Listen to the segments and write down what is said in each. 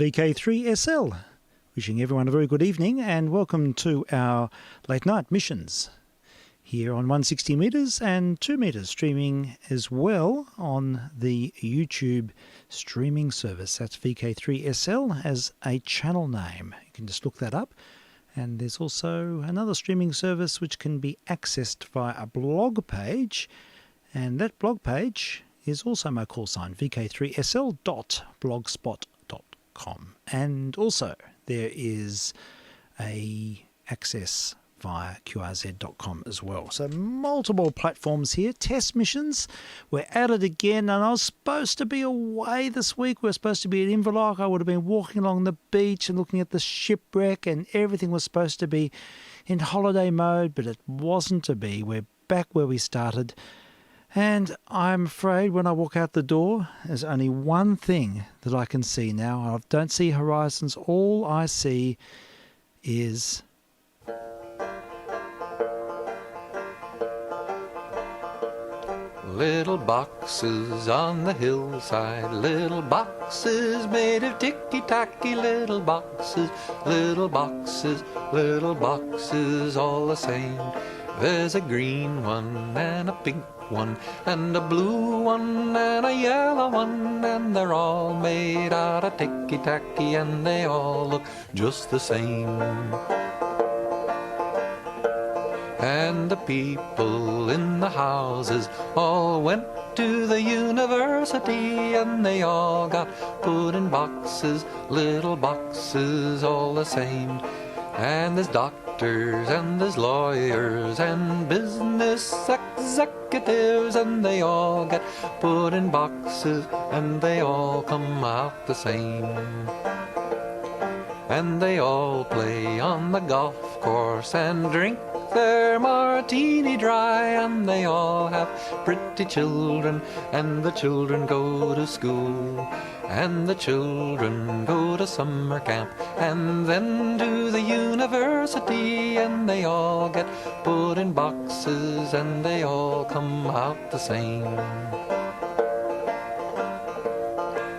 vk3sl. Wishing everyone a very good evening and welcome to our late night missions here on 160 metres and 2 metres, streaming as well on the YouTube streaming service. That's vk3sl as a channel name. You can just look that up. And there's also another streaming service which can be accessed via a blog page. And that blog page is also my call sign, vk3sl.blogspot.com. And also there is a access via qrz.com as well. So multiple platforms here. Test missions. We're at it again, and I was supposed to be away this week. We were supposed to be at Inverloch. I would have been walking along the beach and looking at the shipwreck, and everything was supposed to be in holiday mode, but it wasn't to be. We're back where we started. And I'm afraid when I walk out the door, there's only one thing that I can see now. I don't see horizons. All I see is little boxes on the hillside, little boxes made of ticky-tacky, little boxes, little boxes, little boxes all the same. There's a green one and a pink one and a blue one and a yellow one, and they're all made out of ticky-tacky and they all look just the same. And the people in the houses all went to the university, and they all got put in boxes, little boxes all the same. And there's doctors and there's lawyers and business executives, and they all get put in boxes and they all come out the same. And they all play on the golf course and drink their martini dry, and they all have pretty children, and the children go to school, and the children go to summer camp, and then to the university, and they all get put in boxes and they all come out the same.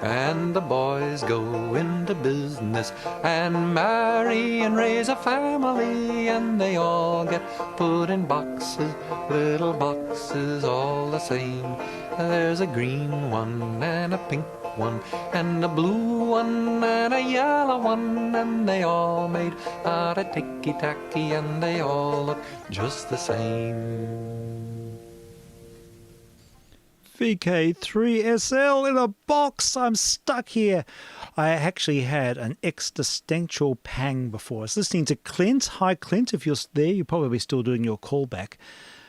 And the boys go into business and marry and raise a family, and they all get put in boxes, little boxes all the same. There's a green one and a pink one and a blue one and a yellow one, and they all made out of ticky-tacky and they all look just the same. VK3sl in a box. I'm stuck here. I actually had an existential pang before. I was listening to Clint. Hi, Clint. If you're there, you're probably still doing your callback.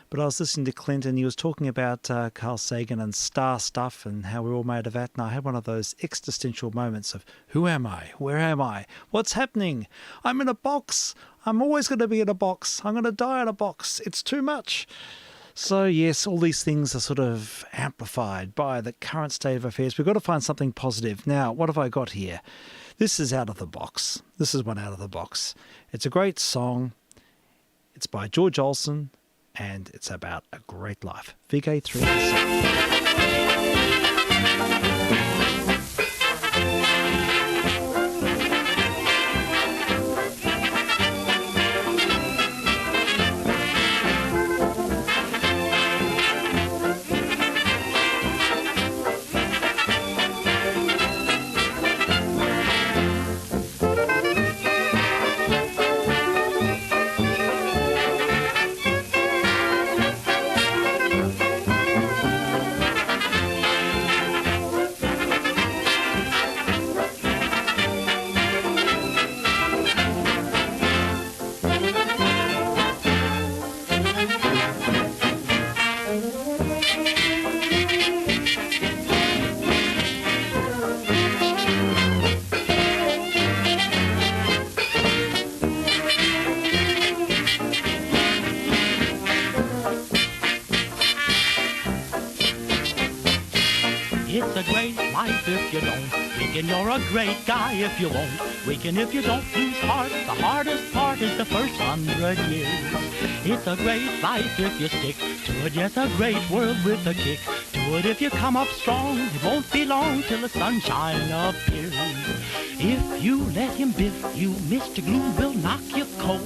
But I was listening to Clint, and he was talking about Carl Sagan and star stuff and how we're all made of that. And I had one of those existential moments of, who am I? Where am I? What's happening? I'm in a box. I'm always going to be in a box. I'm going to die in a box. It's too much. So yes, all these things are sort of amplified by the current state of affairs. We've got to find something positive. Now, what have I got here? This is out of the box. This is one out of the box. It's a great song. It's by George Olsen, and it's about a great life. VK3. It's a great life if you don't. Weaken, you're a great guy if you won't. Weaken if you don't lose heart. The hardest part is the first 100 years. It's a great life if you stick to it. Yes, a great world with a kick. Do it if you come up strong. It won't be long till the sunshine appears. If you let him biff you, Mr. Gloom will knock you cold.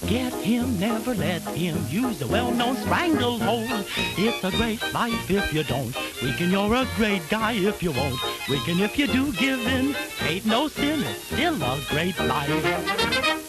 Get him, never let him use the well-known stranglehold. It's a great life if you don't weaken, you're a great guy if you won't weaken. If you do give in, ain't no sin, it's still a great life.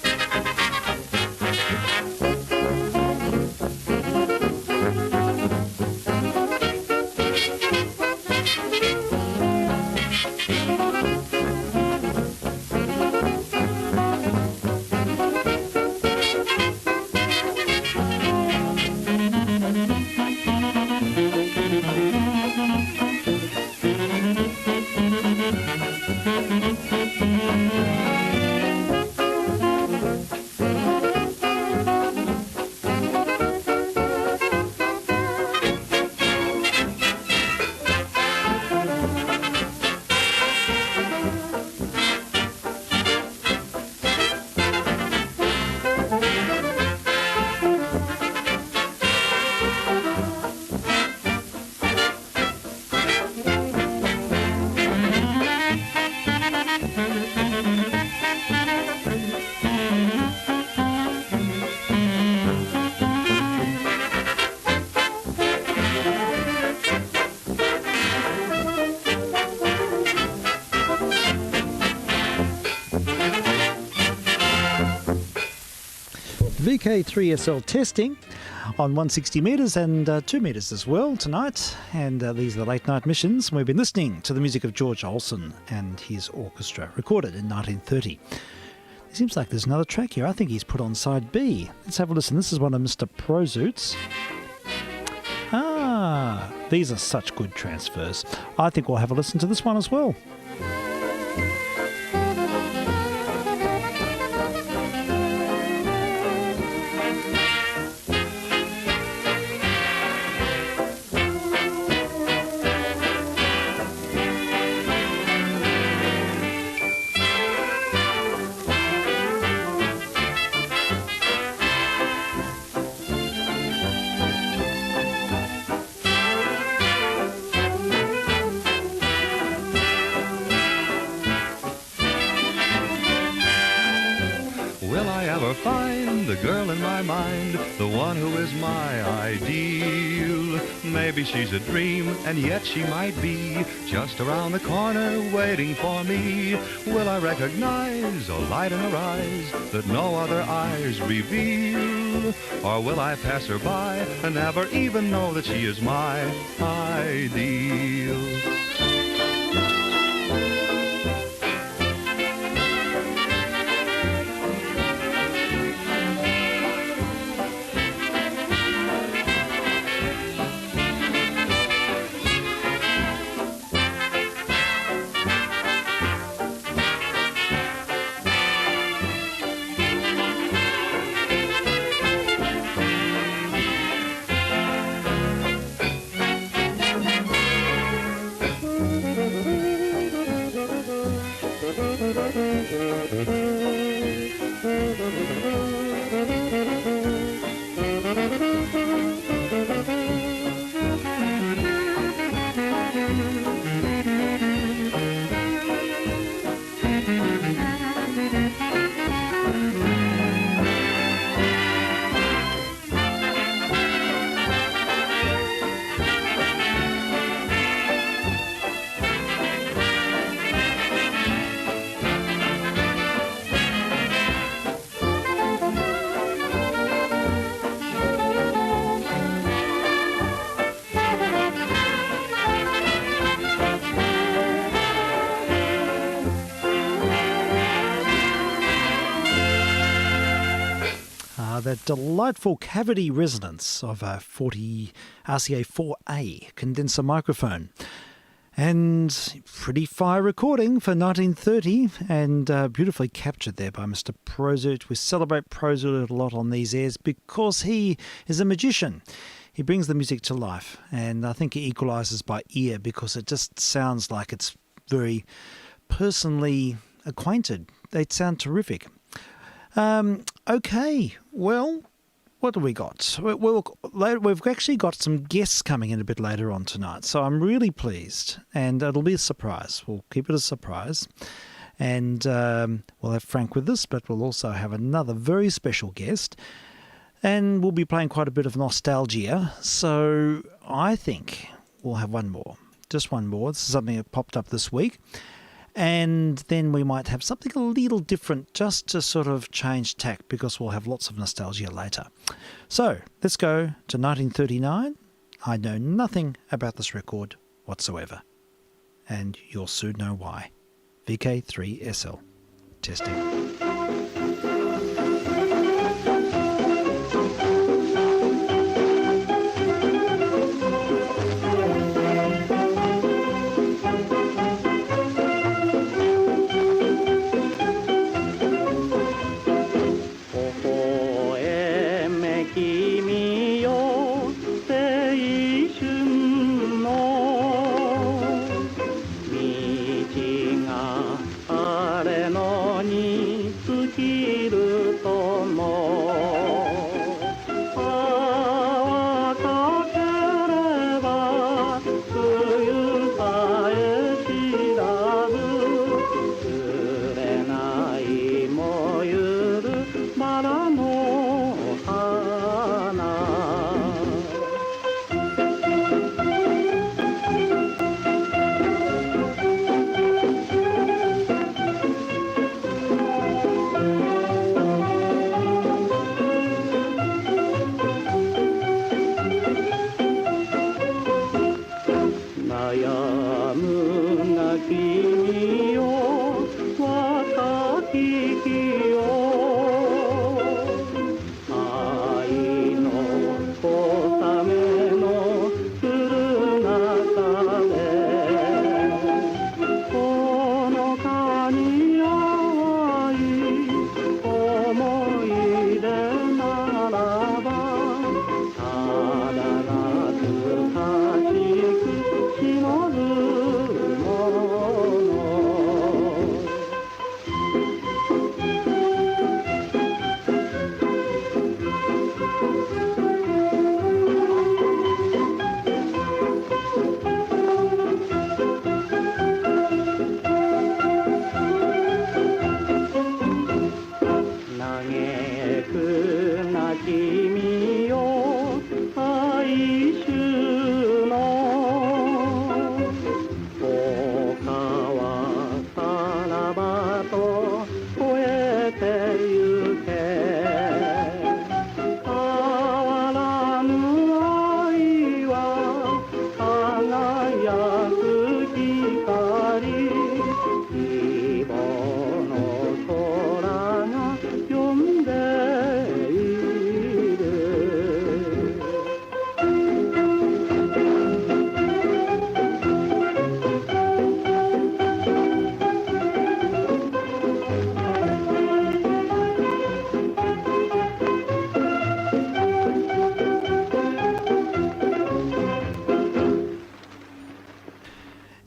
vk3sl testing on 160 metres and 2 metres as well tonight. And these are the late night missions. We've been listening to the music of George Olsen and his orchestra, recorded in 1930. It seems like there's another track here. I think he's put on side B. Let's have a listen. This is one of Mr. Prozoot's. These are such good transfers. I think we'll have a listen to this one as well. Will I ever find the girl in my mind, the one who is my ideal? Maybe she's a dream, and yet she might be just around the corner waiting for me. Will I recognize a light in her eyes that no other eyes reveal? Or will I pass her by and never even know that she is my ideal? That delightful cavity resonance of a 40 RCA4A condenser microphone. And pretty fire recording for 1930 and beautifully captured there by Mr. Prozoot. We celebrate Prozoot a lot on these airs because he is a magician. He brings the music to life, and I think he equalises by ear because it just sounds like it's very personally acquainted. They sound terrific. Okay, well, what do we got? We've actually got some guests coming in a bit later on tonight, so I'm really pleased, and it'll be a surprise. We'll keep it a surprise. And we'll have Frank with us, but we'll also have another very special guest. And we'll be playing quite a bit of nostalgia. So I think we'll have one more. Just one more. This is something that popped up this week. And then we might have something a little different just to sort of change tack, because we'll have lots of nostalgia later. So let's go to 1939. I know nothing about this record whatsoever. And you'll soon know why. vk3sl. Testing.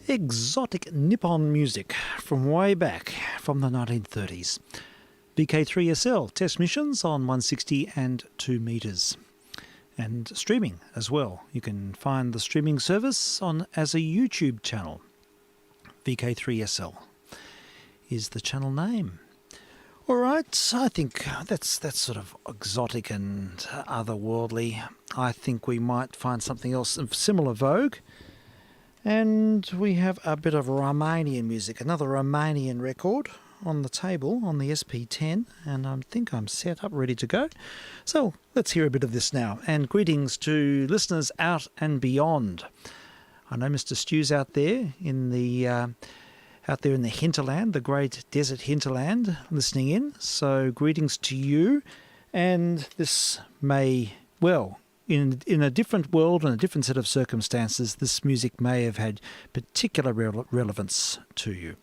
Exotic Nippon music from way back from the 1930s. vk3sl test missions on 160 and 2 meters. And streaming as well. You can find the streaming service on as a YouTube channel. vk3sl is the channel name. All right, I think that's sort of exotic and otherworldly. I think we might find something else of similar vogue. And we have a bit of Romanian music, another Romanian record on the table on the SP10, and I think I'm set up, ready to go. So let's hear a bit of this now. And greetings to listeners out and beyond. I know Mr. Stew's out there in the hinterland, the great desert hinterland, listening in. So greetings to you. And this may, well, in a different world and a different set of circumstances, this music may have had particular relevance to you.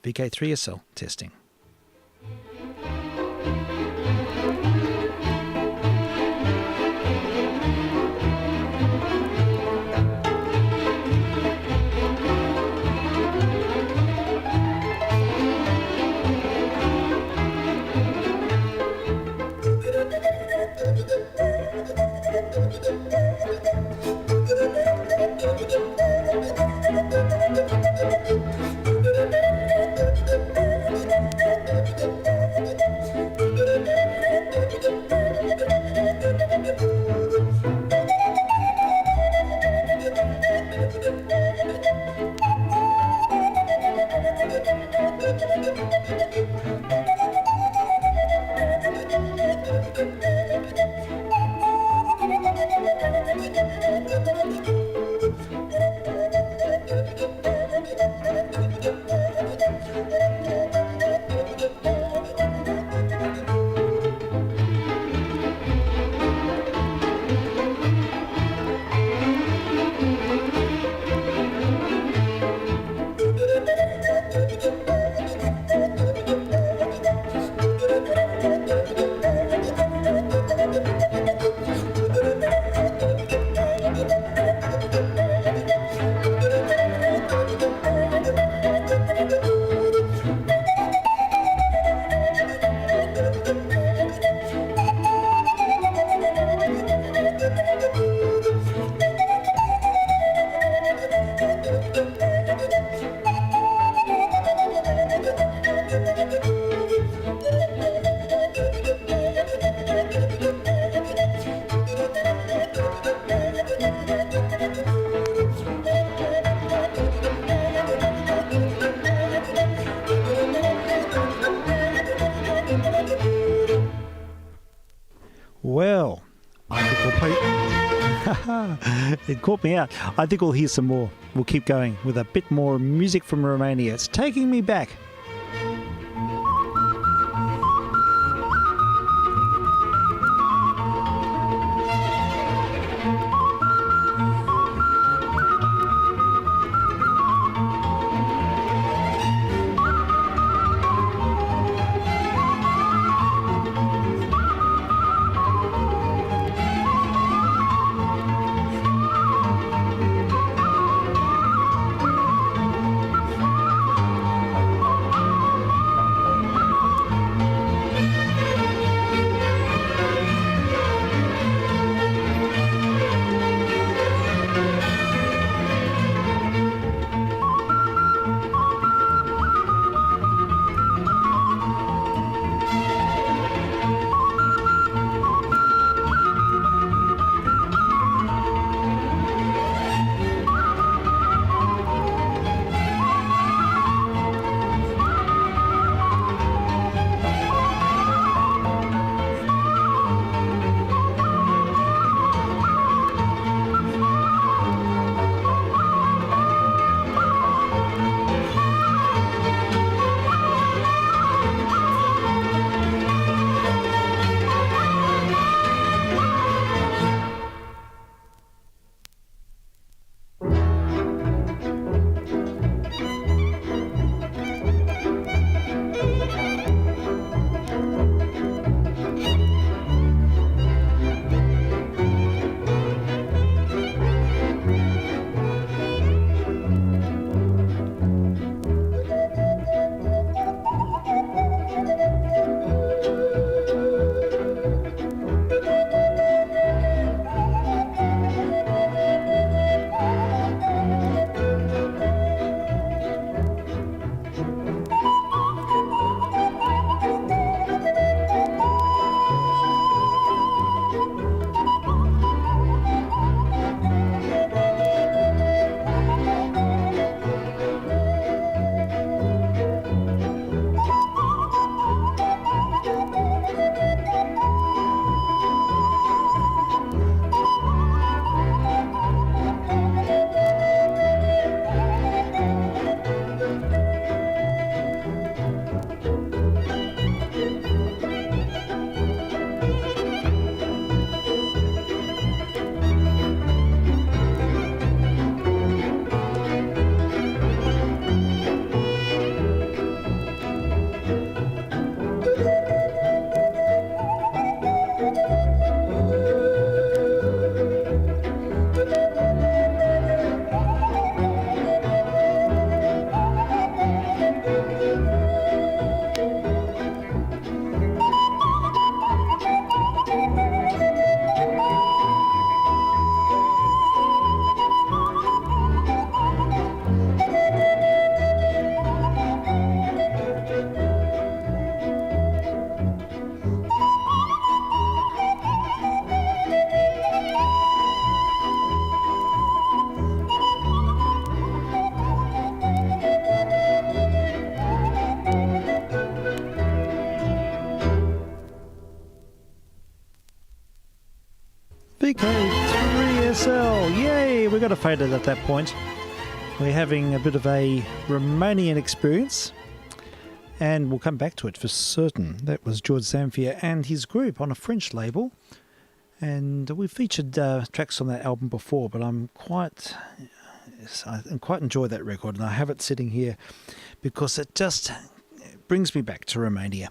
vk3sl testing. Well, I think we'll play... It caught me out. I think we'll hear some more. We'll keep going with a bit more music from Romania. It's taking me back. vk3sl, yay! We got a faded at that point. We're having a bit of a Romanian experience, and we'll come back to it for certain. That was George Zamfir and his group on a French label, and we featured tracks on that album before, but I quite enjoy that record, and I have it sitting here because it just brings me back to Romania.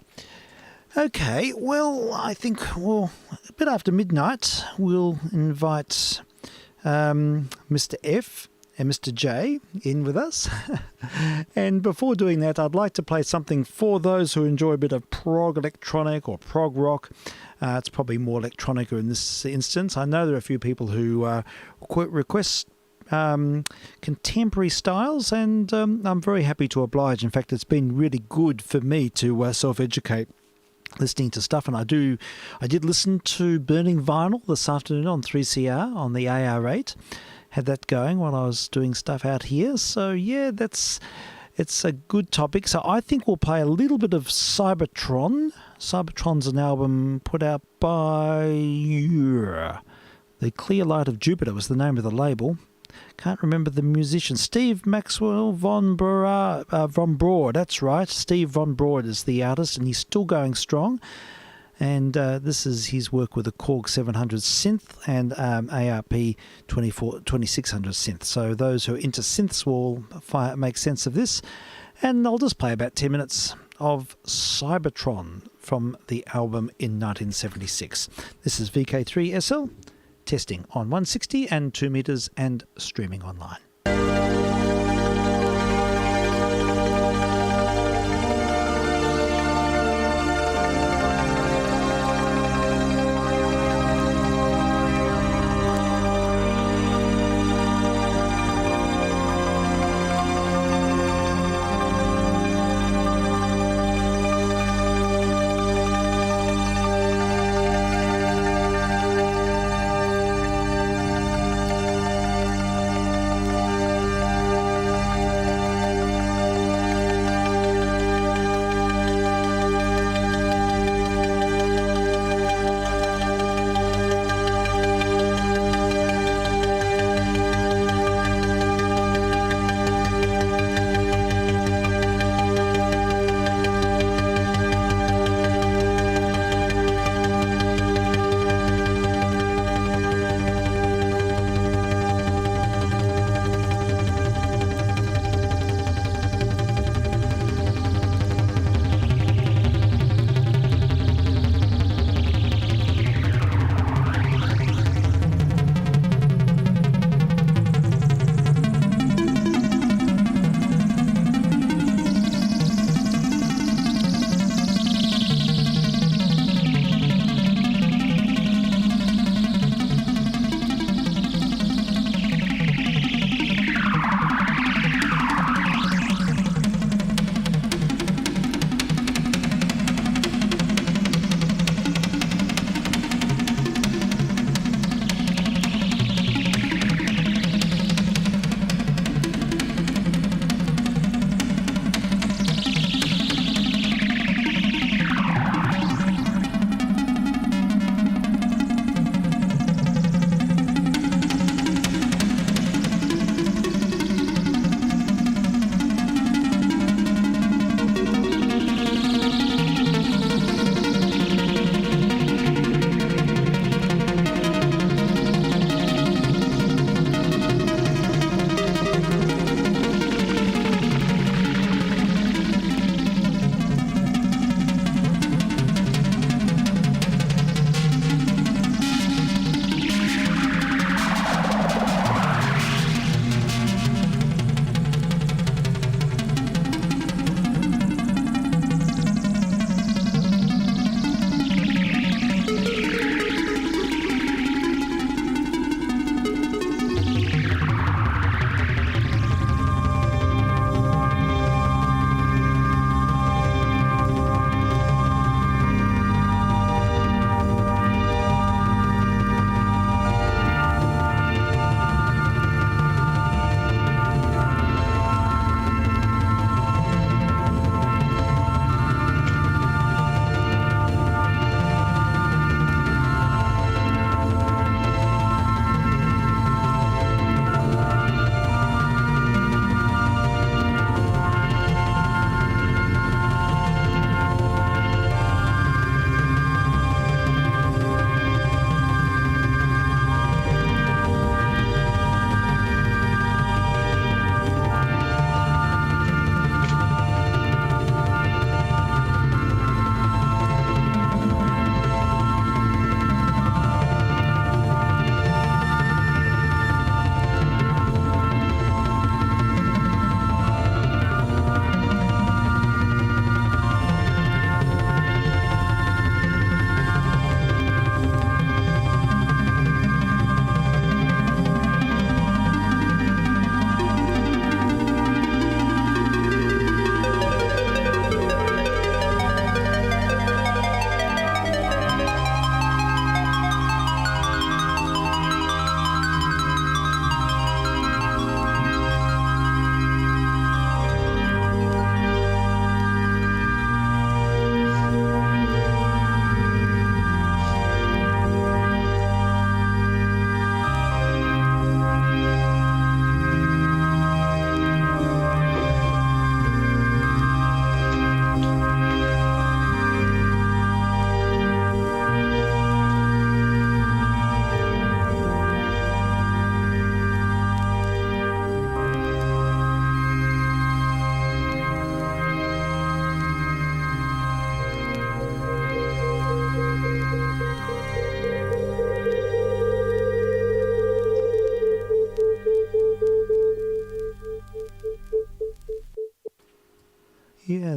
Okay, well, I think a bit after midnight, we'll invite Mr. F and Mr. J in with us. And before doing that, I'd like to play something for those who enjoy a bit of prog electronic or prog rock. It's probably more electronica in this instance. I know there are a few people who request contemporary styles, and I'm very happy to oblige. In fact, it's been really good for me to self-educate listening to stuff, and I did listen to Burning Vinyl this afternoon on 3CR on the AR8. Had that going while I was doing stuff out here. So yeah, It's a good topic. So I think we'll play a little bit of Cybertron. Cybertron's an album put out by The Clear Light of Jupiter was the name of the label. Can't remember the musician. Steve Maxwell von Broad. That's right. Steve von Broad is the artist, and he's still going strong. And this is his work with a Korg 700 synth and ARP 2600 synth. So those who are into synths will make sense of this. And I'll just play about 10 minutes of Cybertron from the album in 1976. This is vk3sl, testing on 160 and 2 meters and streaming online.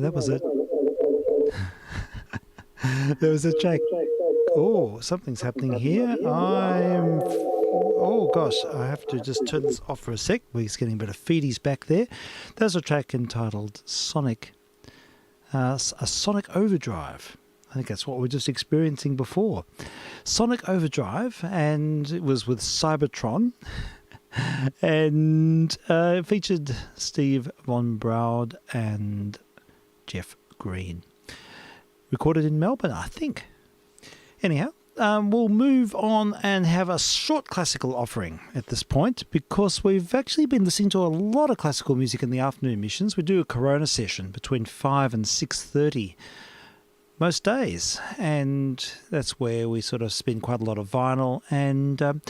that was it. There was a track. Oh, something's happening here. Oh gosh, I have to just turn this off for a sec. We're just getting a bit of feedies back there. There's a track entitled Sonic, a Sonic Overdrive. I think that's what we were just experiencing before. Sonic Overdrive, and it was with Cybertron. And it featured Steve Von Braud and Jeff Green. Recorded in Melbourne, I think. Anyhow, we'll move on and have a short classical offering at this point, because we've actually been listening to a lot of classical music in the afternoon missions. We do a Corona session between 5 and 6:30 most days, and that's where we sort of spin quite a lot of vinyl and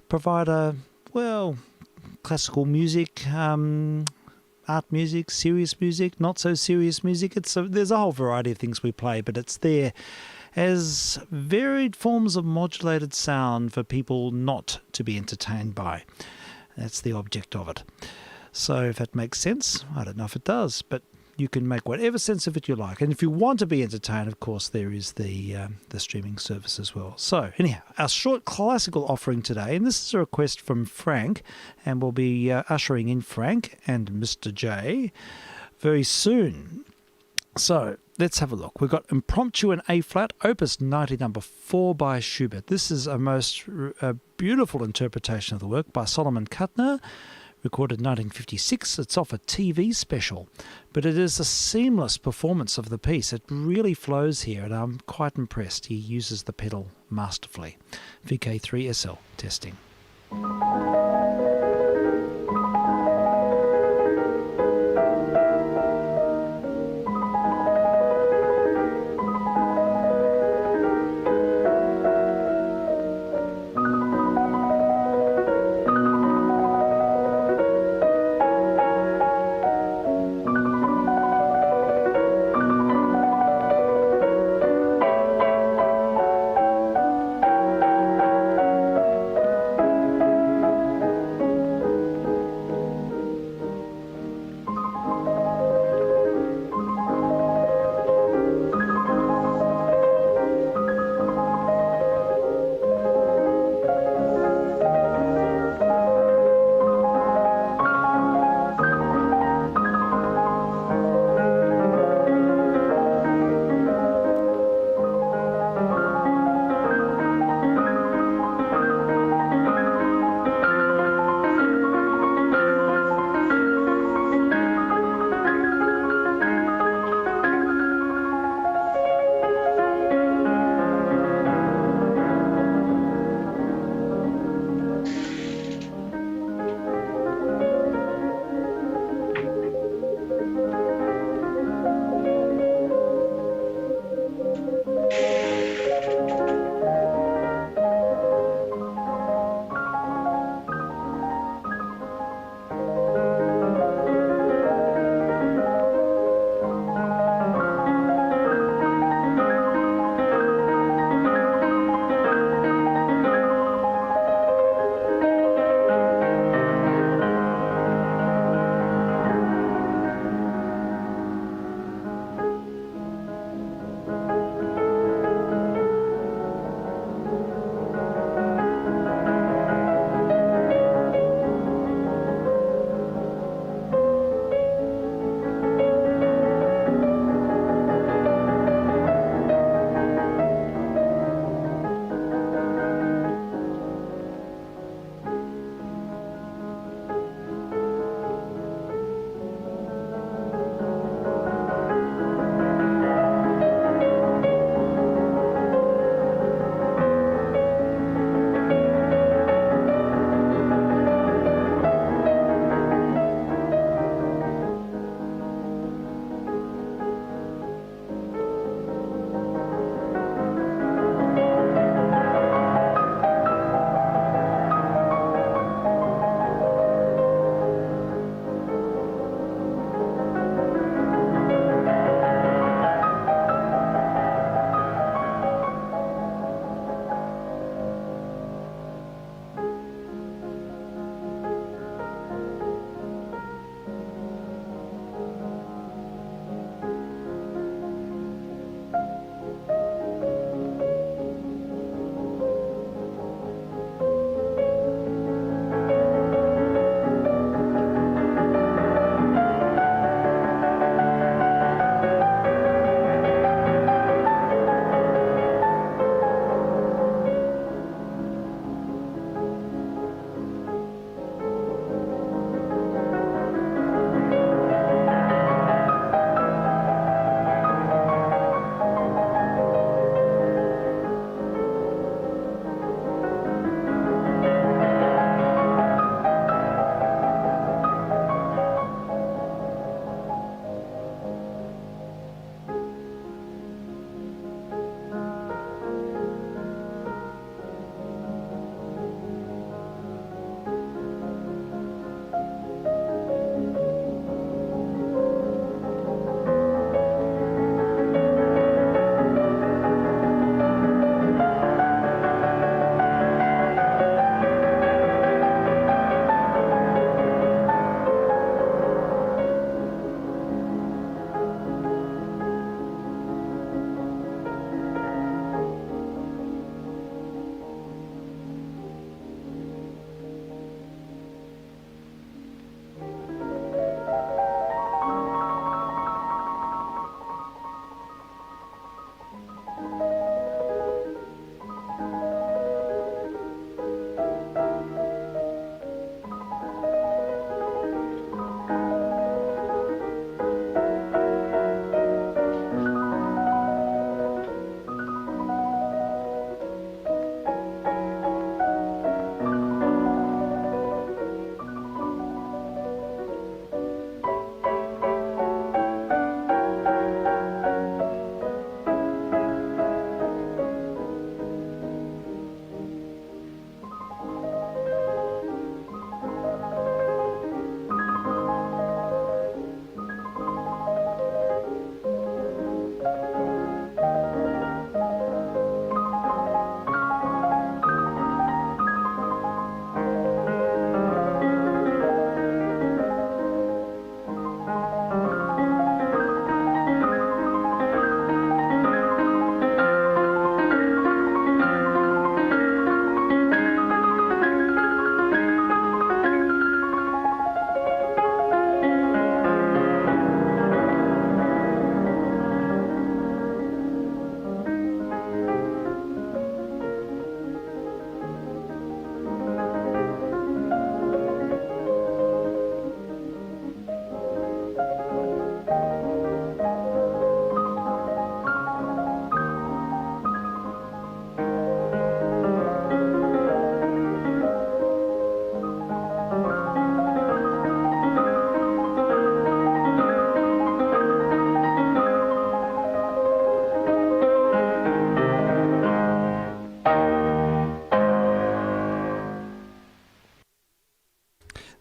provide classical music, art music, serious music, not so serious music. There's a whole variety of things we play, but it's there as varied forms of modulated sound for people not to be entertained by. That's the object of it. So if that makes sense, I don't know if it does, but you can make whatever sense of it you like. And if you want to be entertained, of course, there is the streaming service as well. So anyhow, our short classical offering today, and this is a request from Frank, and we'll be ushering in Frank and Mr. J very soon. So let's have a look. We've got Impromptu in A-flat, Opus 90, number 4 by Schubert. This is a most beautiful interpretation of the work by Solomon Kuttner, recorded 1956. It's off a TV special, but it is a seamless performance of the piece. It really flows here, and I'm quite impressed. He uses the pedal masterfully. vk3sl testing.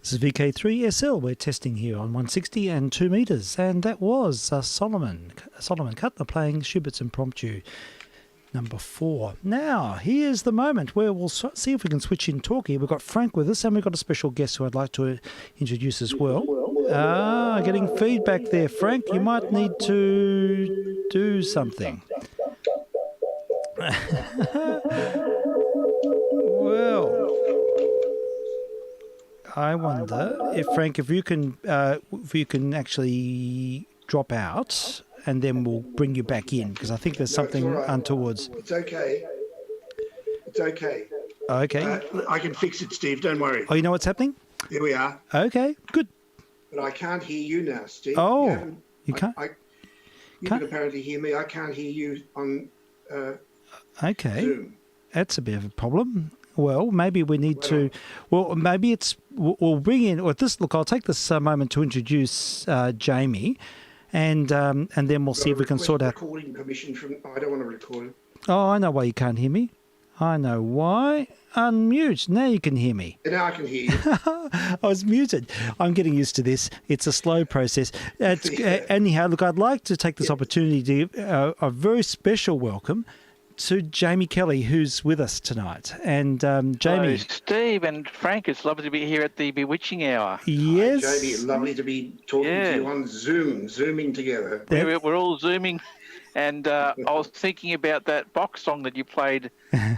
This is vk3sl. We're testing here on 160 and 2 metres. And that was Solomon Cutler playing Schubert's Impromptu number 4. Now, here's the moment where we'll see if we can switch in talkie. We've got Frank with us, and we've got a special guest who I'd like to introduce as well. Getting feedback there, Frank. You might need to do something. Well, I wonder if Frank, if you can actually drop out, and then we'll bring you back in, because I think there's something untowards. It's okay. It's okay. Okay. I can fix it, Steve. Don't worry. Oh, you know what's happening? Here we are. Okay, good. But I can't hear you now, Steve. Oh, you can't? You can apparently hear me. I can't hear you on okay. Zoom. That's a bit of a problem. Well, maybe we need to. Well, maybe we'll bring in. Or this. Look, I'll take this moment to introduce Jamie, and then we'll see if we can sort out. Recording permission from. I don't want to record it. Oh, I know why you can't hear me. I know why. Unmute. Now you can hear me. Now I can hear you. I was muted. I'm getting used to this. It's a slow process. Anyhow, look, I'd like to take this opportunity to give a very special welcome to Jamie Kelly, who's with us tonight. And Jamie. Hello, Steve and Frank, it's lovely to be here at the Bewitching Hour. Yes. Hi, Jamie, lovely to be talking to you on Zoom, zooming together. We're all zooming. And I was thinking about that box song that you played,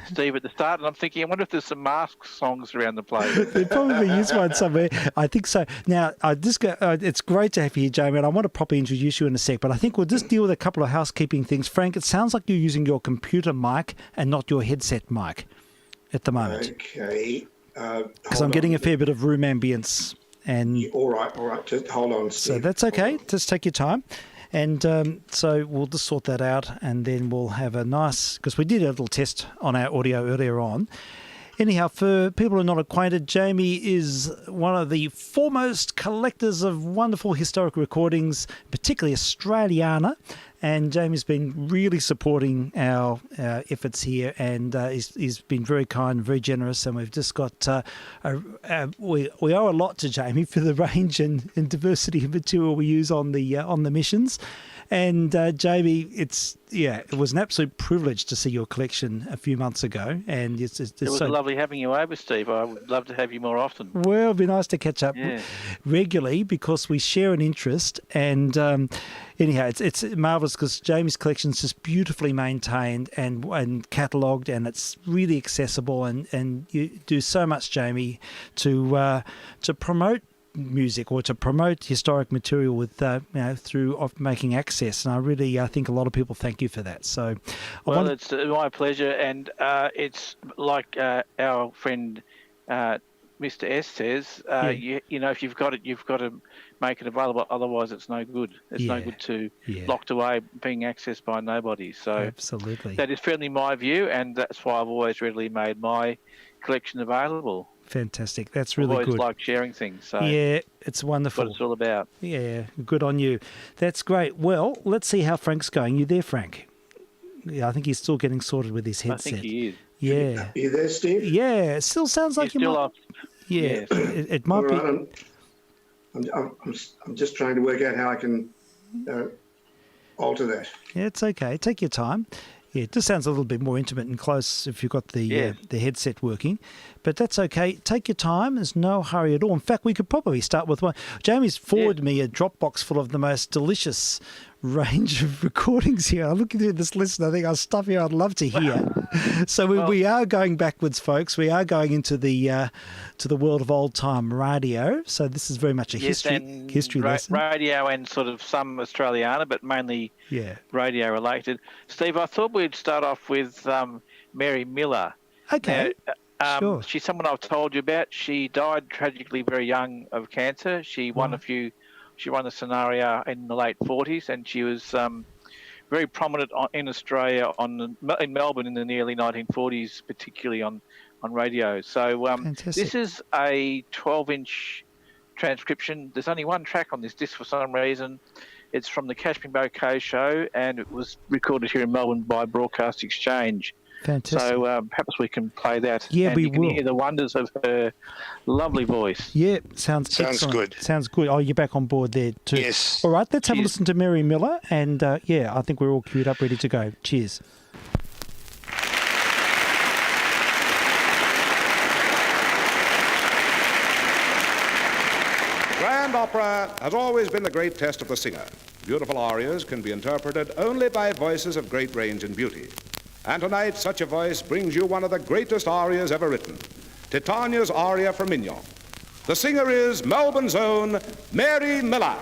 Steve, at the start, and I'm thinking, I wonder if there's some mask songs around the place. There probably is one somewhere. I think so. Now, it's great to have you here, Jamie, and I want to properly introduce you in a sec, but I think we'll just deal with a couple of housekeeping things. Frank, it sounds like you're using your computer mic and not your headset mic at the moment. Okay. Because I'm getting a fair bit of room ambience. And all right. Just hold on, Steve. So that's okay. Just take your time. And so we'll just sort that out, and then we'll have a nice, because we did a little test on our audio earlier on. Anyhow, for people who are not acquainted, Jamie is one of the foremost collectors of wonderful historic recordings, particularly Australiana. And Jamie's been really supporting our efforts here, and he's been very kind, very generous, and we've just got we owe a lot to Jamie for the range and diversity of material we use on the missions. And Jamie, it was an absolute privilege to see your collection a few months ago, and it was lovely having you over, Steve. I would love to have you more often. Well, it'd be nice to catch up regularly, because we share an interest. And anyhow, it's marvellous, because Jamie's collection is just beautifully maintained and catalogued, and it's really accessible. And you do so much, Jamie, to promote music, or to promote historic material with through making access, and I think a lot of people thank you for that. So it's my pleasure, and it's like our friend Mr. S says, if you've got it, you've got to make it available, otherwise it's no good. It's no good to locked away, being accessed by nobody. So absolutely, that is certainly my view, and that's why I've always readily made my collection available. Fantastic. That's really good. I always good. like sharing things. So yeah, it's wonderful. That's what it's all about. Yeah, good on you. That's great. Well, let's see how Frank's going. You there, Frank? Yeah, I think he's still getting sorted with his headset. I think he is. Yeah. Are you there, Steve? Yeah, it still sounds like you might. Up. Yeah, yes. it might be. I'm just trying to work out how I can alter that. Yeah, it's okay. Take your time. Yeah, it just sounds a little bit more intimate and close if you've got the headset working. But that's okay. Take your time. There's no hurry at all. In fact, we could probably start with one. Jamie's forwarded me a Dropbox full of the most delicious range of recordings here. I'm looking through this list, and I think I'll stuff here I'd love to hear. So we are going backwards, folks. We are going into the world of old-time radio. So this is very much a history lesson. Radio and sort of some Australiana, but mainly radio related. Steve, I thought we'd start off with Mary Miller. Okay. Sure. She's someone I've told you about. She died tragically very young of cancer. She won She won the scenario in the late 40s, and she was very prominent in Australia, in Melbourne in the early 1940s, particularly on radio. So this is a 12-inch transcription. There's only one track on this disc for some reason. It's from the Kashmir Bouquet show, and it was recorded here in Melbourne by Broadcast Exchange. Fantastic. So perhaps we can play that. Yeah, and we you can will. hear the wonders of her lovely voice. Yeah, sounds excellent. good. Sounds good. Oh, you're back on board there too. Yes. All right, let's have a Cheers. listen to Mary Miller, and yeah, I think we're all queued up, ready to go. Cheers. Grand opera has always been the great test of the singer. Beautiful arias can be interpreted only by voices of great range and beauty. And tonight, such a voice brings you one of the greatest arias ever written, Titania's aria for Mignon. The singer is Melbourne's own Mary Miller.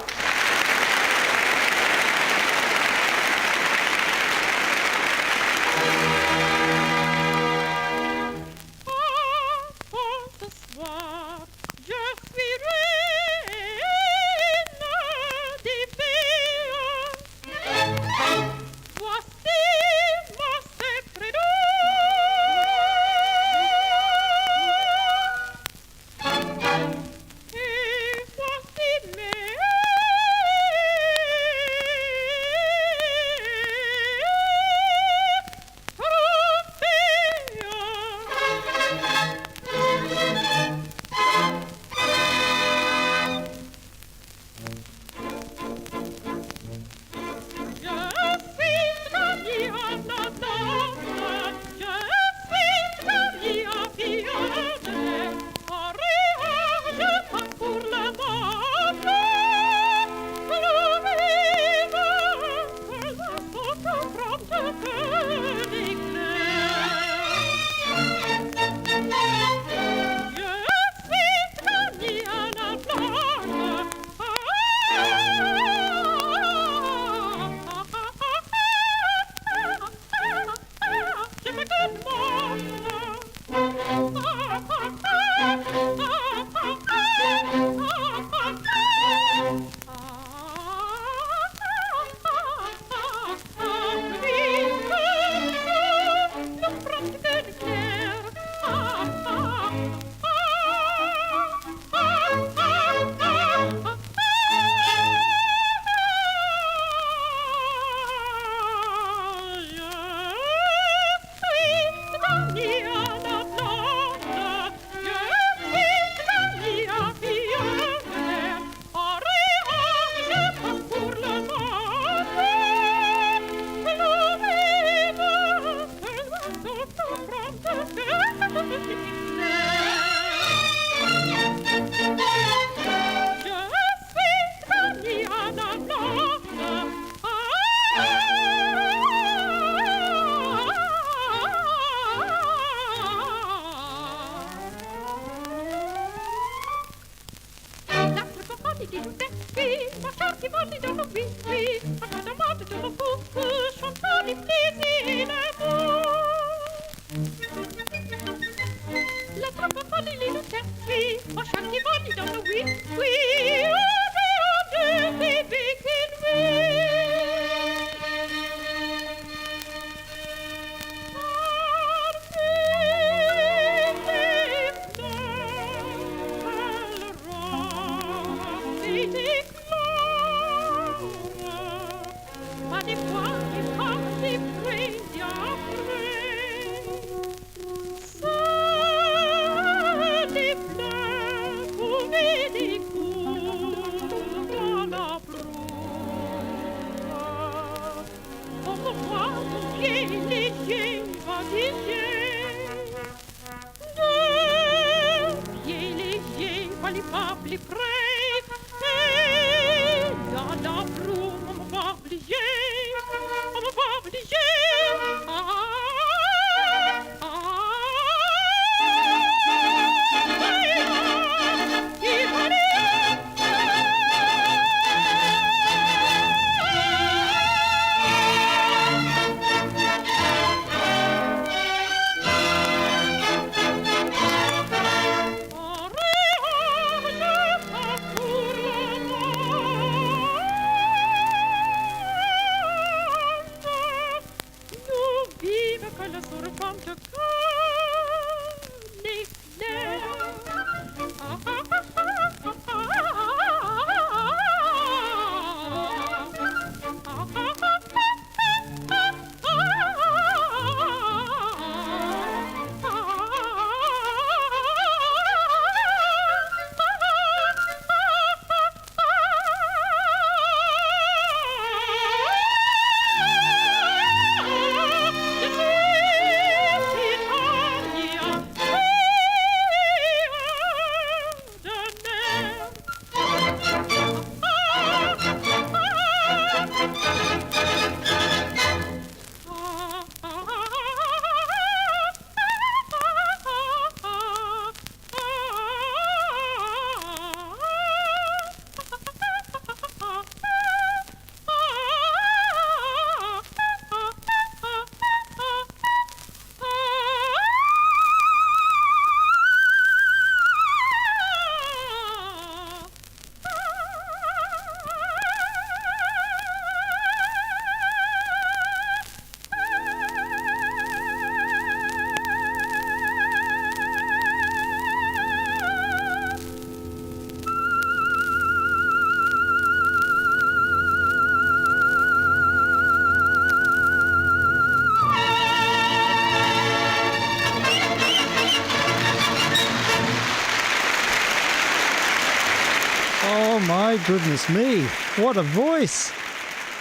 My goodness me. What a voice.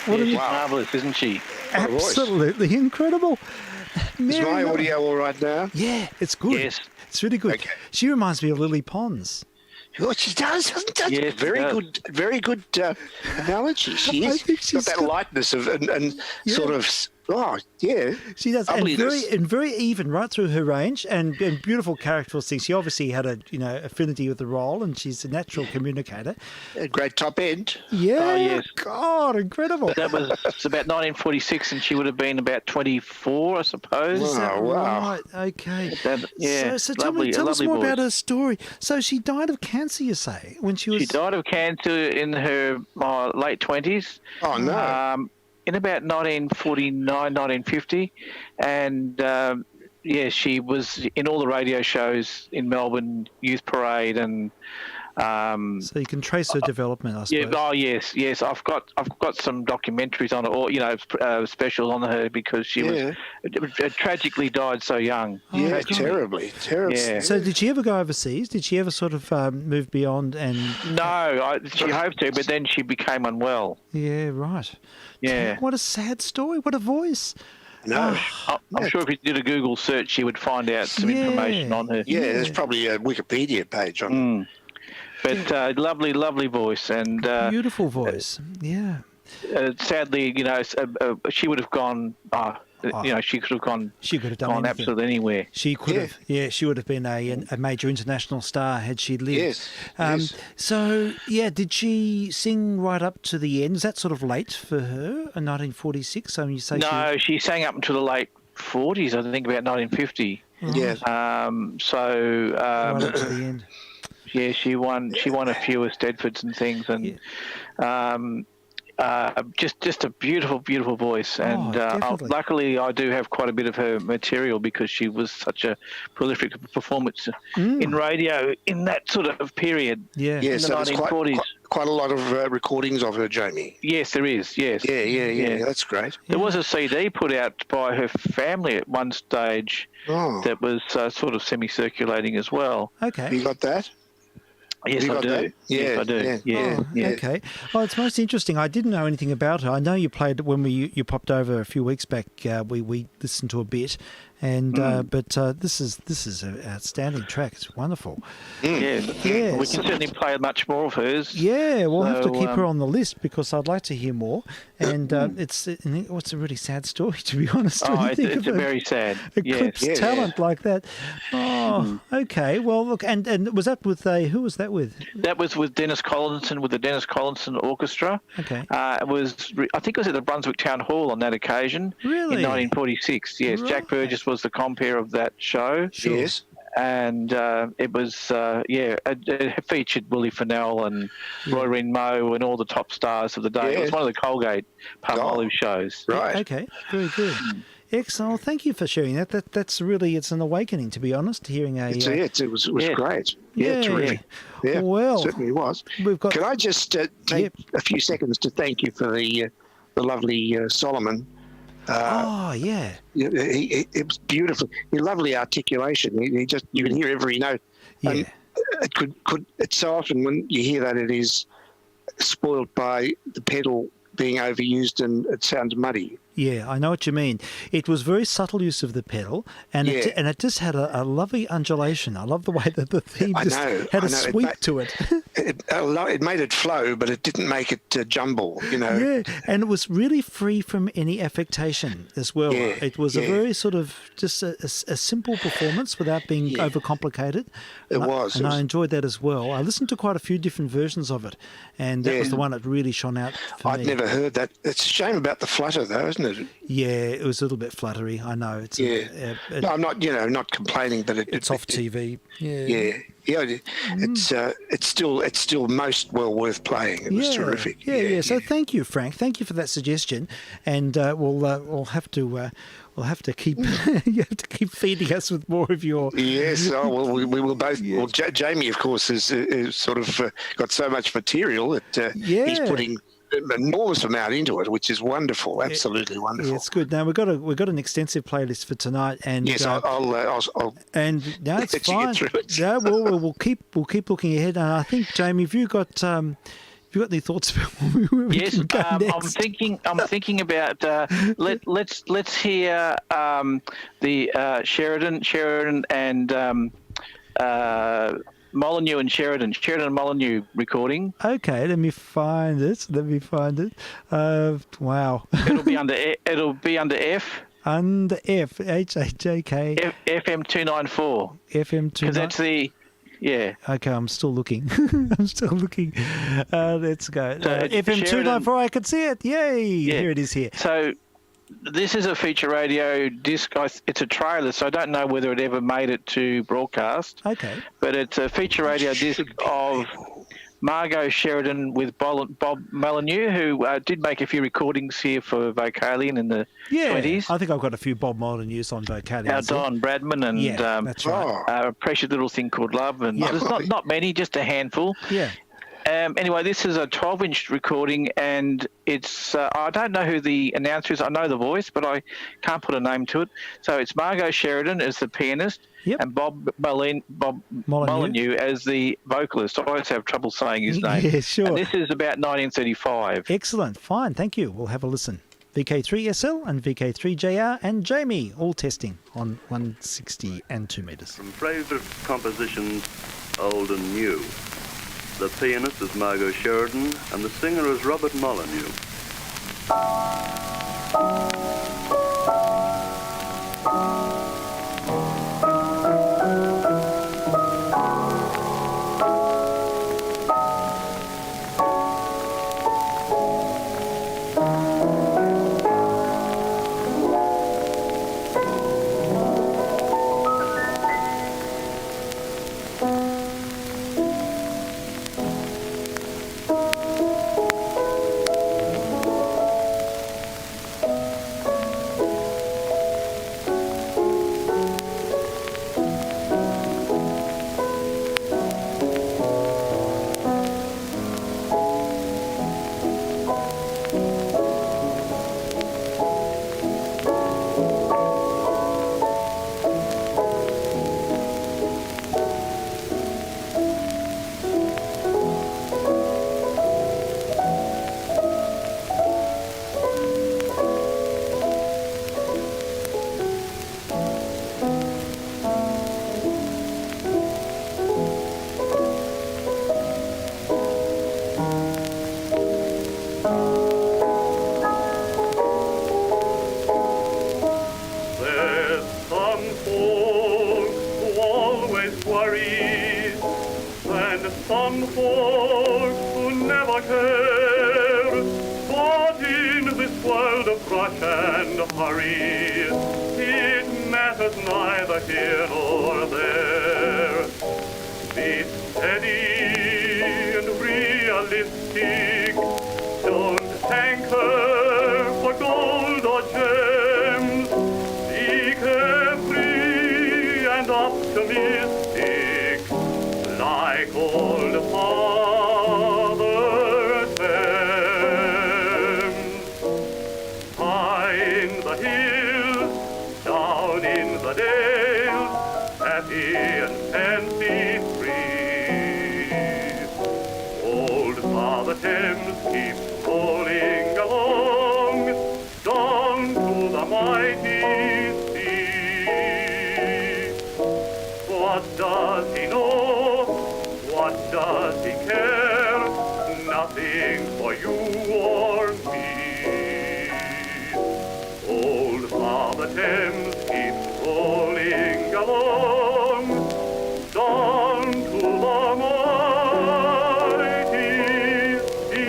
What She's an marvellous, isn't she? a voice. absolutely incredible. Is my Mary- audio all right now? Yeah, it's good. Yes. It's really good. Okay. She reminds me of Lily Pons. Oh, she does, doesn't she? Yes, she does. Very good analogy. She I is. think She's got she's that got- lightness of and Yeah. sort of. Oh, yeah. She does, and Bubbliness. very even right through her range, and beautiful characteristics. She obviously had a affinity with the role, and she's a natural communicator. A great top end. Yeah, Oh, yes. God, incredible. That was about 1946, and she would have been about 24, I suppose. Is that Oh, wow. right? Okay. Yeah, So tell lovely, us lovely more voice. about her story. So she died of cancer, you say, when she was. She died of cancer in her late 20s. Oh, no. In about 1949, 1950, and she was in all the radio shows in Melbourne, Youth Parade, and So you can trace her development, I suppose. yes. I've got some documentaries on her, or specials on her, because she was tragically died so young. Yeah, God. terribly. Yeah. So did she ever go overseas? Did she ever sort of move beyond and? No, she hoped to, but then she became unwell. Yeah, right. Yeah. What a sad story. What a voice. No. I'm sure if you did a Google search, you would find out some information on her. Yeah, there's probably a Wikipedia page on it. But lovely, lovely voice, and Beautiful voice. Yeah. sadly, she would have gone. She could have gone. She could have done gone anything. absolutely anywhere. She could have. Yeah, she would have been a major international star had she lived. Yes, yes. So, did she sing right up to the end? Is that sort of late for her in 1946? I mean, you say No, she sang up until the late 40s. I think about 1950. Yeah. right up to the end. Yeah, she won a few of Stedfords and things, and just a beautiful, beautiful voice. And definitely. luckily, I do have quite a bit of her material because she was such a prolific performance in radio in that sort of period. Yeah. Yeah, in the so there's 1940s. quite a lot of recordings of her, Jamie. Yes, there is. Yes. Yeah. That's great. There was a CD put out by her family at one stage Oh, that was sort of semi-circulating as well. Okay. you got that? Yes, you I got do. that? Yes, I do. Yeah. yeah. Okay. Well, it's most interesting. I didn't know anything about her. I know you played when you popped over a few weeks back. We listened to a bit, and but this is an outstanding track. It's wonderful. Yeah. Yeah, We so- can certainly play much more of hers. Yeah, we'll have to So, keep her on the list because I'd like to hear more. And it's a really sad story, to be honest. when you think It's of very sad. eclipsed Yes. talent like that. Oh, okay. Well, look, and was that with who was that with? That was with Dennis Collinson, with the Dennis Collinson Orchestra. Okay. I think it was at the Brunswick Town Hall on that occasion. Really? In 1946. Yes, Right. Jack Burgess was the compere of that show. Sure. Yes. And it was, it featured Willie Fennell and Roy Rinmo and all the top stars of the day. Yeah. It was one of the Colgate Palmolive shows. Right. Okay. Very good. Excellent. Well, thank you for sharing that. It's an awakening, to be honest, hearing a. It was Yeah. great. Yeah, terrific. Yeah, Well, certainly was. we've got. Can I just take a few seconds to thank you for the lovely Solomon? Oh, yeah. It was beautiful. His lovely articulation. You can hear every note. Yeah. And it's so often when you hear that it is spoiled by the pedal being overused and it sounds muddy. Yeah, I know what you mean. It was very subtle use of the pedal, and it just had a lovely undulation. I love the way that the theme I just know, had I a know. sweep to it. It made it flow, but it didn't make it jumble, Yeah, and it was really free from any affectation as well. Yeah, It was a yeah. very sort of just a simple performance without being overcomplicated. It was. And I enjoyed that as well. I listened to quite a few different versions of it, and that was the one that really shone out for I'd me. never heard that. It's a shame about the flutter, though, isn't it? Yeah, it was a little bit fluttery. I know. It's No, I'm not. Not complaining, but it's off TV. Yeah. It's still most well worth playing. It was terrific. Yeah. So thank you, Frank. Thank you for that suggestion, and we'll have to keep you have to keep feeding us with more of your. Yes. Oh well, we will both. Yeah. Well, Jamie, of course, is sort of got so much material that he's putting an enormous amount into it, which is wonderful. Absolutely wonderful. Yeah, it's good. Now we've got an extensive playlist for tonight, and yes, I'll and now it's let you fine. get through it. Yeah, we'll keep looking ahead, and I think Jamie, have you got you got any thoughts about where we Yes, can go I'm next? thinking about let's hear the Sheridan and Molyneux and Sheridan and Molyneux recording. Okay, let me find it. Wow. It'll be under F. Under F, HHJK. FM 294. FM 294. Because that's the Okay, I'm still looking. Let's go. So FM 294. I can see it. Yay! Yeah. Here it is. Here. So this is a feature radio disc. It's a trailer, so I don't know whether it ever made it to broadcast. Okay. But it's a feature radio disc of Margot Sheridan with Bob Molyneux, who did make a few recordings here for Vocalion in the 20s. I think I've got a few Bob Molyneux on Vocalion. Now Don Bradman and that's right. a precious little thing called Love, and there's not many, just a handful. Yeah. Anyway, this is a 12-inch recording, and it's I don't know who the announcer is. I know the voice, but I can't put a name to it. So it's Margot Sheridan as the pianist, and Bob Molyneux as the vocalist. I always have trouble saying his name. Yeah, sure. And this is about 1935. Excellent. Fine. Thank you. We'll have a listen. VK3SL and VK3JR and Jamie all testing on 160 and 2 meters. From favourite compositions, old and new. The pianist is Margot Sheridan, and the singer is Robert Molyneux. Some folks who never care, but in this world of rush and hurry, it matters neither here nor there. Be steady and realistic, don't hanker for gold or gems, be carefree and optimistic, like old Father Thames. High in the hills, down in the dales, happy and fancy-free, old Father Thames keeps rolling along, down to the mighty sea. What does he know? What does he care? Nothing for you or me. Old Father Thames keeps rolling along, down to the mighty sea.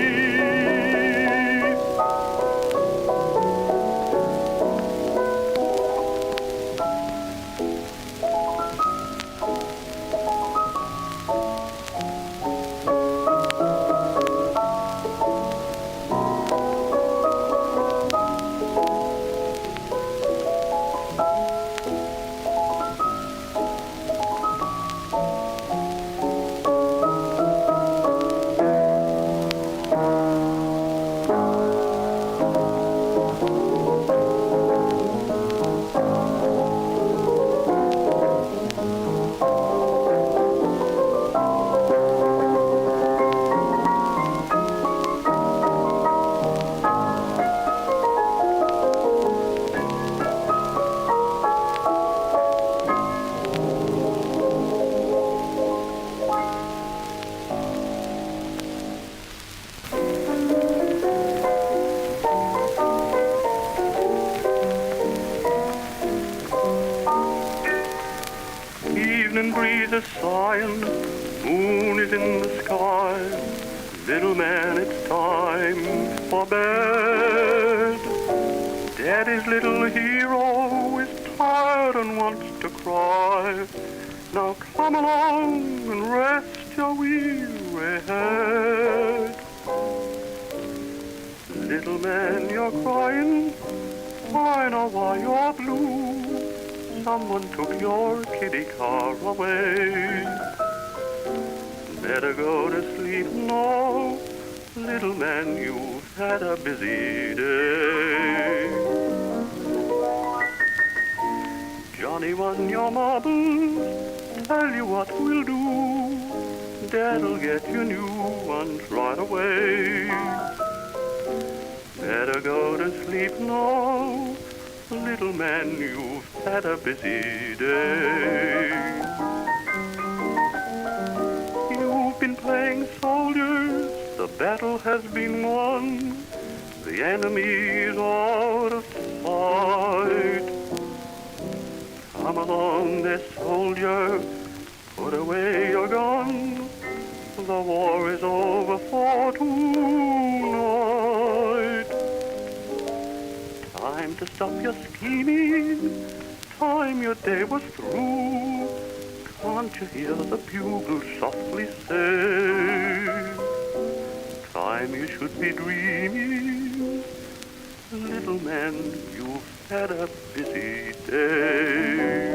evening breeze is sighing, moon is in the sky. Little man, it's time for bed. Daddy's little hero is tired and wants to cry. Now come along and rest your weary head. Little man, you're crying, I know why you're blue. Someone took your kiddie car away. Better go to sleep now, little man, you've had a busy day. Johnny won your marbles, tell you what we'll do. Dad'll get you new ones right away. Better go to sleep now, little man, you've had a busy day. You've been playing soldiers, the battle has been won. The enemy's out of sight. Come along, there, soldier, put away your gun. The war is over for tonight. Time to stop your scheming, time your day was through. Can't you hear the bugle softly say? Time you should be dreaming, little man, you've had a busy day.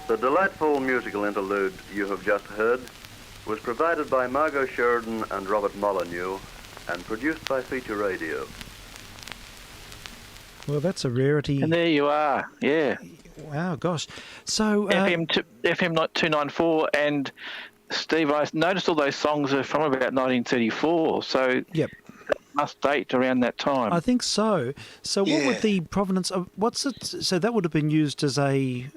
The delightful musical interlude you have just heard was provided by Margot Sheridan and Robert Molyneux and produced by Feature Radio. Well, that's a rarity. And there you are, yeah. Wow, gosh. So FM 294, and Steve, I noticed all those songs are from about 1934, so yep. Must date around that time. I think so. So what would the provenance of, what's it, so that would have been used as it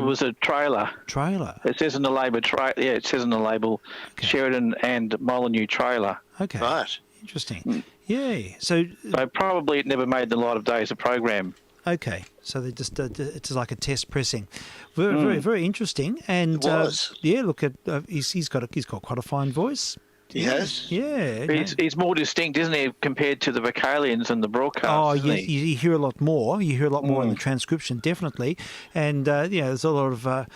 was a trailer. Trailer. It says in the label, it says in the label, okay. Sheridan and Molyneux trailer. Okay. Right. Interesting. Yeah. So probably it never made the light of day as a program. Okay. So they just it's like a test pressing. Very, very interesting. And it was. Look at he's got quite a fine voice. Yes. Yeah. He's more distinct, isn't he, compared to the vocalians and the broadcast? Oh, you hear a lot more. You hear a lot more in the transcription, definitely. And, there's a lot of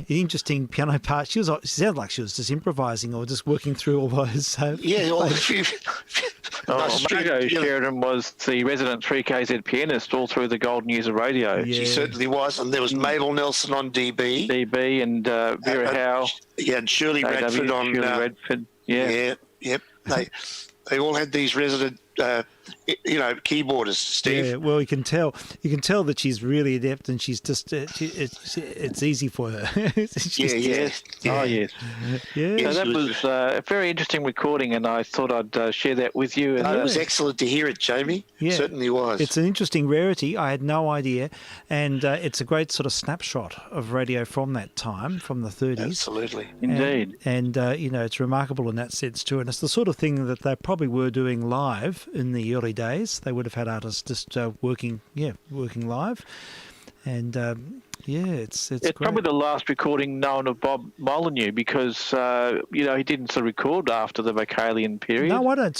interesting piano parts. She sounded like she was just improvising or just working through all those. Margot Sheridan was the resident 3KZ pianist all through the golden years of radio. Yeah. She certainly was. And there was Mabel Nelson on DB. DB and Vera Howe. Yeah, and Shirley Radford on... Shirley Radford. Yeah. Yep. They all had these resident keyboardist, Steve. Yeah, well, you can tell that she's really adept, and she's just it's easy for her. Yeah. Oh, yes. Yeah. So that was a very interesting recording, and I thought I'd share that with you. And, It was excellent to hear it, Jamie. Yeah. It certainly was. It's an interesting rarity. I had no idea, and it's a great sort of snapshot of radio from that time, from the 30s. Absolutely. Indeed. And it's remarkable in that sense too. And it's the sort of thing that they probably were doing live in the early days. They would have had artists just working live. And it's great. Probably the last recording known of Bob Molyneux, because he didn't sort of record after the Vocalion period. No, I don't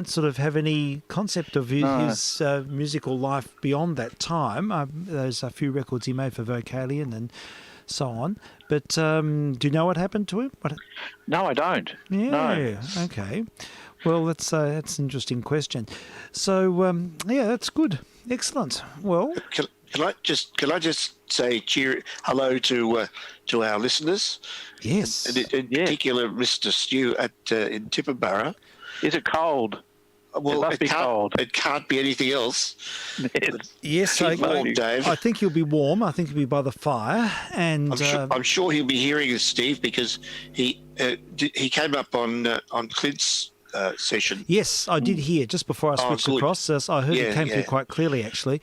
sort of have any concept of his musical life beyond that time. There's a few records he made for Vocalion and so on. But do you know what happened to him? No, I don't. Yeah. No. Okay. Well, that's an interesting question. So that's good. Excellent. Well, Can I just say hello to our listeners? yes. And in particular, Mr. Stu in Tipperary. Is it cold? Well, it must be cold. It can't be anything else. Yes, Keep warm, Dave. I think you'll be warm. I think you'll be by the fire, and I'm sure he'll be hearing us, Steve, because he came up on Clint's session. yes, I did hear just before I switched good. across. I heard it came through quite clearly, actually,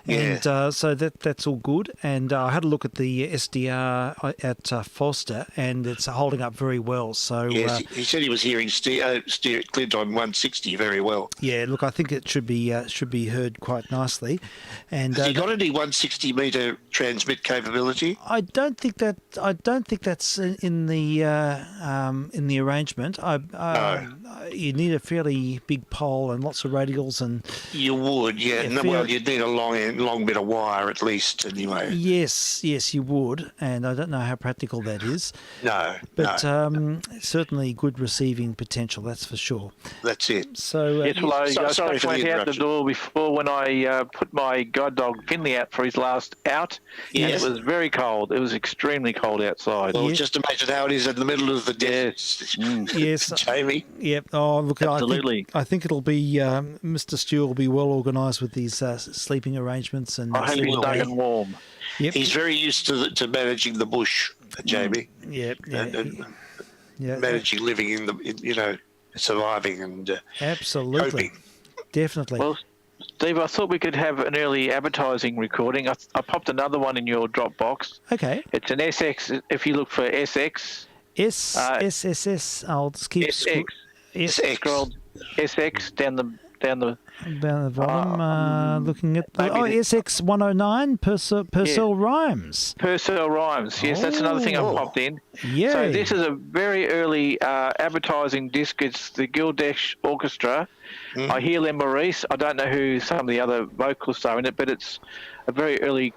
and so that's all good. And I had a look at the SDR at Foster, and it's holding up very well. So Yes, he said he was hearing Clint on 160 very well. yeah, look, I think it should be heard quite nicely. And Has he got any 160 metre transmit capability? I don't think that's in the arrangement. You need a fairly big pole and lots of radials, and You would, yeah. Well, you'd need a long bit of wire at least, anyway. yes, you would. And I don't know how practical that is, No, but no, certainly good receiving potential. That's for sure. that's it. So Yes, well, I sorry for the went out the interruption. door before when I put my guide dog Finley out for his last out, Yes. and it was very cold. It was extremely cold outside. Well, Yeah. just imagine how it is in the middle of the desert, yes, Jamie. yep. Oh, look, Absolutely. I think it'll be Mr. Stew will be well organised with these sleeping arrangements and. I hope he's snug and warm. Yep. He's very used to managing the bush, Jamie, Yep. and Yeah. managing living surviving and Absolutely. coping. Definitely. Well, Steve, I thought we could have an early advertising recording. I popped another one in your Dropbox. Okay. It's an SX. If you look for SX, SSS. I'll just keep SX, SX. scroll SX down the. down the bottom. Looking at the maybe SX 109 Purcell Rhymes. Purcell Rhymes. Yes, that's another thing I popped in. Yeah. So this is a very early advertising disc. It's the Gildash Orchestra. I hear Len Maurice. I don't know who some of the other vocalists are in it, but it's a very early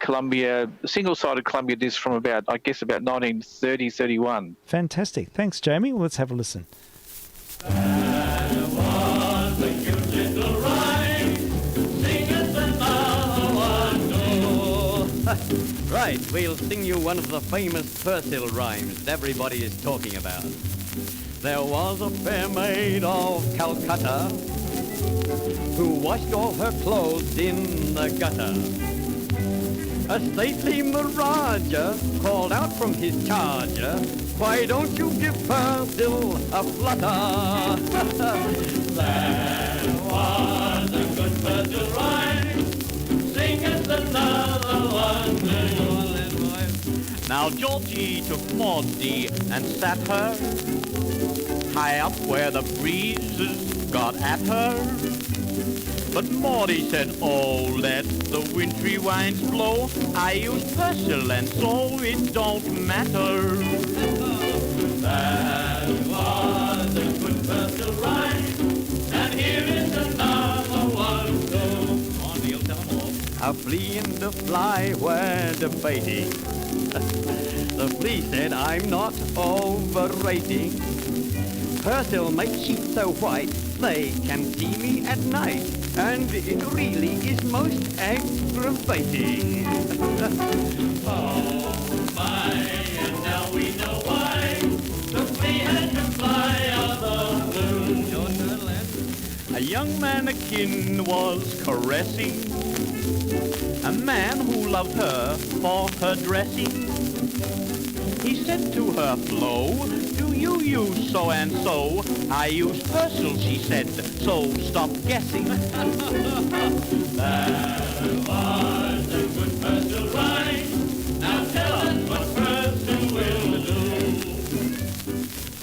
single-sided Columbia disc from about 1930, 31. Fantastic. Thanks, Jamie. Well, let's have a listen. Right, we'll sing you one of the famous Purcell rhymes that everybody is talking about. There was a fair maid of Calcutta who washed all her clothes in the gutter. A stately Maharaja called out from his charger, "Why don't you give Purcell a flutter?" There was a good Purcell rhyme. Sing us another one. Now Georgie took Maudie and sat her high up where the breezes got at her. But Maudie said, "Oh, let the wintry winds blow. I use Purcell and so it don't matter." That was a good Purcell rhyme, and here is another one. Come on, Neil, tell them all. A flea and a fly were debating. The flea said, "I'm not overrating. Purcell makes sheets so white they can see me at night, and it really is most aggravating." Oh my, and now we know why the flea and the fly are the blue. A young young mannequin was caressing a man who loved her for her dressing. He said to her, Flo, do you use so and so? I use Purcell, she said, so stop guessing. That was a good Purcell rhyme. Now tell us what Purcell will do.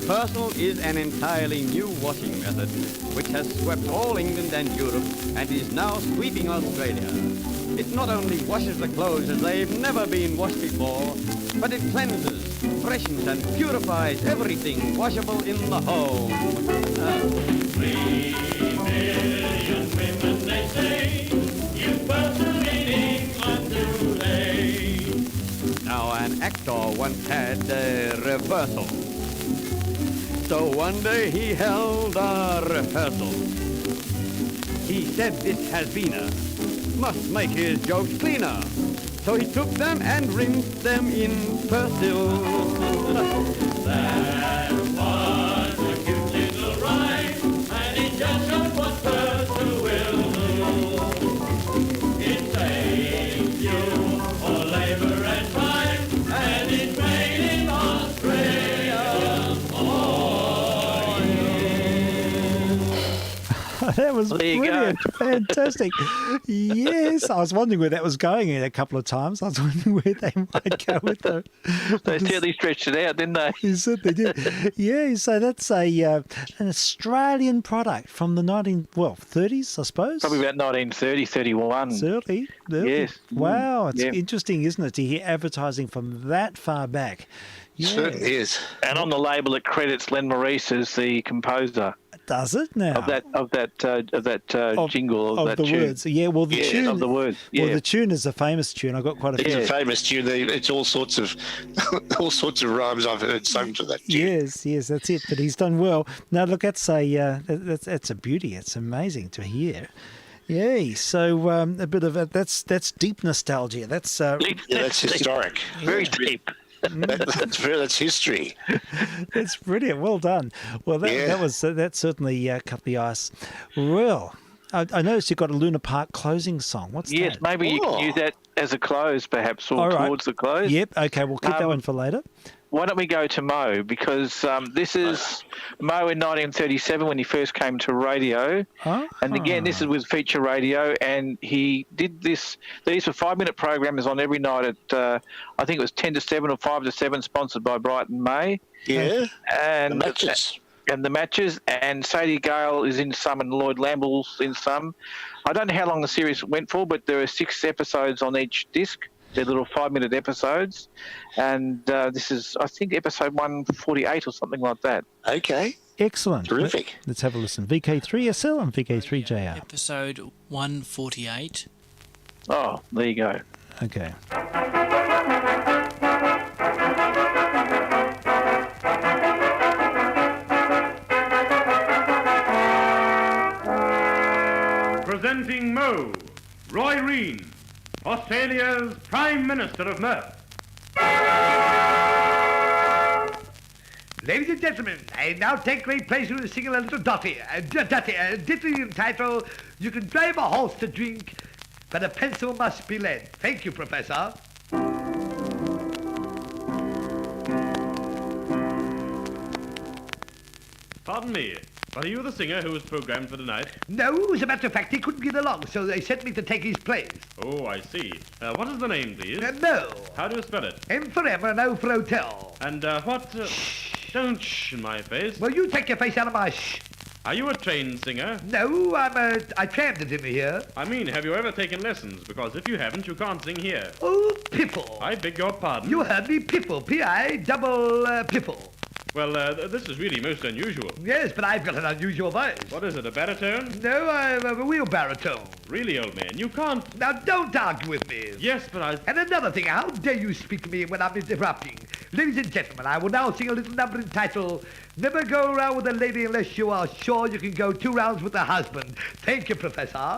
Purcell is an entirely new washing method which has swept all England and Europe and is now sweeping Australia. It not only washes the clothes as they've never been washed before, but it cleanses, freshens and purifies everything washable in the home. 3 million women, they say, use Purcell in England today. Now an actor once had a reversal. So one day he held a rehearsal. He said this has been a must make his jokes cleaner. So he took them and rinsed them in Purcell. That was a cute little rhyme, and it just showed what Purcell will do. It saves you all labor and time, and it's made in Australia for you. That was There you brilliant. Fantastic. Yes, I was wondering where that was going in a couple of times. I was wondering where they might go with the... They certainly stretched it out, didn't they? You said they did. Yeah, so that's an Australian product from the 30s, I suppose? Probably about 1930, 31. 30? Yes. Wow, it's Yeah. interesting, isn't it, to hear advertising from that far back. Yeah. Certainly is. And on the label, it credits Len Maurice as the composer Does it now? of that jingle, of that the tune. words. Yeah, well, the Yes, tune... of the words. Yeah. Well, the tune is a famous tune. I've got quite a few. It's a famous tune. It's all sorts of rhymes I've heard sung to that tune. Yes, that's it. But he's done well. Now, look, that's a beauty. It's amazing to hear. Yay! So a bit of that's deep nostalgia. That's That's historic. Very deep. That's history. that's brilliant. Well done. Well, that certainly cut the ice. Well, I noticed you've got a Luna Park closing song. What's Yes, that? maybe you can use that as a close, perhaps, or All right. towards the close. Yep. Okay, we'll keep that one for later. Why don't we go to Mo? Because this is Mo in 1937 when he first came to radio. And again, this is with feature radio. And he did this. These were 5-minute programs on every night at, I think it was 10 to 7 or 5 to 7, sponsored by Brighton May. Yeah. And The matches. And the matches. And Sadie Gale is in some and Lloyd Lamble's in some. I don't know how long the series went for, but there are 6 episodes on each disc. They're little 5-minute episodes, and this is, I think, episode 148 or something like that. Okay. Excellent. Terrific. Let's have a listen. VK3SL and VK3JR. Episode 148. Oh, there you go. Okay. Presenting Mo, Roy Reen, Australia's Prime Minister of Mirth. Ladies and gentlemen, I now take great pleasure in singing a little ditty entitled, You Can Drive a Horse to Drink, but a Pencil Must Be Lead. Thank you, Professor. Pardon me, but are you the singer who was programmed for tonight? No, as a matter of fact, he couldn't get along, so they sent me to take his place. Oh, I see. What is the name, please? Mo. How do you spell it? M for Emma and O for Hotel. And what... Don't shh in my face. Well, you take your face out of my shh. Are you a trained singer? No, I crammed it in here. I mean, have you ever taken lessons? Because if you haven't, you can't sing here. Oh, Pipple. I beg your pardon? You heard me, Pipple. P-I-double Pipple. Well, this is really most unusual. Yes, but I've got an unusual voice. What is it, a baritone? No, I'm a real baritone. Really, old man, you can't... Now, don't argue with me. Yes, but I... And another thing, how dare you speak to me when I'm interrupting? Ladies and gentlemen, I will now sing a little number entitled, Never Go Around with a Lady Unless You Are Sure You Can Go 2 Rounds with a Husband. Thank you, Professor.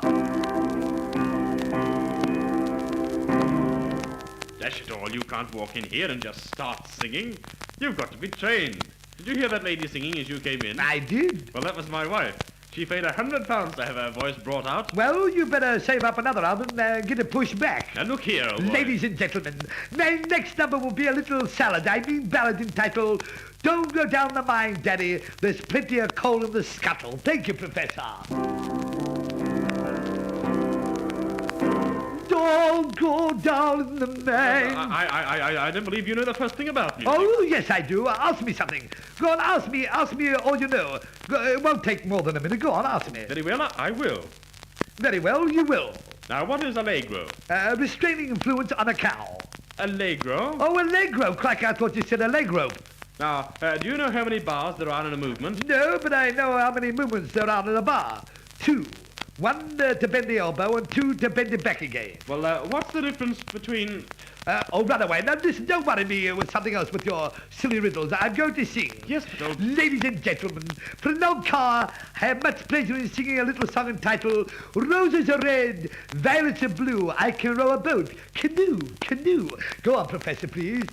Dash it all, you can't walk in here and just start singing. You've got to be trained. Did you hear that lady singing as you came in? I did. Well, that was my wife. She paid £100 to have her voice brought out. Well, you better save up another album and get it pushed back. Now look here, old boy. Ladies and gentlemen, my next number will be a little ballad entitled Don't Go Down the Mine, Daddy. There's plenty of coal in the scuttle. Thank you, Professor. Don't go down in the mine. I don't believe you know the first thing about music. Oh, yes, I do. Ask me something. Go on, ask me all you know. It won't take more than a minute. Go on, ask me. Very well, I will. Very well, you will. Now, what is allegro? Restraining influence on a cow. Allegro? Oh, allegro. Crack, I thought you said a leg rope. Now, do you know how many bars there are in a movement? No, but I know how many movements there are in a bar. 2. 1 to bend the elbow and 2 to bend it back again. Well, what's the difference between... run away. Now, listen, don't worry me with something else with your silly riddles. I'm going to sing. Yes, but... Ladies and gentlemen, for an old car, I have much pleasure in singing a little song entitled Roses are red, violets are blue, I can row a boat, canoe, canoe. Go on, Professor, please.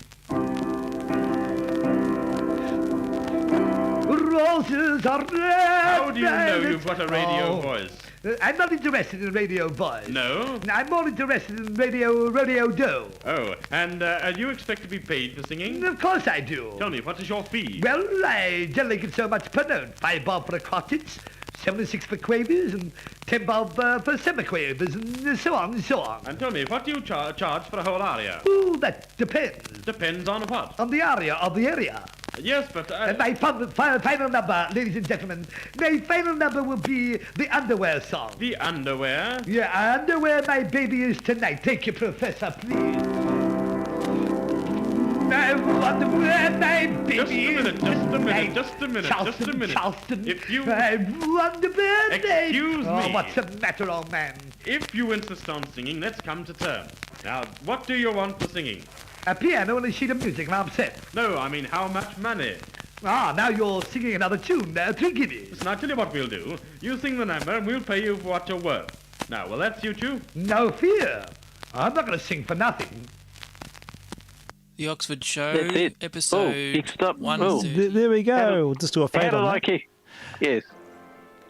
Roses are red. How do you know you've got a radio voice? I'm not interested in radio voice. No? I'm more interested in rodeo dough. Oh, and you expect to be paid for singing? Of course I do. Tell me, what is your fee? Well, I generally get so much per note. 5 bob for quartets, 76 for quavers, and 10 bob for semi-quavers, and so on and so on. And tell me, what do you charge for a whole aria? Oh, that depends. Depends on what? On the aria of the area. Yes, but... my final number, ladies and gentlemen, my final number will be the underwear song. The underwear? Yeah, underwear my baby is tonight. Thank you, Professor, please. Underwear my baby Just a minute. Charleston. If you... underwear Excuse me. Oh, what's the matter, old man? If you insist on singing, let's come to terms. Now, what do you want for singing? A piano and a sheet of music, and I'm set. No, I mean, how much money? Ah, now you're singing another tune. 3 guineas. Listen, I'll tell you what we'll do. You sing the number, and we'll pay you for what you're worth. Now, will that suit you? No fear. I'm not going to sing for nothing. The Oxford Show, That's it. episode 1. There we go. We'll just do a fade on that. Yes.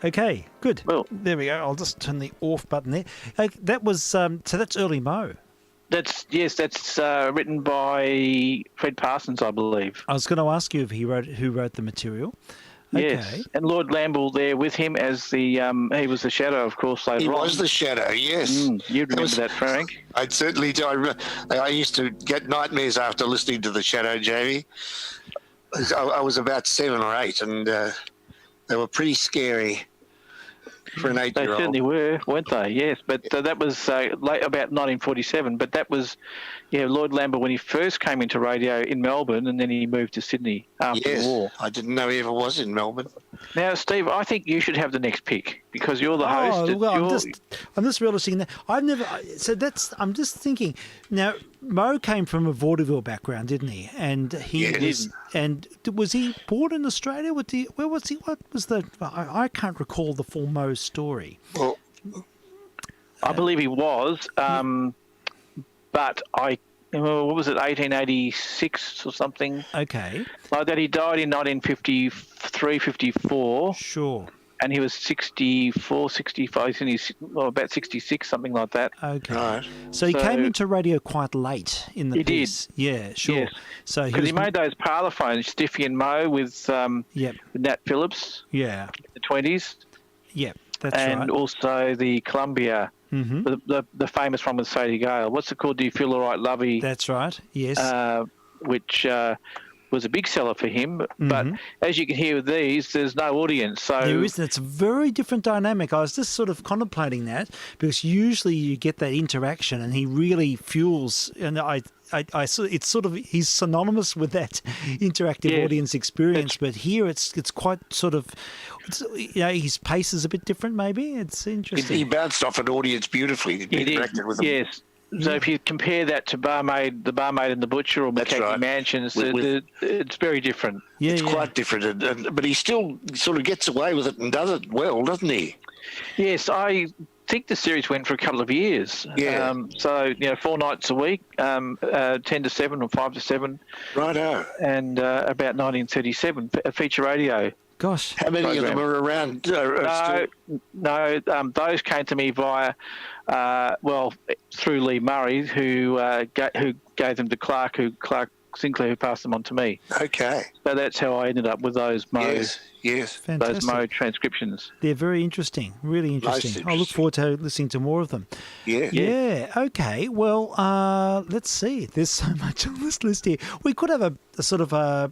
Okay, good. Well, there we go. I'll just turn the off button there. That was so that's Early Mo. That's written by Fred Parsons, I believe. I was going to ask you if who wrote the material. Okay. Yes, and Lord Lamble there with him as the he was the Shadow, of course. Later he on. was the Shadow, yes. You'd remember that, Frank? I certainly do. I used to get nightmares after listening to the Shadow, Jamie. I was about 7 or 8, and they were pretty scary for an 8-year-old. They certainly were, weren't they? Yes, but that was late, about 1947. But that was, Lord Lamble when he first came into radio in Melbourne, and then he moved to Sydney after the war. I didn't know he ever was in Melbourne. Now, Steve, I think you should have the next pick because you're the host. Well, I'm just realising that I'm just thinking now. Mo came from a vaudeville background, didn't he? And was he born in Australia? Where was he? What was the? I can't recall the full Mo story. Well, I believe he was, but what was it, 1886 or something? Okay. Like that, he died in 1953, 54. Sure. And he was 64, 65, about 66, something like that. Okay. Right. So he came into radio quite late in the piece. Did. Yeah, sure. Yes. So he made those parlour phones, Stiffy and Mo, with Nat Phillips. Yeah. In the 20s. Yeah, that's right. And also the Columbia, the famous one with Sadie Gale. What's it called? Do You Feel All Right, Lovey? That's right, yes. Which was a big seller for him. But as you can hear with these, there's no audience. So there isn't. It's a very different dynamic. I was just sort of contemplating that because usually you get that interaction and he really fuels, and it's sort of, he's synonymous with that interactive audience experience, but here it's quite sort of, his pace is a bit different maybe. It's interesting. He bounced off an audience beautifully. He interacted with them. Yes. So if you compare that to The Barmaid and the Butcher or McKechnie Mansions, it's very different. Yeah, it's quite different, but he still sort of gets away with it and does it well, doesn't he? Yes, I think the series went for a couple of years. Yeah. 4 nights a week, 10 to 7 or 5 to 7. Righto. And about 1937, a feature radio. Gosh. How many of them are around? No, those came to me via, through Lee Murray, who gave them to Clark Sinclair, who passed them on to me. Okay. So that's how I ended up with those Yes. Fantastic. those Mo transcriptions. They're very interesting, really interesting. I look forward to listening to more of them. Yeah. Okay. Well, let's see. There's so much on this list here. We could have a sort of a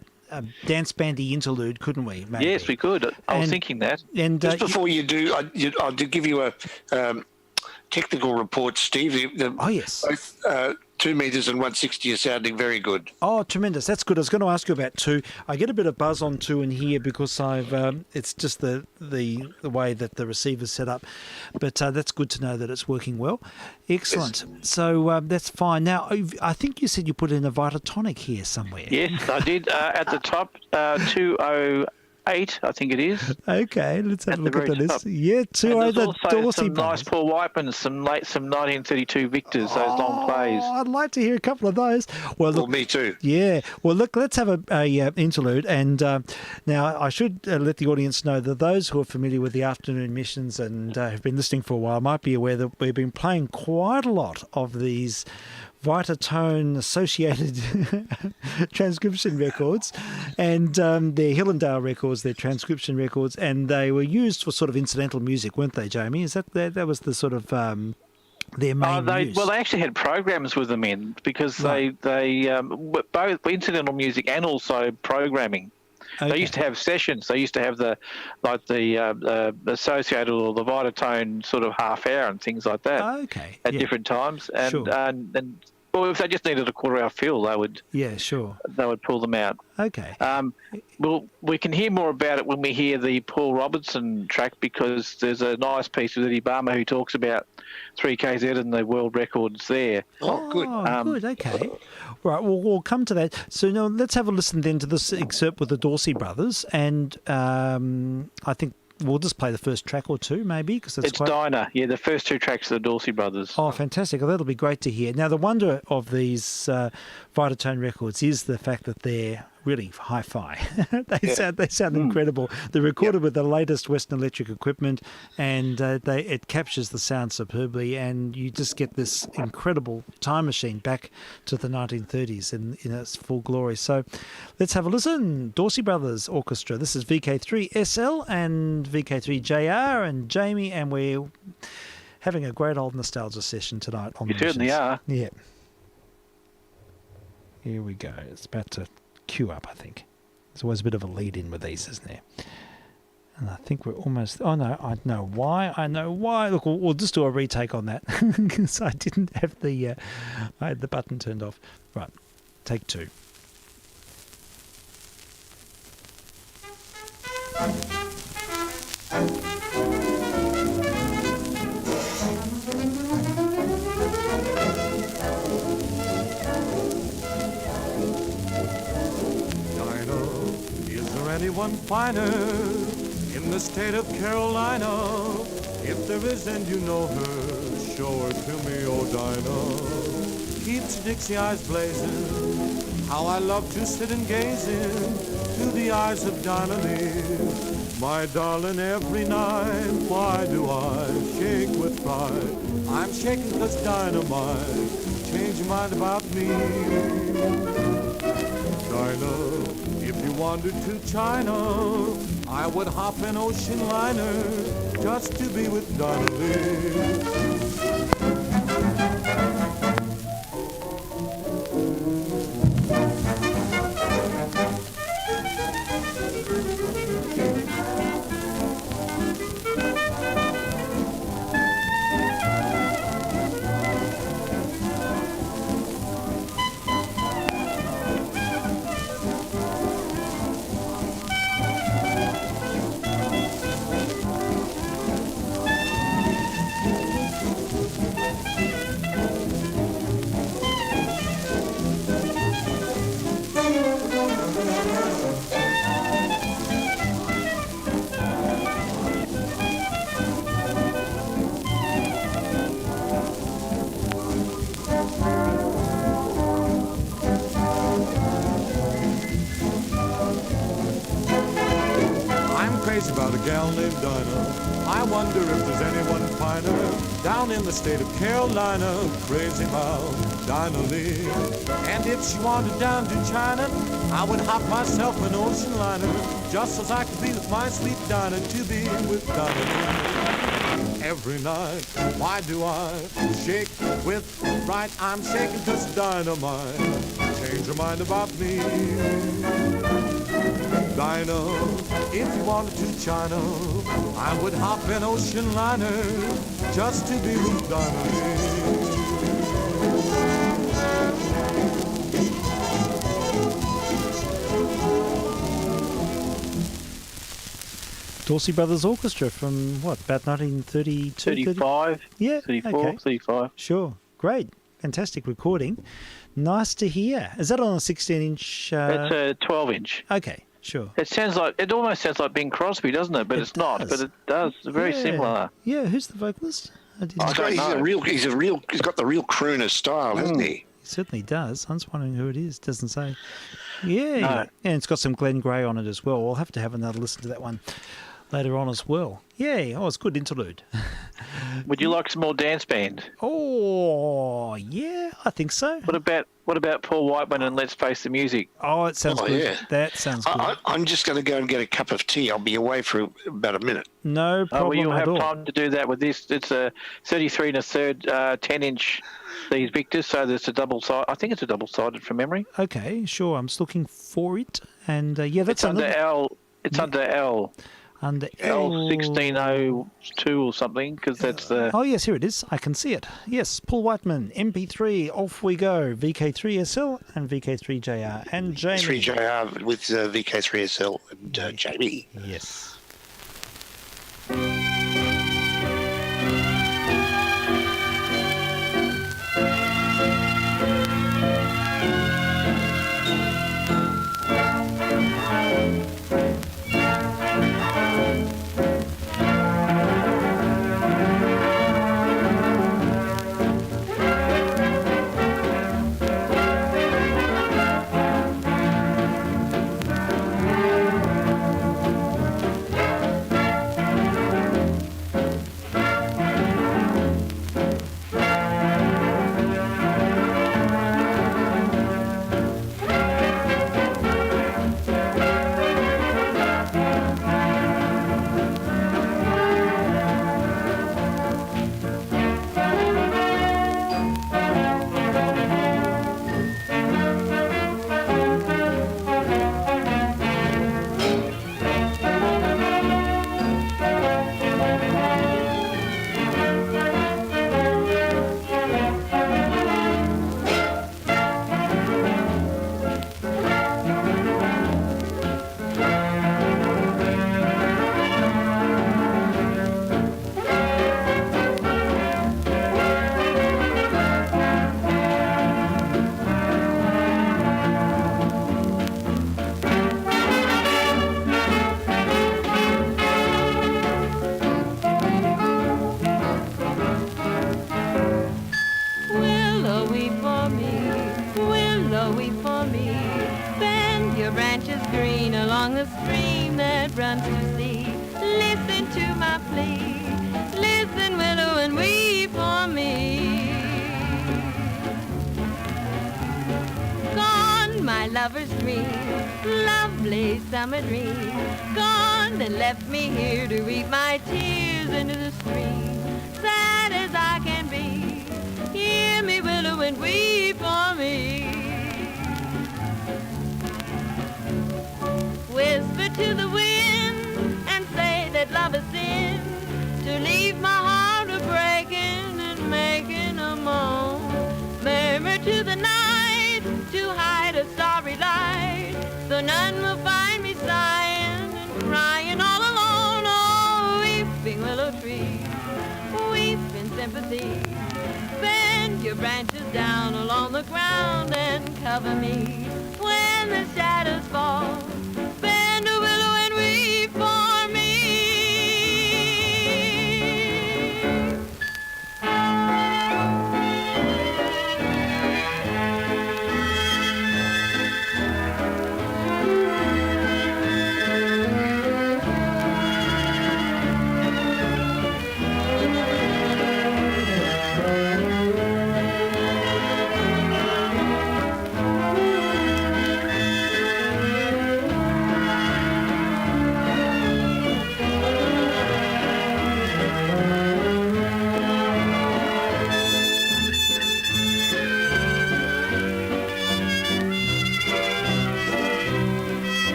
dance bandy interlude, couldn't we? Maybe? Yes, we could. I was thinking that. And just before you do, I'll give you a technical report, Steve. Yes. Both 2 meters and 160 are sounding very good. Oh, tremendous! That's good. I was going to ask you about 2. I get a bit of buzz on 2 in here because it's just the way that the receiver's set up, but that's good to know that it's working well. Excellent. Yes. So that's fine. Now, I think you said you put in a Vitatonic here somewhere. Yes, I did. At the top, 208, I think it is. Okay, let's have a look at the list. Yeah, 208. The Dorsey some nice Paul Whiteman, some 1932 Victors, those long plays. I'd like to hear a couple of those. Well, look, me too. Yeah. Well, look, let's have a interlude. And now I should let the audience know that those who are familiar with the afternoon missions and have been listening for a while might be aware that we've been playing quite a lot of these Vitatone associated transcription records, and they're Hillendale records, they're transcription records, and they were used for sort of incidental music, weren't they, Jamie? Is that was the sort of their main use? Well, they actually had programs with them in because they both incidental music and also programming. Okay. They used to have sessions. They used to have the associated or the Vitatone sort of half hour and things like that. Okay. At different times, and well, if they just needed a quarter hour fill, they would. Yeah, sure. They would pull them out. Okay. Well, we can hear more about it when we hear the Paul Robertson track because there's a nice piece with Eddie Barmer who talks about 3KZ and the world records there. Oh, good. Good. Okay. Right. Well, we'll come to that. So now let's have a listen then to this excerpt with the Dorsey brothers, and I think we'll just play the first track or two, maybe, because it's quite... Dinah. Yeah, the first 2 tracks of the Dorsey brothers. Oh, fantastic! Well, that'll be great to hear. Now, the wonder of these Vitatone records is the fact that they're really hi-fi. They sound incredible. They're recorded with the latest Western Electric equipment, and it captures the sound superbly, and you just get this incredible time machine back to the 1930s in its full glory. So let's have a listen. Dorsey Brothers Orchestra. This is VK3SL and VK3JR and Jamie, and we're having a great old nostalgia session tonight on the missions. You certainly are. Yeah. Here we go. It's about to queue up, I think. There's always a bit of a lead in with these, isn't there? And I think we're almost... Oh, no, I know why. Look, we'll just do a retake on that because I didn't have I had the button turned off. Right, take 2. Anyone finer in the state of Carolina? If there is and you know her, show her to me, oh Dinah. Keeps Dixie eyes blazing, how I love to sit and gaze into the eyes of Dinah Lee. My darling, every night, why do I shake with pride? I'm shaking 'cause Dinah might change your mind about me. Dinah, if you wandered to China, I would hop an ocean liner just to be with Dinah Lee. crazy about a gal named Dinah. I wonder if there's anyone finer down in the state of Carolina. Crazy about Dinah Lee. And if she wandered down to China, I would hop myself an ocean liner, just as I could be with my sweet Dinah, to be with Dinah Lee. Every night, why do I shake with fright? I'm shaking 'cause dynamite change your mind about me. Dinah, if you wanted to China, I would hop an ocean liner just to be with Dinah Lee. Dorsey Brothers Orchestra from what, about 1932? 35. Yeah, 34, okay. 35. Sure, great, fantastic recording. Nice to hear. Is that on a 16-inch? It's a 12-inch. Okay, sure. It almost sounds like Bing Crosby, doesn't it? But it's not. But it does. Very similar. Yeah, who's the vocalist? He's got the real crooner style, hasn't he? He certainly does. I'm just wondering who it is. Doesn't say. Yeah, No. yeah. And it's got some Glenn Gray on it as well. We'll have to have another listen to that one later on as well. Yeah, oh, it's a good interlude. Would you like some more dance band? Oh, yeah, I think so. What about Paul Whiteman and Let's Face the Music? Oh, it sounds good. Yeah. That sounds good. I'm just going to go and get a cup of tea. I'll be away for about a minute. No problem well, you'll at have all. time to do that with this. It's a 33 1/3 10-inch these Victors, so there's a double side. I think it's a double-sided from memory. Okay, sure. I'm just looking for it, and yeah, that's It's under L. It's under L. Under L1602 or something, because that's the. Oh yes, here it is. I can see it. Yes, Paul Whiteman, MP3. Off we go. VK3SL and VK3JR and Jamie. 3JR with VK3SL and Jamie. Yes. Lover's dream, lovely summer dream, gone and left me here to weep my tears into the stream. Sad as I can be, hear me willow and weep for me. Whisper to the wind and say that love is sin, to leave my heart a breaking and making a moan. Murmur to the night to hide a starry light, so none will find me sighing and crying all alone. Oh, weeping willow tree, weep in sympathy, bend your branches down along the ground and cover me when the shadows fall. Bend a willow and weep for me.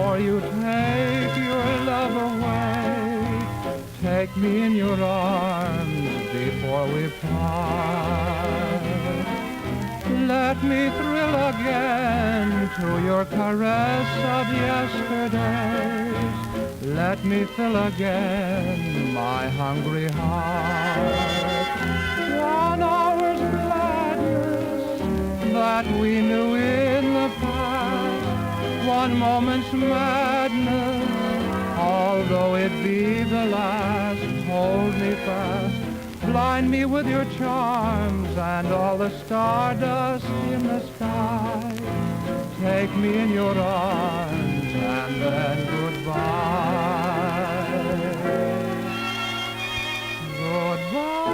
before you take your love away. Take me in your arms before we part. Let me thrill again to your caress of yesterdays. Let me fill again my hungry heart. 1 hour's gladness that we knew in the past. 1 moment's madness, although it be the last. Hold me fast. Blind me with your charms and all the stardust in the sky. Take me in your arms and then goodbye. Goodbye.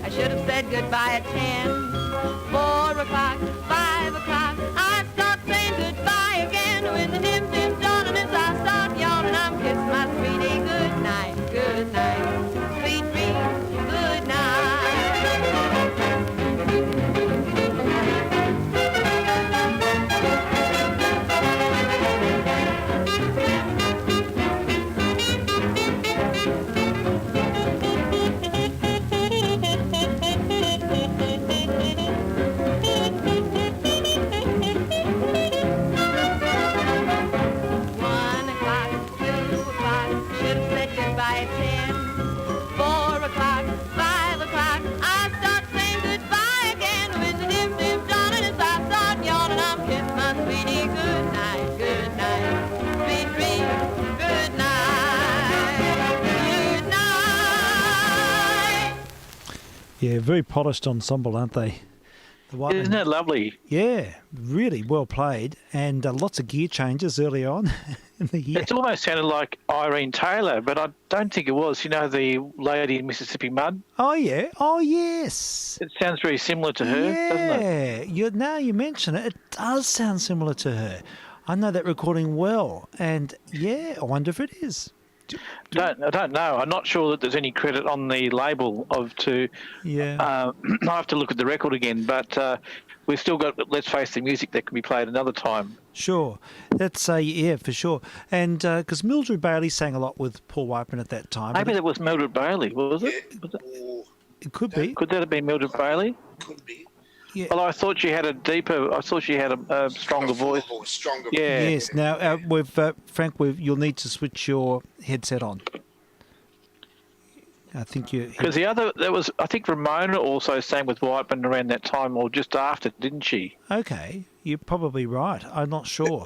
I should have said goodbye at 10. 4 o'clock, 5 o'clock, I start saying goodbye again. When the dim dawning as I start yawning, I'm kissing my sweetie goodnight, goodnight, sweet dreams, good night. Yeah, very polished ensemble, aren't they? Isn't that lovely? Yeah, really well played, and lots of gear changes early on in the year. It almost sounded like Irene Taylor, but I don't think it was. You know, the lady in Mississippi Mud? Oh, yeah. Oh, yes. It sounds very similar to her, doesn't it? Yeah. Now you mention it, it does sound similar to her. I know that recording well, and yeah, I wonder if it is. I don't know. I'm not sure that there's any credit on the label Yeah. I have to look at the record again, but we've still got Let's Face the Music that can be played another time. Sure. That's, yeah, for sure. And because Mildred Bailey sang a lot with Paul Whiteman at that time. Maybe that was Mildred Bailey, was it? It could be. Could that have been Mildred Bailey? Could be. Yeah. Well, I thought she had a stronger voice. Stronger. Yeah. Yes. Now, Frank, you'll need to switch your headset on. I think you... Because I think Ramona also sang with Whiteman around that time or just after, didn't she? Okay. You're probably right. I'm not sure.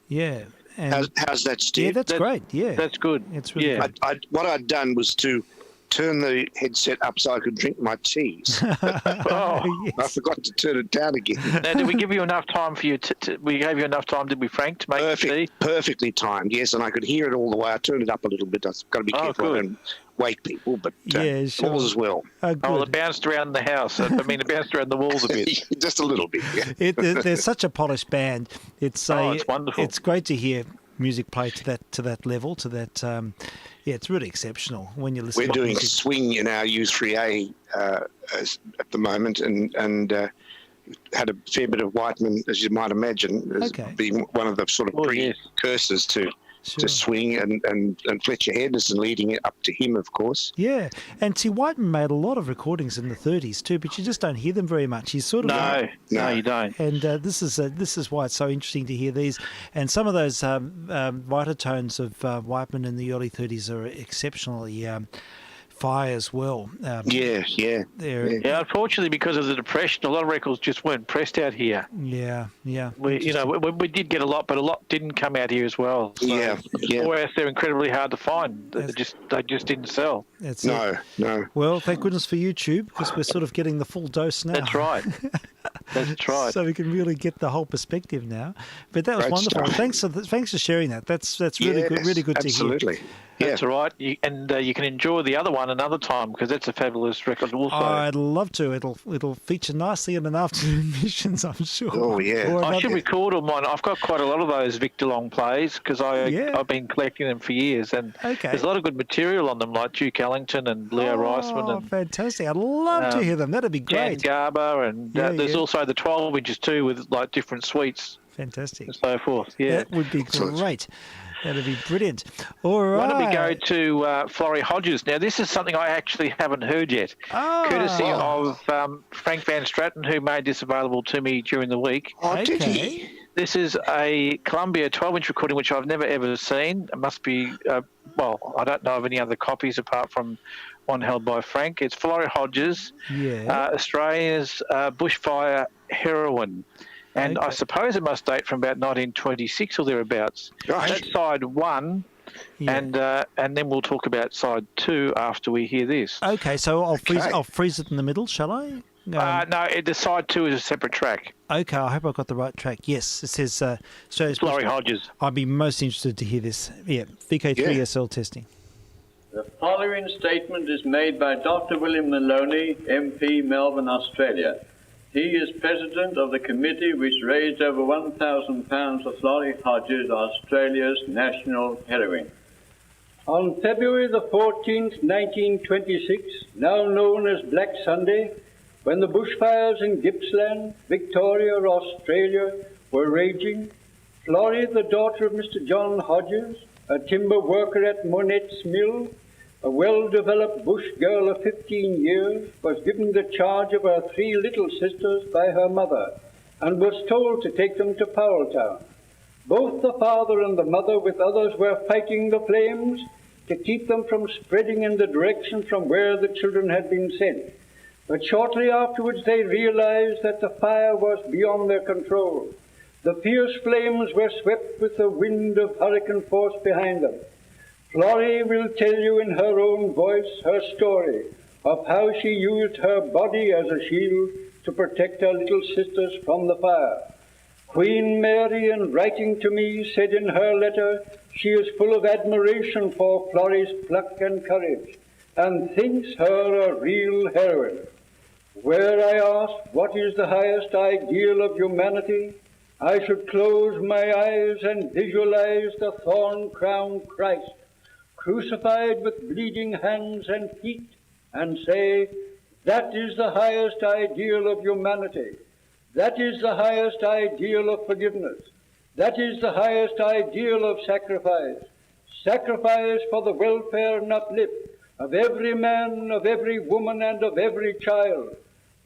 Yeah. And How's that, Steve? yeah, that's great. Yeah. That's good. It's really good. What I'd done was to turn the headset up so I could drink my tea. Oh, I forgot to turn it down again. Now, did we give you enough time for you we gave you enough time, did we, Frank, to make the tea? Perfectly timed, yes, and I could hear it all the way. I turned it up a little bit. I've got to be careful and wake people, but yeah, sure. all as well. Well, it bounced around the house. It bounced around the walls a bit. Just a little bit, yeah. They're such a polished band. It's wonderful. It's great to hear music played to that level, to that... yeah, it's really exceptional when you listen. We're doing swing in our U3A at the moment, and had a fair bit of Whiteman, as you might imagine, as being one of the sort of precursors to to swing, and Fletcher Henderson leading it up to him, of course. Yeah, and see, Whiteman made a lot of recordings in the 30s too, but you just don't hear them very much. He's sort of no, you don't. And this is why it's so interesting to hear these. And some of those vitotones of Whiteman in the early 30s are exceptionally fire as well. Yeah. Unfortunately, because of the Depression, a lot of records just weren't pressed out here. Yeah. We did get a lot, but a lot didn't come out here as well. So Yeah. Or else they're incredibly hard to find. They just didn't sell. No. Well, thank goodness for YouTube, because we're sort of getting the full dose now. That's right. That's right. So we can really get the whole perspective now. But that was Great wonderful. stuff. Thanks for sharing that. That's really good. Really good to hear. Absolutely. That's all right. You can enjoy the other one another time, because that's a fabulous record also. I'd love to. It'll feature nicely in an afternoon missions, I'm sure. Oh, yeah. I should record all mine. I've got quite a lot of those Victor Long plays, because I've been collecting them for years, and there's a lot of good material on them, like Duke Ellington and Leo Reisman. And fantastic. I'd love to hear them. That'd be great. Jan Garber, and there's also the 12 inches too, with like different suites. Fantastic. And so forth. Yeah. That would be great. That'd be brilliant. All right. Why don't we go to Florrie Hodges? Now, this is something I actually haven't heard yet, courtesy of Frank Van Stratten, who made this available to me during the week. Oh, did he? This is a Columbia 12-inch recording, which I've never ever seen. It must be, I don't know of any other copies apart from one held by Frank. It's Florrie Hodges, Australia's bushfire heroine. And I suppose it must date from about 1926 or thereabouts. Gosh. That's side one, and then we'll talk about side two after we hear this. Okay, so I'll freeze it in the middle, shall I? No, the side two is a separate track. Okay, I hope I got the right track. Yes, it says Florrie Hodges. I'd be most interested to hear this. Yeah, vk3sl testing. The following statement is made by Dr. William Maloney, MP, Melbourne, Australia. He is president of the committee which raised over £1,000 for Florrie Hodges, Australia's national heroine. On February the 14th, 1926, now known as Black Sunday, when the bushfires in Gippsland, Victoria, Australia, were raging, Florrie, the daughter of Mr. John Hodges, a timber worker at Monet's Mill, a well-developed bush girl of 15 years, was given the charge of her 3 little sisters by her mother, and was told to take them to Powelltown. Both the father and the mother with others were fighting the flames to keep them from spreading in the direction from where the children had been sent. But shortly afterwards they realized that the fire was beyond their control. The fierce flames were swept with the wind of hurricane force behind them. Florrie will tell you in her own voice her story of how she used her body as a shield to protect her little sisters from the fire. Queen Mary, in writing to me, said in her letter she is full of admiration for Florrie's pluck and courage, and thinks her a real heroine. Were I asked what is the highest ideal of humanity, I should close my eyes and visualize the thorn-crowned Christ, crucified with bleeding hands and feet, and say, that is the highest ideal of humanity. That is the highest ideal of forgiveness. That is the highest ideal of sacrifice. Sacrifice for the welfare and uplift of every man, of every woman, and of every child.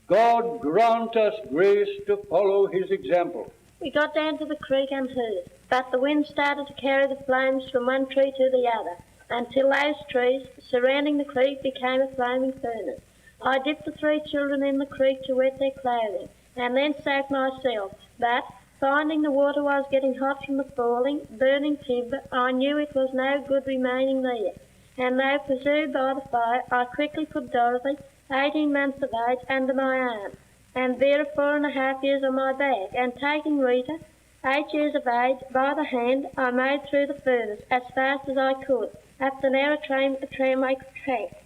God grant us grace to follow his example. We got down to the creek unhurt, but the wind started to carry the flames from one tree to the other, until those trees surrounding the creek became a flaming furnace. I dipped the 3 children in the creek to wet their clothing, and then soaked myself, but finding the water was getting hot from the falling, burning timber, I knew it was no good remaining there, and though pursued by the fire, I quickly put Dorothy, 18 months of age, under my arm, and Vera, 4.5 years, on my back, and taking Rita, 8 years of age, by the hand, I made through the furnace as fast as I could, up the narrow tramway track.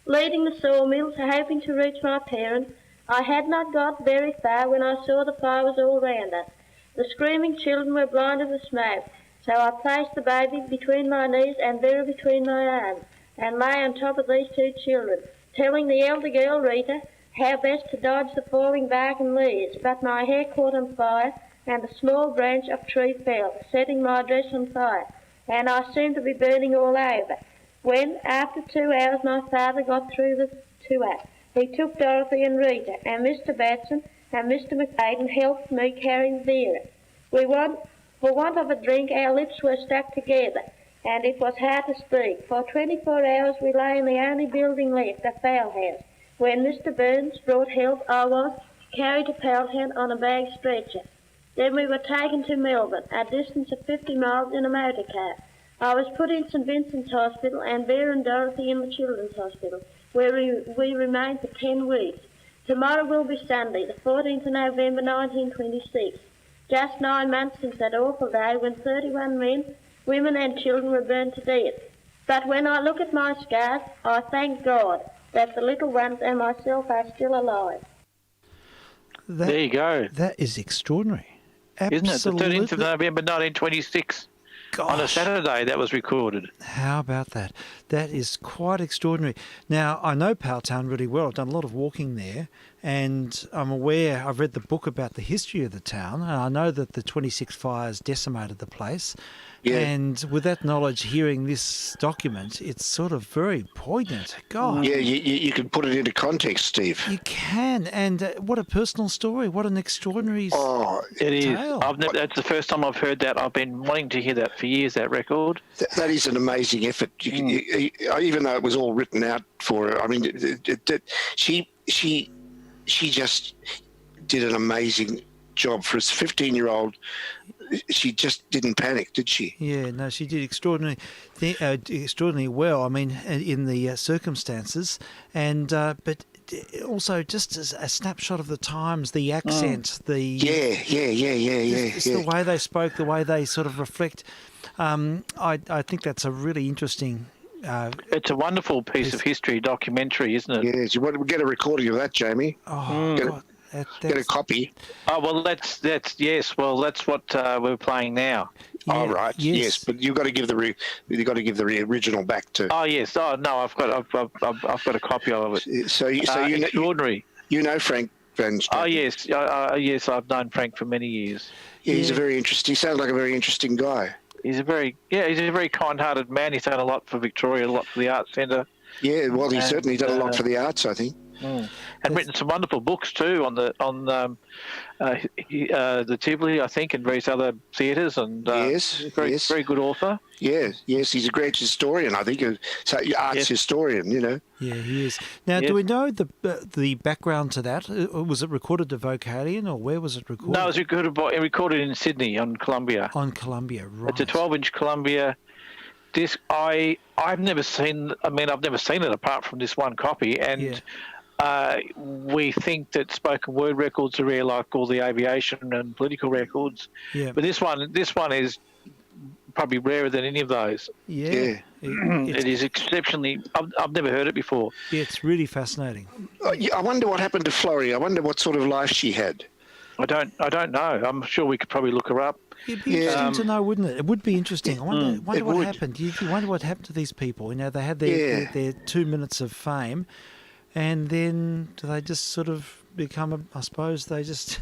Leaving the sawmills, hoping to reach my parents, I had not got very far when I saw the fire was all round us. The screaming children were blinded with smoke, so I placed the baby between my knees and Vera between my arms, and lay on top of these 2 children, telling the elder girl, Rita, how best to dodge the falling bark and leaves, but my hair caught on fire, and a small branch of tree fell, setting my dress on fire. and I seemed to be burning all over. When, after 2 hours, my father got through the tour, he took Dorothy and Rita, and Mr. Batson and Mr. McFadden helped me carry Vera. For want of a drink, our lips were stuck together, and it was hard to speak. For 24 hours we lay in the only building left, the fowl house. When Mr. Burns brought help, I was carried to Powelltown on a bag stretcher. Then we were taken to Melbourne, a distance of 50 miles in a motor car. I was put in St Vincent's Hospital and Vera and Dorothy in the Children's Hospital, where we remained for 10 weeks. Tomorrow will be Sunday, the 14th of November 1926. Just 9 months since that awful day when 31 men, women and children were burned to death. But when I look at my scars, I thank God that the little ones and myself are still alive. There you go. That is extraordinary. Isn't it? The 13th of Absolutely. November 1926. On a Gosh. Saturday, that was recorded. How about that? That is quite extraordinary. Now, I know Powelltown really well. I've done a lot of walking there, and I'm aware, I've read the book about the history of the town, and I know that the 26 fires decimated the place. Yeah. And with that knowledge, hearing this document, it's sort of very poignant. God. Yeah, you can put it into context, Steve. You can, and what a personal story. What an extraordinary It is. tale. That's the first time I've heard that. I've been wanting to hear that for years, that record. That is an amazing effort. Even though it was all written out for her, I mean, she just did an amazing job for a 15-year-old. She just didn't panic, did she? Yeah, no, she did extraordinarily well. I mean, in the circumstances, and but also just as a snapshot of the times, the accent, the the way they spoke, the way they sort of reflect. I think that's a really interesting. It's a wonderful piece of history documentary, isn't it? Yes, you want to get a recording of that, Jamie. Oh, God. Get a copy. Oh well, that's yes. Well, that's what we're playing now. Oh right, yes, but you've got to give the original back to. Oh yes. Oh no, I've got a copy of it. So you extraordinary. You know Frank Van Straten. Oh yes, yes. I've known Frank for many years. Yeah, he's a very interesting. He sounds like a very interesting guy. He's a very kind-hearted man. He's done a lot for Victoria, a lot for the Arts Centre. Yeah, well, he's certainly done a lot for the arts, I think. And written some wonderful books too on the Tivoli, I think, and various other theatres. And very good author. Yes, he's a great historian. I think arts historian. You know. Yeah, he is. Now, do we know the background to that? Was it recorded to Vocalion, or where was it recorded? No, it was recorded in Sydney on Columbia. On Columbia, right? It's a 12-inch Columbia disc. I've never seen. I mean, I've never seen it apart from this one copy, and. We think that spoken word records are rare, like all the aviation and political records. Yeah. But this one is probably rarer than any of those. Yeah. It is exceptionally. I've never heard it before. Yeah, it's really fascinating. I wonder what happened to Florrie. I wonder what sort of life she had. I don't know. I'm sure we could probably look her up. It'd be interesting to know, wouldn't it? It would be interesting. I wonder what happened. You wonder what happened to these people. You know, they had their 2 minutes of fame. And then do they just sort of become, I suppose they just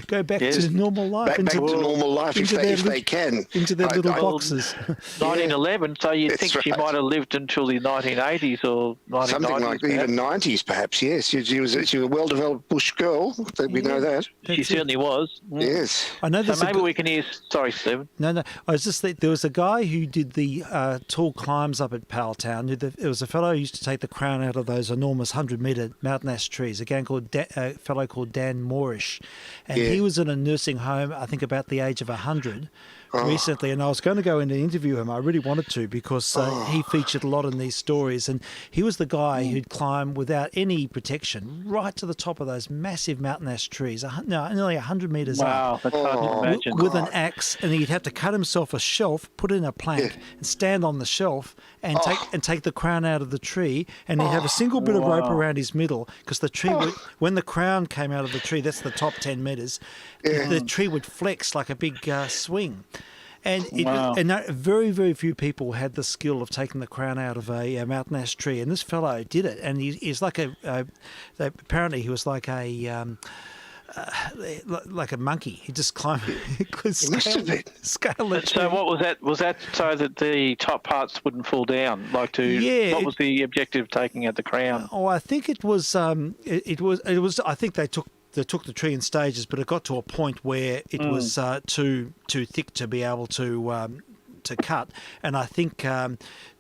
go back to normal life. Back to normal life if they can. Into their little boxes. 1911, so you'd think she might have lived until the 1980s or 1990s. Something like even 90s perhaps, yes. She was a well-developed bush girl, we know that. She certainly was. Yes. I know so maybe we can hear... Sorry, Stephen. No. I was just there was a guy who did the tall climbs up at Powelltown. It was a fellow who used to take the crown out of those enormous 100-metre mountain ash trees, a fellow called Dan Moorish. And he was in a nursing home, I think about the age of 100 recently. And I was going to go in and interview him. I really wanted to because he featured a lot in these stories. And he was the guy who'd climb without any protection right to the top of those massive mountain ash trees, nearly 100 metres up. Wow, that's hard to imagine. With an axe, and he'd have to cut himself a shelf, put in a plank, and stand on the shelf and take the crown out of the tree. And he'd have a single bit of rope around his middle because the tree would, when the crown came out of the tree, that's the top 10 metres, the tree would flex like a big swing. And very, very few people had the skill of taking the crown out of a mountain ash tree, and this fellow did it. And he's like apparently he was like a like a monkey. He just climbed. He must have been. Scale the tree. So what was that? Was that so that the top parts wouldn't fall down? What was the objective of taking out the crown? Oh, I think it was. It was. I think they took the tree in stages, but it got to a point where it was too thick to be able to cut, and I think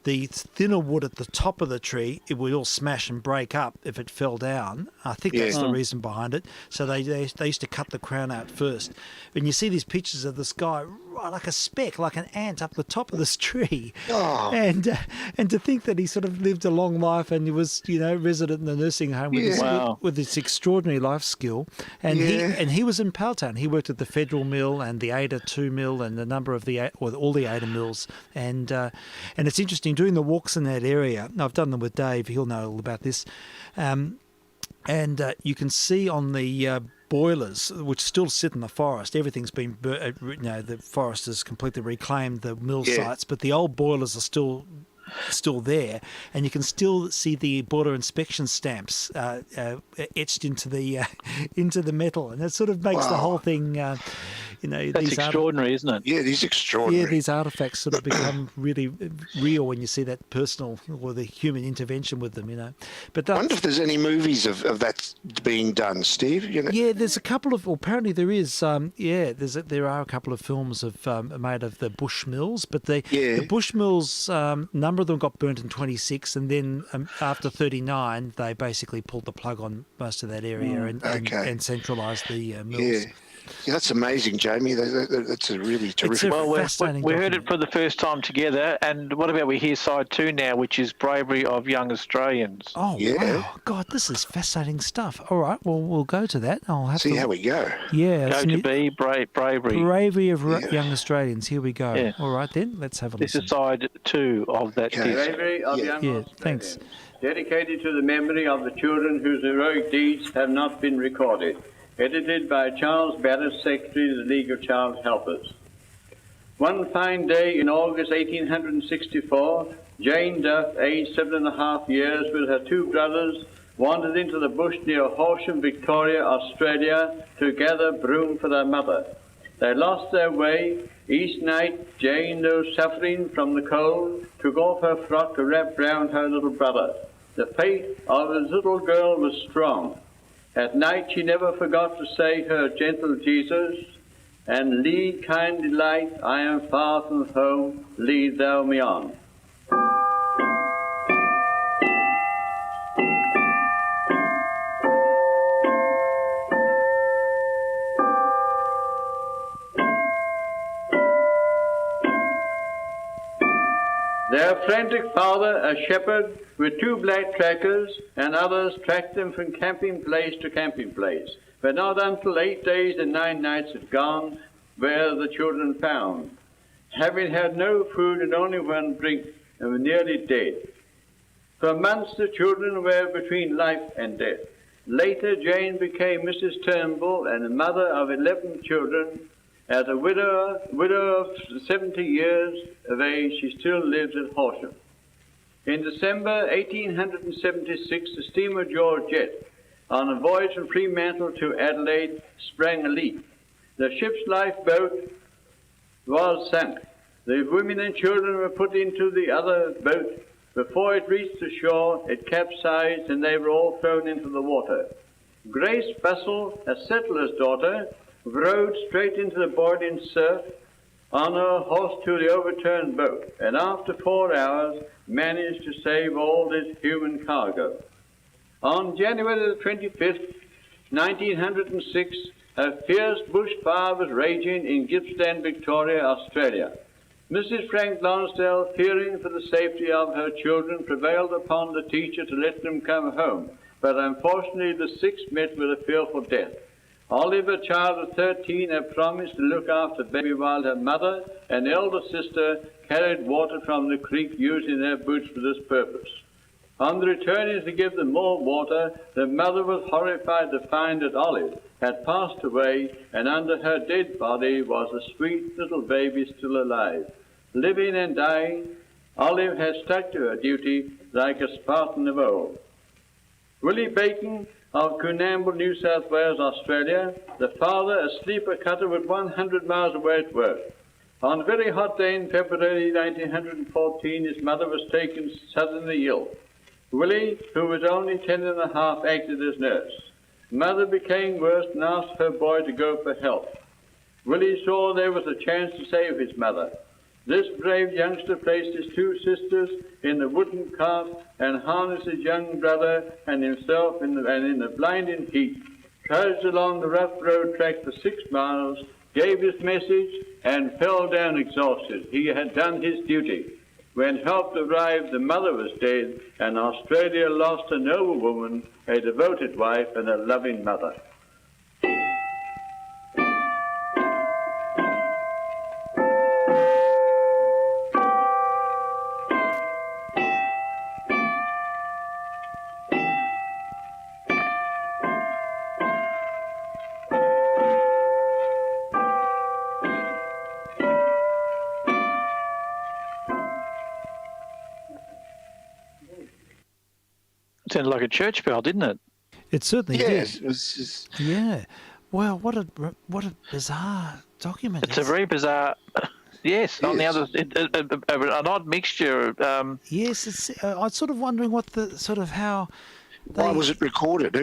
the thinner wood at the top of the tree, it would all smash and break up if it fell down. I think that's the reason behind it. So they used to cut the crown out first. And you see these pictures of this guy right like a speck, like an ant up the top of this tree. Oh. And to think that he sort of lived a long life and he was, resident in the nursing home with this extraordinary life skill. And he was in Powelltown. He worked at the Federal Mill and the Ada 2 Mill and a number of all the Ada mills. And it's interesting doing the walks in that area. I've done them with Dave. He'll know all about this. And you can see on the boilers, which still sit in the forest. Everything's been, the forest has completely reclaimed the mill sites, but the old boilers are still there, and you can still see the border inspection stamps etched into the metal, and it sort of makes the whole thing. That's extraordinary, isn't it? Yeah, it is extraordinary. Yeah, these artifacts sort of become really real when you see that personal or the human intervention with them. But I wonder if there's any movies of that being done, Steve. Yeah, there's a couple of. Well, apparently there is. There are a couple of films made of the Bush Mills, but the Bush Mills. Number of them got burnt in 26, and then after 39, they basically pulled the plug on most of that area and centralised the mills. Yeah, that's amazing, Jamie. That's a really terrific. We heard it for the first time together, and what about we hear side 2 now, which is Bravery of Young Australians. Oh, wow. God, this is fascinating stuff. All right, well, we'll go to that. I'll have see how we go. Yeah. Bravery. Bravery of Young Australians. Here we go. Yeah. All right, then, let's have a listen. This is side 2 of that disc. Bravery of Young Australians. Thanks. Dedicated to the memory of the children whose heroic deeds have not been recorded. Edited by Charles Barrett, Secretary of the League of Child Helpers. One fine day in August 1864, Jane Duff, aged 7.5 years, with her 2 brothers, wandered into the bush near Horsham, Victoria, Australia, to gather broom for their mother. They lost their way. Each night, Jane, though suffering from the cold, took off her frock to wrap round her little brother. The faith of the little girl was strong. At night she never forgot to say her gentle Jesus, and lead, kind delight, I am far from home, lead thou me on. Their frantic father, a shepherd with 2 black trackers, and others tracked them from camping place to camping place, but not until 8 days and 9 nights had gone were the children found, having had no food and only one drink, and were nearly dead. For months the children were between life and death. Later Jane became Mrs. Turnbull and a mother of 11 children. As a widow of 70 years of age, she still lives at Horsham. In December 1876, the steamer Georgette, on a voyage from Fremantle to Adelaide, sprang a leak. The ship's lifeboat was sunk. The women and children were put into the other boat. Before it reached the shore, it capsized and they were all thrown into the water. Grace Bussell, a settler's daughter, rode straight into the boiling surf on her horse to the overturned boat, and after 4 hours managed to save all this human cargo. On January the 25th, 1906, a fierce bushfire was raging in Gippsland, Victoria, Australia. Mrs. Frank Lonsdale, fearing for the safety of her children, prevailed upon the teacher to let them come home, but unfortunately the 6 met with a fearful death. Olive, a child of 13, had promised to look after baby while her mother and elder sister carried water from the creek using their boots for this purpose. On the returning to give them more water, the mother was horrified to find that Olive had passed away, and under her dead body was a sweet little baby still alive. Living and dying, Olive has stuck to her duty like a Spartan of old. Willie Bacon, of Coonamble, New South Wales, Australia. The father, a sleeper cutter, was 100 miles away at work. On a very hot day in February 1914, his mother was taken suddenly ill. Willie, who was only 10 and a half, acted as nurse. Mother became worse and asked her boy to go for help. Willie saw there was a chance to save his mother. This brave youngster placed his two sisters in the wooden cart and harnessed his young brother and himself in the blinding heat, trudged along the rough road track for 6 miles, gave his message, and fell down exhausted. He had done his duty. When help arrived, the mother was dead, and Australia lost a noble woman, a devoted wife, and a loving mother. Sounded like a church bell, didn't it? It certainly did. Yes, it was just... Yeah. Well, what a bizarre document. It's a very bizarre. Yes, on the other, an odd mixture. Yes, it's. I'm sort of wondering what the sort of how. Why was it recorded?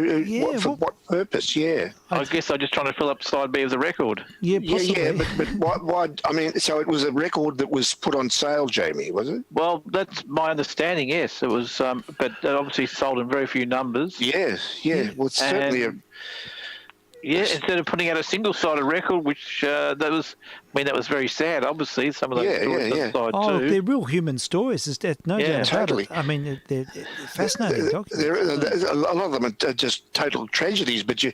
For what purpose? Yeah. I guess I'm just trying to fill up side B of the record. Yeah, possibly. Yeah, but why? I mean, so it was a record that was put on sale, Jamie, was it? Well, that's my understanding. Yes, it was, but obviously sold in very few numbers. Yes, yeah. Well, it's certainly a. Yeah, instead of putting out a single-sided record, which that was very sad. Obviously, some of those stories on side too. They're real human stories. There's no doubt totally. about it. I mean, they're fascinating documents. A lot of them are just total tragedies, but you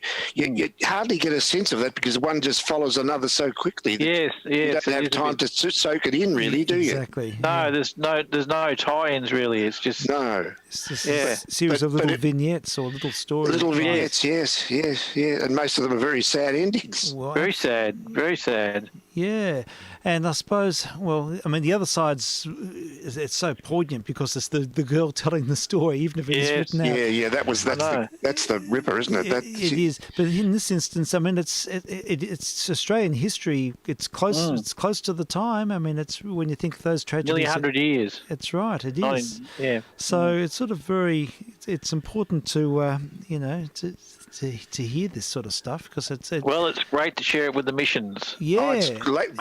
hardly get a sense of that because one just follows another so quickly. Yes. You don't have time to soak it in, really, do you? Exactly. No, there's no tie-ins really. It's just It's just a series of little vignettes or little stories. Little vignettes, yes, and most of them are very sad endings. Well, very sad. Yeah, and I suppose, well, I mean, the other side's it's so poignant because it's the girl telling the story, even if it's written out. Yeah, that's the ripper, isn't it? It is, but in this instance, I mean, it's Australian history. It's close. It's close to the time. I mean, it's when you think of those tragedies. Nearly 100 years. It's right. It is. Yeah. So it's sort of very. It's important to to hear this sort of stuff because it's. Well, it's great to share it with the missions. Yeah. It's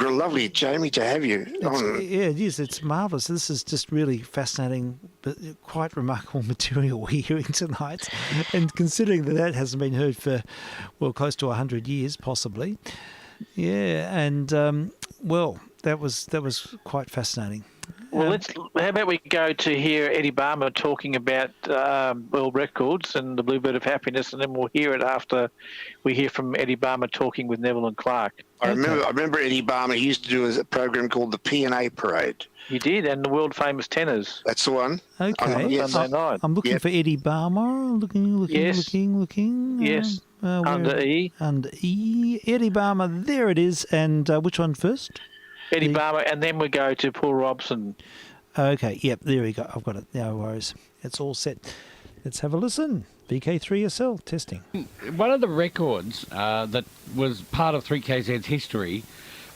lovely, Jamie, to have you on. Yeah, it is. It's marvellous. This is just really fascinating, but quite remarkable material we're hearing tonight. And considering that hasn't been heard for, well, close to 100 years, possibly. Yeah, and, that was quite fascinating. Well, how about we go to hear Eddie Barmer talking about world records and the Bluebird of Happiness, and then we'll hear it after we hear from Eddie Barmer talking with Neville and Clark. I remember Eddie Barmer. He used to do a program called the P&A Parade. He did, and the world famous tenors. That's the one. Okay, Sunday night. I'm looking for Eddie Barmer. Looking. Yes. Under E. Under E. Eddie Barmer. There it is. And which one first? Eddie Barmer, and then we go to Paul Robson. Okay, yep, there we go. I've got it. No worries. It's all set. Let's have a listen. vk3sl testing. One of the records that was part of 3KZ's history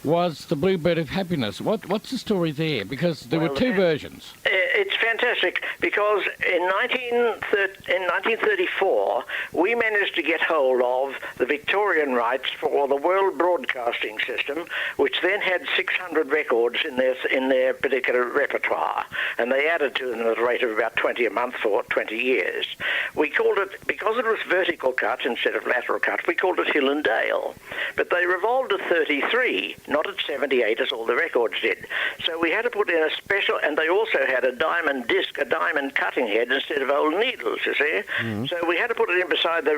was the Bluebird of Happiness. What's the story there? Because there were two versions. It's fantastic because in 1934 we managed to get hold of the Victorian rights for the World Broadcasting System, which then had 600 records in their particular repertoire, and they added to them at a rate of about 20 a month for 20 years. We called it, because it was vertical cut instead of lateral cut, we called it Hill and Dale, but they revolved to 33, not at 78 as all the records did. So we had to put in a special, and they also had a diamond disc, a diamond cutting head instead of old needles, you see. Mm-hmm. So we had to put it in beside the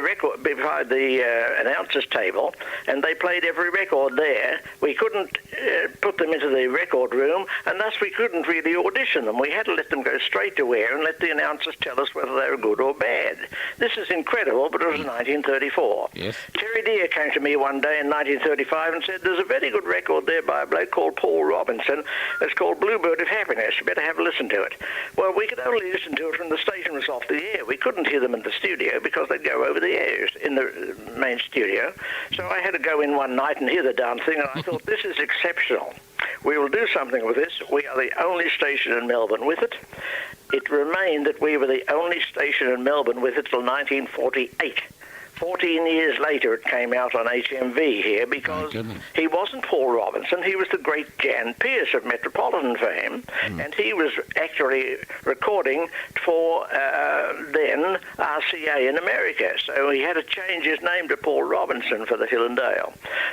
announcer's table, and they played every record there. We couldn't put them into the record room, and thus we couldn't really audition them. We had to let them go straight to air and let the announcers tell us whether they were good or bad. This is incredible, but it was 1934. Yes. Terry Deer came to me one day in 1935 and said, there's a very good record there by a bloke called Paul Robinson. It's called Bluebird of Happiness. You better have a listen to it. Well, we could only listen to it when the station was off the air. We couldn't hear them in the studio because they'd go over the air in the main studio. So I had to go in one night and hear the darn thing, and I thought, this is exceptional. We will do something with this. We are the only station in Melbourne with it. It remained that we were the only station in Melbourne with it till 1948. 14 years later, it came out on HMV here because he wasn't Paul Robinson. He was the great Jan Pearce of Metropolitan fame, and he was actually recording for then RCA in America. So he had to change his name to Paul Robinson for the Hill and Dale.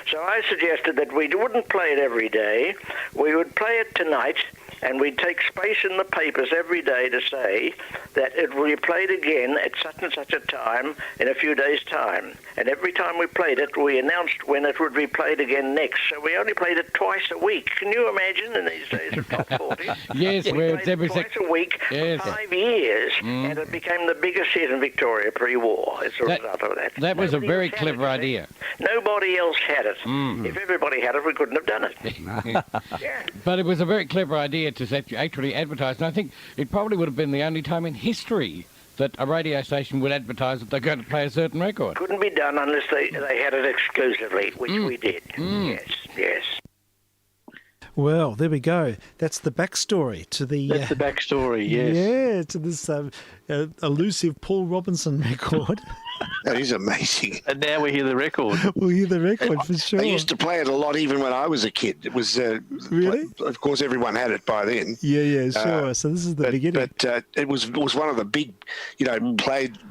So I suggested that we wouldn't play it every day. We would play it tonight, and we'd take space in the papers every day to say that it will be played again at such and such a time in a few days' time. And every time we played it, we announced when it would be played again next. So we only played it twice a week. Can you imagine in these days of top 40? Yes, we where played it's every it twice a week for 5 years, and it became the biggest hit in Victoria pre-war as a result of that. That was a Nobody very else had clever it, idea. Nobody else had it. If everybody had it, we couldn't have done it. But it was a very clever idea to actually advertise, and I think it probably would have been the only time in history that a radio station would advertise that they're going to play a certain record. Couldn't be done unless they had it exclusively, which we did. Yes. Well, there we go. That's the backstory to the... That's the backstory, yes. Yeah, to this elusive Paul Robinson record. That is amazing. And now we hear the record. We'll hear the record for sure. I used to play it a lot even when I was a kid. It was... really? Of course, everyone had it by then. Yeah, sure. So this is the beginning. But it was one of the big,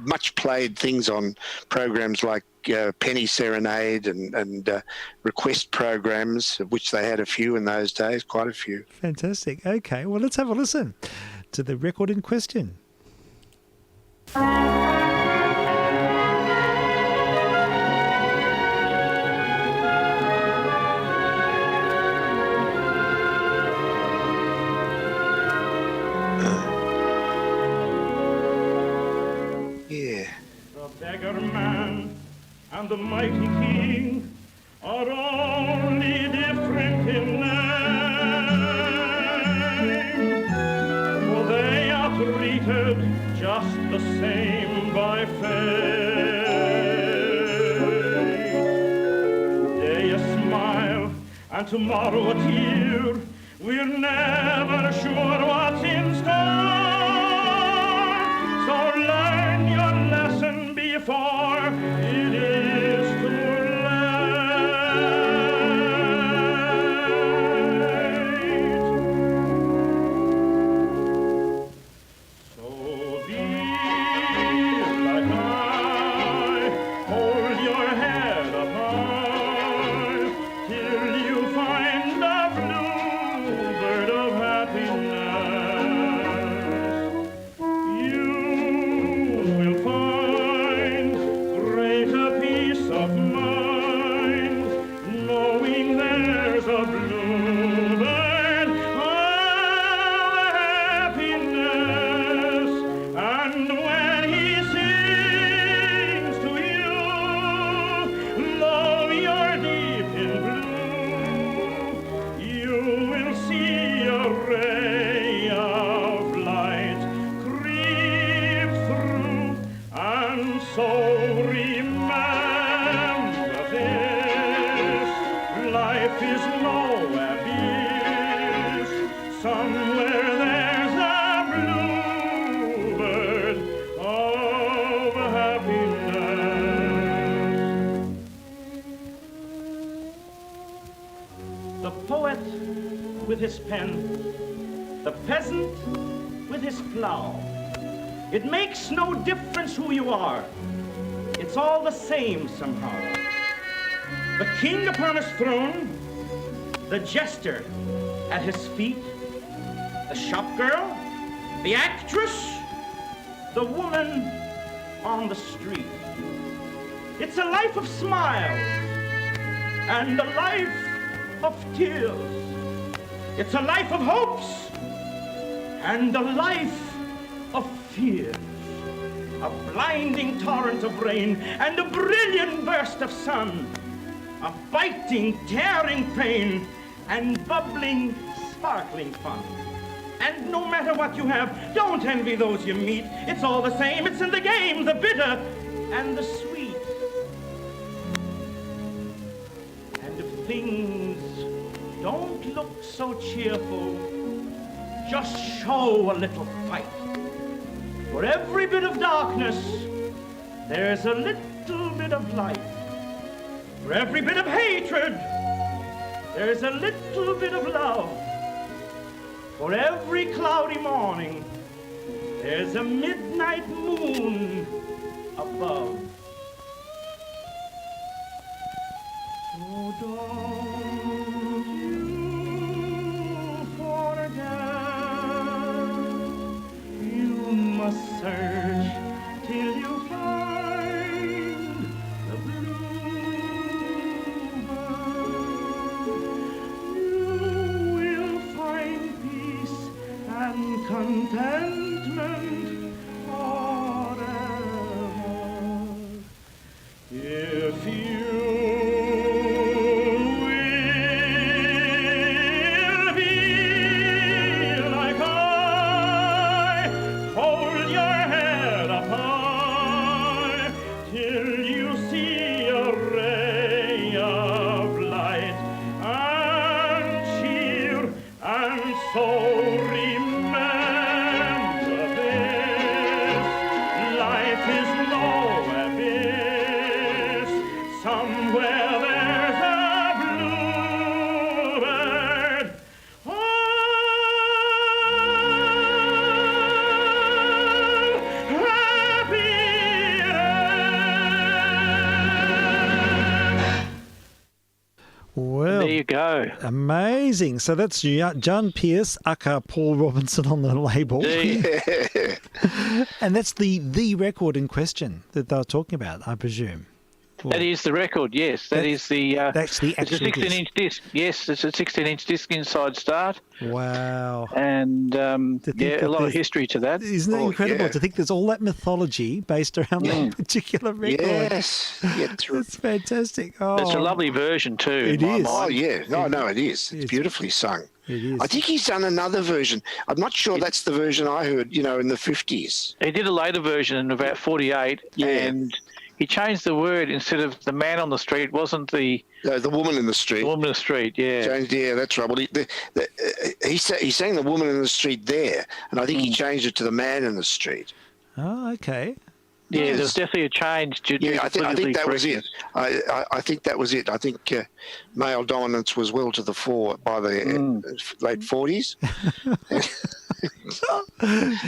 much played things on programs like Penny Serenade and request programs, of which they had a few in those days, quite a few. Fantastic. Okay, well, let's have a listen to the record in question. The beggar man and the mighty king are only different in name, for they are treated just the same by fate. Today a smile and tomorrow a tear, we're never sure what's in store. So learn your lesson before it is too late. So be like I, hold your head up high till you find the bluebird of happiness. With his pen, the peasant with his plow. It makes no difference who you are. It's all the same somehow. The king upon his throne, the jester at his feet, the shop girl, the actress, the woman on the street. It's a life of smiles and a life of tears. It's a life of hopes and a life of fear. A blinding torrent of rain and a brilliant burst of sun. A biting, tearing pain and bubbling, sparkling fun. And no matter what you have, don't envy those you meet. It's all the same, it's in the game, the bitter and the sweet. And if things don't look so cheerful, just show a little fight. For every bit of darkness, there's a little bit of light. For every bit of hatred, there's a little bit of love. For every cloudy morning, there's a midnight moon above. So don't you forget, you must search till you find the bluebird. You will find peace and contentment forever if you will be like I. Hold your head up high till you see a ray of light and cheer, and so remember this: life is no abyss. Somewhere there's a bluebird. Well, There you go. Amazing. So that's John Pierce, aka Paul Robinson on the label. And that's the record in question that they were talking about, I presume. That is the record, yes. That's the that's the it's a actual 16-inch disc. Yes, it's a 16-inch disc inside start. Wow. And a lot of history to that. Isn't that incredible to think there's all that mythology based around that particular record? Yes. Yeah, it's fantastic. Oh, It's a lovely version too. It in my is. mind. Oh, yeah. No, it is. It's beautifully sung. It is. I think he's done another version. I'm not sure that's the version I heard, in the 50s. He did a later version in about 48, and he changed the word. Instead of the man on the street, it wasn't the woman in the street. The woman in the street, yeah. Changed, yeah, that's right. Well, he sang the woman in the street there, and I think he changed it to the man in the street. Oh, okay. Yeah, there's definitely a change. I think that was it. I think that was it. I think male dominance was well to the fore by the late 40s.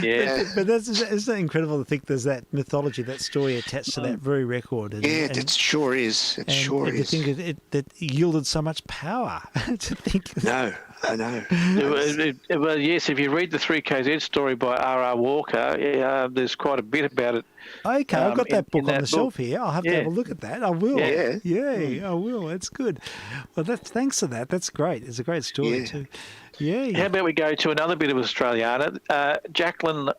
Yeah. But isn't that incredible to think there's that mythology, that story attached to that very record? It sure is. It sure is. To think that yielded so much power to think. No, I know. Well, yes, if you read the 3KZ story by R.R. Walker, there's quite a bit about it. Okay, I've got that book on the shelf book. here. I'll have to have a look at that. I will. Yeah. I will. It's good. Well, thanks for that. That's great. It's a great story too. Yeah. How about we go to another bit of Australiana, Jacqueline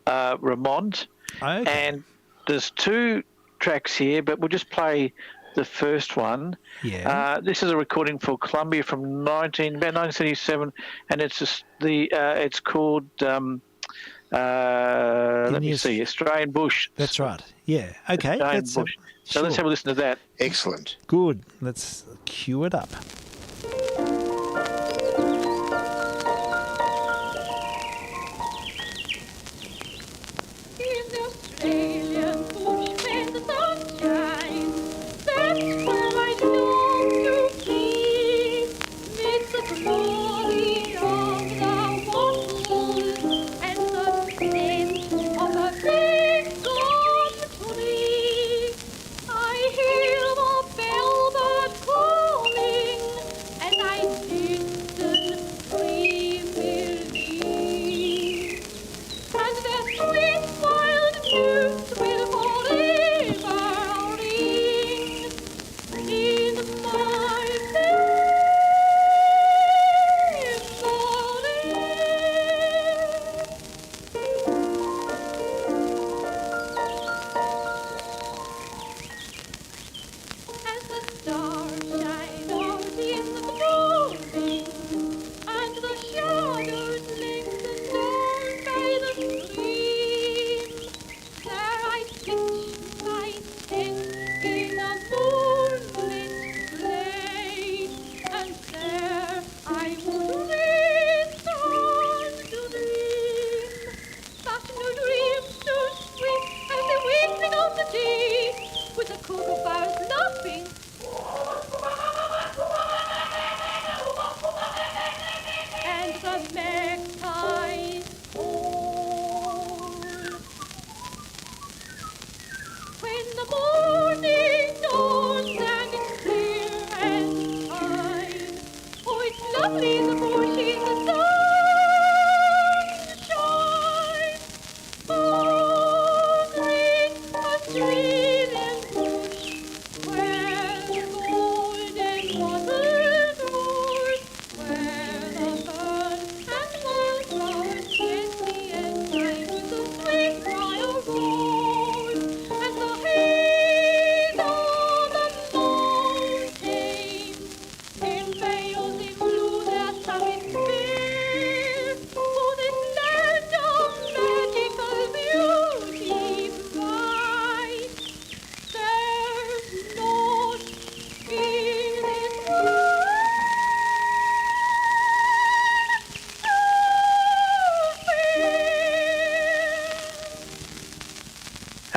Ramond. Okay. And there's two tracks here, but we'll just play the first one. Yeah. This is a recording for Columbia from about 1977, and it's called let me see, Australian Bush. That's right. Yeah. Okay. Australian Bush. So let's have a listen to that. Excellent. Good. Let's cue it up. Australian bush when the sun shines, that's where I long to be. Midst the glory of the waterfalls and the scent of a big gum tree, I hear the bellbird calling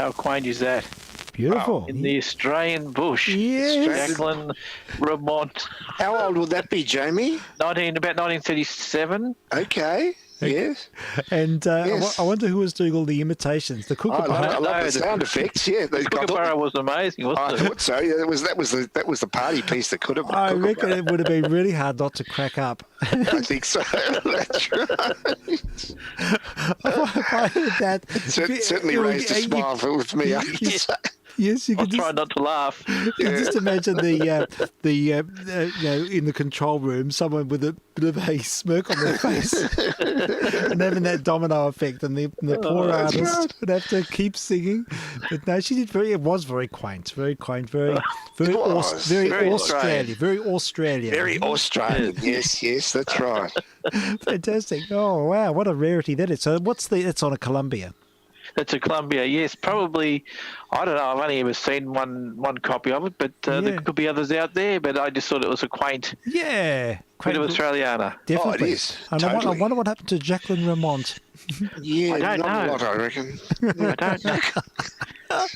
How quaint is that? Beautiful. In the Australian bush. Yes. Jacqueline Remont. How old would that be, Jamie? About 1937. Okay. Yes. And Yes. I wonder who was doing all the imitations. The I kookaburra. love the sound effects. Yeah, The kookaburra was amazing, wasn't I it? thought so. Yeah, that was the party piece. The kookaburra. I reckon it would have been really hard not to crack up. I think so. That's right. If I heard that, Certainly raised a smile with me. I have to say. Yes, you I'll can try not to laugh. You can just imagine in the control room, someone with a bit of a smirk on their face, and having that domino effect, and the poor artist would have to keep singing. But no, she did it was very quaint, very Australian, very Australian. Very Australian. Yes, that's right. Fantastic! Oh wow, what a rarity that is. So it's on a Columbia. It's a Columbia, yes. Probably, I don't know, I've only ever seen one copy of it, but there could be others out there, but I just thought it was a quaint bit of Australiana. Definitely. Oh, it is. And Totally. I wonder what happened to Jacqueline Remont. Yeah, I don't not know. a lot, I reckon. I don't know.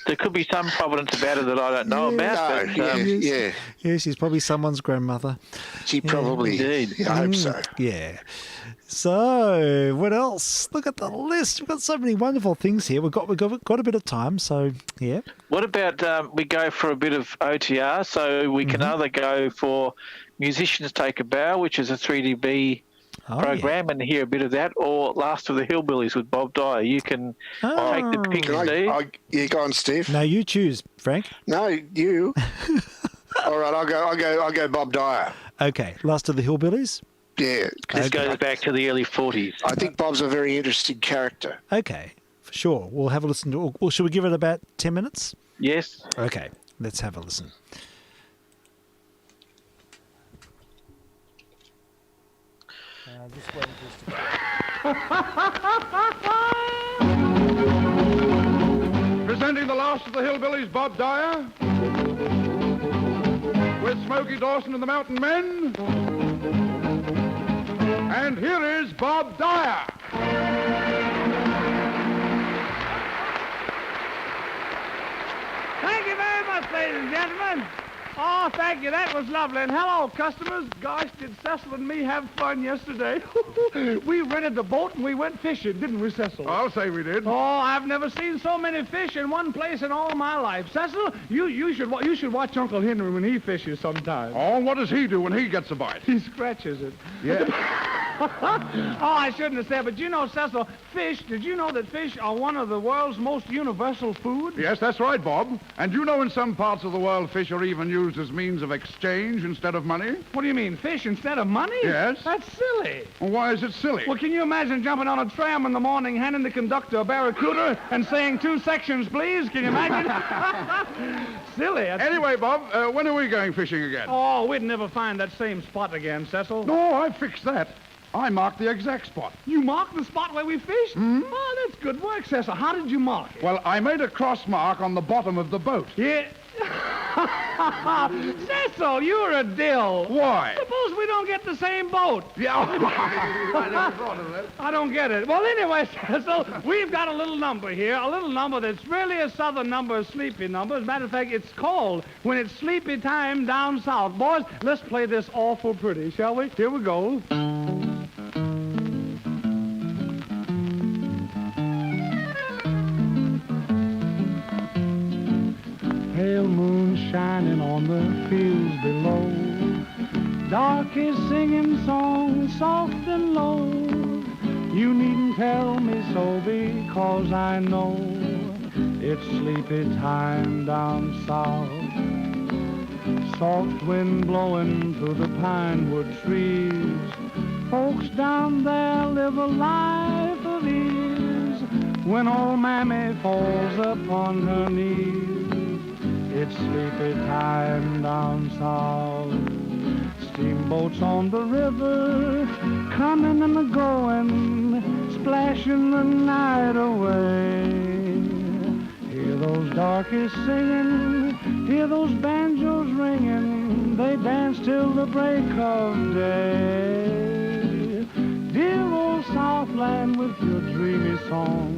There could be some providence about it that I don't know about. No, but, yeah. Yeah, she's probably someone's grandmother. She probably. Indeed. I hope so. Yeah. So, what else? Look at the list. We've got so many wonderful things here. We've got a bit of time, so yeah. What about we go for a bit of OTR? So we can either go for Musicians Take a Bow, which is a 3DB program, and hear a bit of that, or Last of the Hillbillies with Bob Dyer. You can take the pick, Steve. Yeah, go on, Steve. No, you choose, Frank. No, you. All right, I'll go Bob Dyer. Okay, Last of the Hillbillies. Yeah. This goes back to the early 40s. I think Bob's a very interesting character. Okay, for sure. We'll have a listen to. Or should we give it about 10 minutes? Yes. Okay, let's have a listen. Presenting the Last of the Hillbillies, Bob Dyer. With Smokey Dawson and the Mountain Men. And here is Bob Dyer. Thank you very much, ladies and gentlemen. Oh, thank you. That was lovely. And hello, customers. Gosh, did Cecil and me have fun yesterday. We rented the boat and we went fishing, didn't we, Cecil? I'll say we did. Oh, I've never seen so many fish in one place in all my life. Cecil, you should watch Uncle Henry when he fishes sometime. Oh, what does he do when he gets a bite? He scratches it. Yeah. Oh, I shouldn't have said, but you know, Cecil, did you know that fish are one of the world's most universal foods? Yes, that's right, Bob. And you know in some parts of the world fish are even used as means of exchange instead of money? What do you mean, fish instead of money? Yes. That's silly. Well, why is it silly? Well, can you imagine jumping on a tram in the morning, handing the conductor a barracuda, and saying 2 sections, please? Can you imagine? Silly. Anyway, Bob, when are we going fishing again? Oh, we'd never find that same spot again, Cecil. No, I fixed that. I marked the exact spot. You marked the spot where we fished? Oh, that's good work, Cecil. How did you mark it? Well, I made a cross mark on the bottom of the boat. Yeah. Cecil, you're a dill. Why? Suppose we don't get the same boat. Yeah. I don't get it. Well, anyway, Cecil, we've got a little number here, a little number that's really a southern number, a sleepy number. As a matter of fact, it's called When It's Sleepy Time Down South. Boys, let's play this awful pretty, shall we? Here we go. Pale moon shining on the fields below. Dark is singing songs soft and low. You needn't tell me so because I know it's sleepy time down south. Soft wind blowing through the pine wood trees. Folks down there live a life of ease. When old Mammy falls upon her knees, it's sleepy time down south. Steamboats on the river, coming and a-going, splashing the night away. Hear those darkies singing, hear those banjos ringing, they dance till the break of day. Dear old Southland with your dreamy song,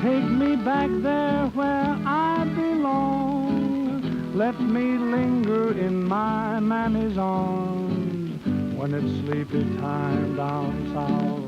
Take me back there where I belong. Let me linger in my mammy's arms when it's sleepy time down south.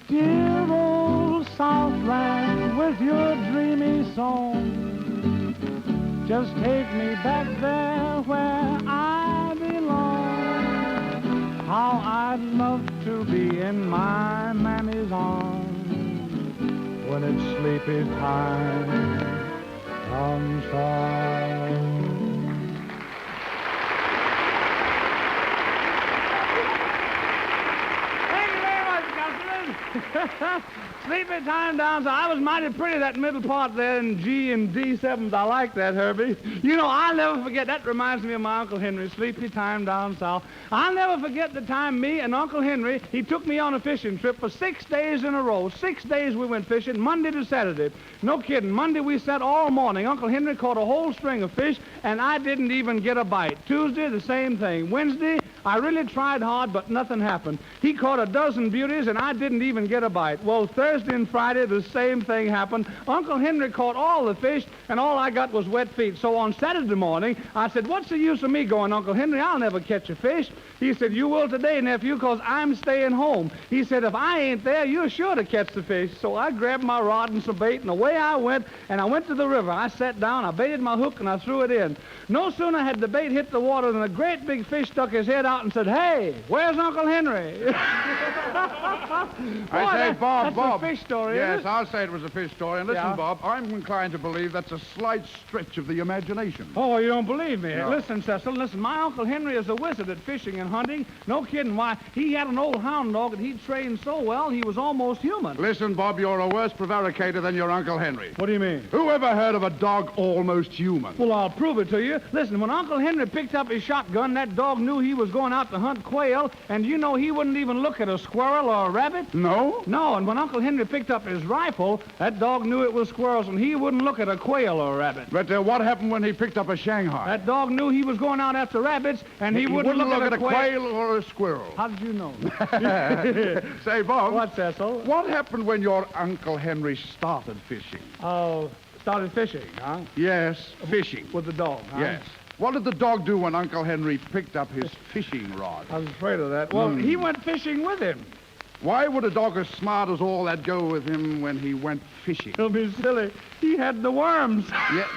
Dear old Southland with your dreamy song, just take me back there where I belong. How I'd love to be in my mammy's arms when it's sleepy time down south. Sleepy time down south. I was mighty pretty, that middle part there in G and D7s. I like that, Herbie. You know, I'll never forget. That reminds me of my Uncle Henry, sleepy time down south. I'll never forget the time me and Uncle Henry, he took me on a fishing trip for 6 days in a row. 6 days we went fishing, Monday to Saturday. No kidding. Monday we sat all morning. Uncle Henry caught a whole string of fish, and I didn't even get a bite. Tuesday, the same thing. Wednesday, I really tried hard, but nothing happened. He caught a dozen beauties, and I didn't even get a bite. Well, Thursday and Friday, the same thing happened. Uncle Henry caught all the fish, and all I got was wet feet. So on Saturday morning, I said, what's the use of me going, Uncle Henry? I'll never catch a fish. He said, you will today, nephew, because I'm staying home. He said, if I ain't there, you're sure to catch the fish. So I grabbed my rod and some bait, and away I went, and I went to the river. I sat down, I baited my hook, and I threw it in. No sooner had the bait hit the water than a great big fish stuck his head out and said, hey, where's Uncle Henry? I say, Bob, that's a fish story, Yes, isn't it? I'll say it was a fish story. And listen, Yeah. Bob, I'm inclined to believe that's a slight stretch of the imagination. Oh, you don't believe me? No. Listen, Cecil, listen, my Uncle Henry is a wizard at fishing and hunting. No kidding. Why, he had an old hound dog that he trained so well, he was almost human. Listen, Bob, you're a worse prevaricator than your Uncle Henry. What do you mean? Who ever heard of a dog almost human? Well, I'll prove it to you. Listen, when Uncle Henry picked up his shotgun, that dog knew he was going out to hunt quail, and you know he wouldn't even look at a squirrel or a rabbit. No? No, and when Uncle Henry picked up his rifle, that dog knew it was squirrels, and he wouldn't look at a quail or a rabbit. But what happened when he picked up a Shanghai? That dog knew he was going out after rabbits, and he wouldn't look at a quail or a squirrel. How did you know? Say, Bob. What, Cecil? What happened when your Uncle Henry started fishing? Oh, started fishing, huh? Yes, fishing. With the dog, huh? Yes. What did the dog do when Uncle Henry picked up his fishing rod? I was afraid of that. Well, he went fishing with him. Why would a dog as smart as all that go with him when he went fishing? Don't be silly. He had the worms. Yeah.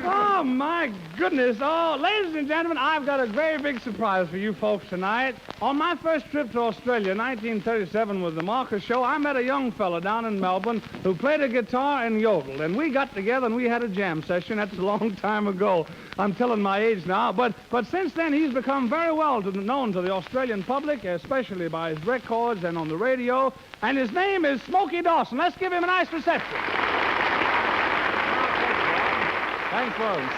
Oh, my goodness. Oh, ladies and gentlemen, I've got a very big surprise for you folks tonight. On my first trip to Australia, 1937, with the Marcus Show, I met a young fella down in Melbourne who played a guitar and yodeled. And we got together and we had a jam session. That's a long time ago. I'm telling my age now. But since then, he's become very well known to the Australian public, especially by his records and on the radio. And his name is Smokey Dawson. Let's give him a nice reception. Thanks, folks.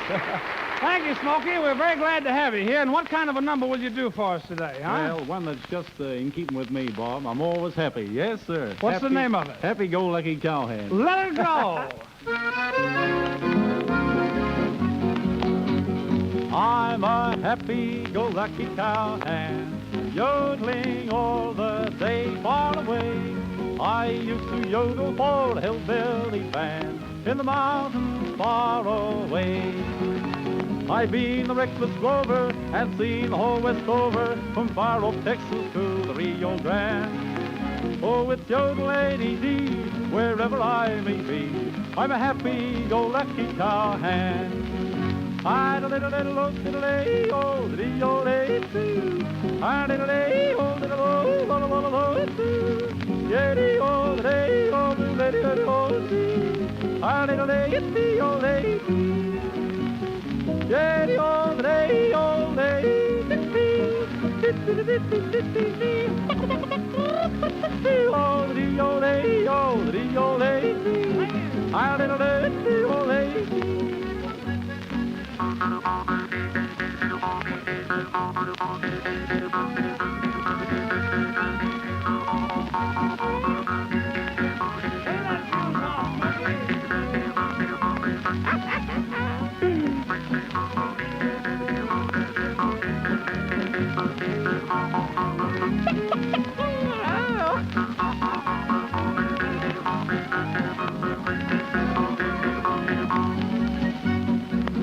Thank you, Smokey. We're very glad to have you here. And what kind of a number will you do for us today, huh? Well, one that's just in keeping with me, Bob. I'm always happy. Yes, sir. What's the name of it? Happy-go-lucky cowhand. Let it go. I'm a happy-go-lucky cowhand, yodeling all the day far away. I used to yodel for a hillbilly band in the mountains far away. I've been the reckless drover and seen the whole West over, from Far Oak, Texas to the Rio Grande. Oh, it's yodel A-D-D, wherever I may be, I'm a happy-go-lucky cowhand. I da little little oh little lay oh little lay too. I little lay oh little oh too. Yeah oh lay oh little oh too. I little lay oh lay too.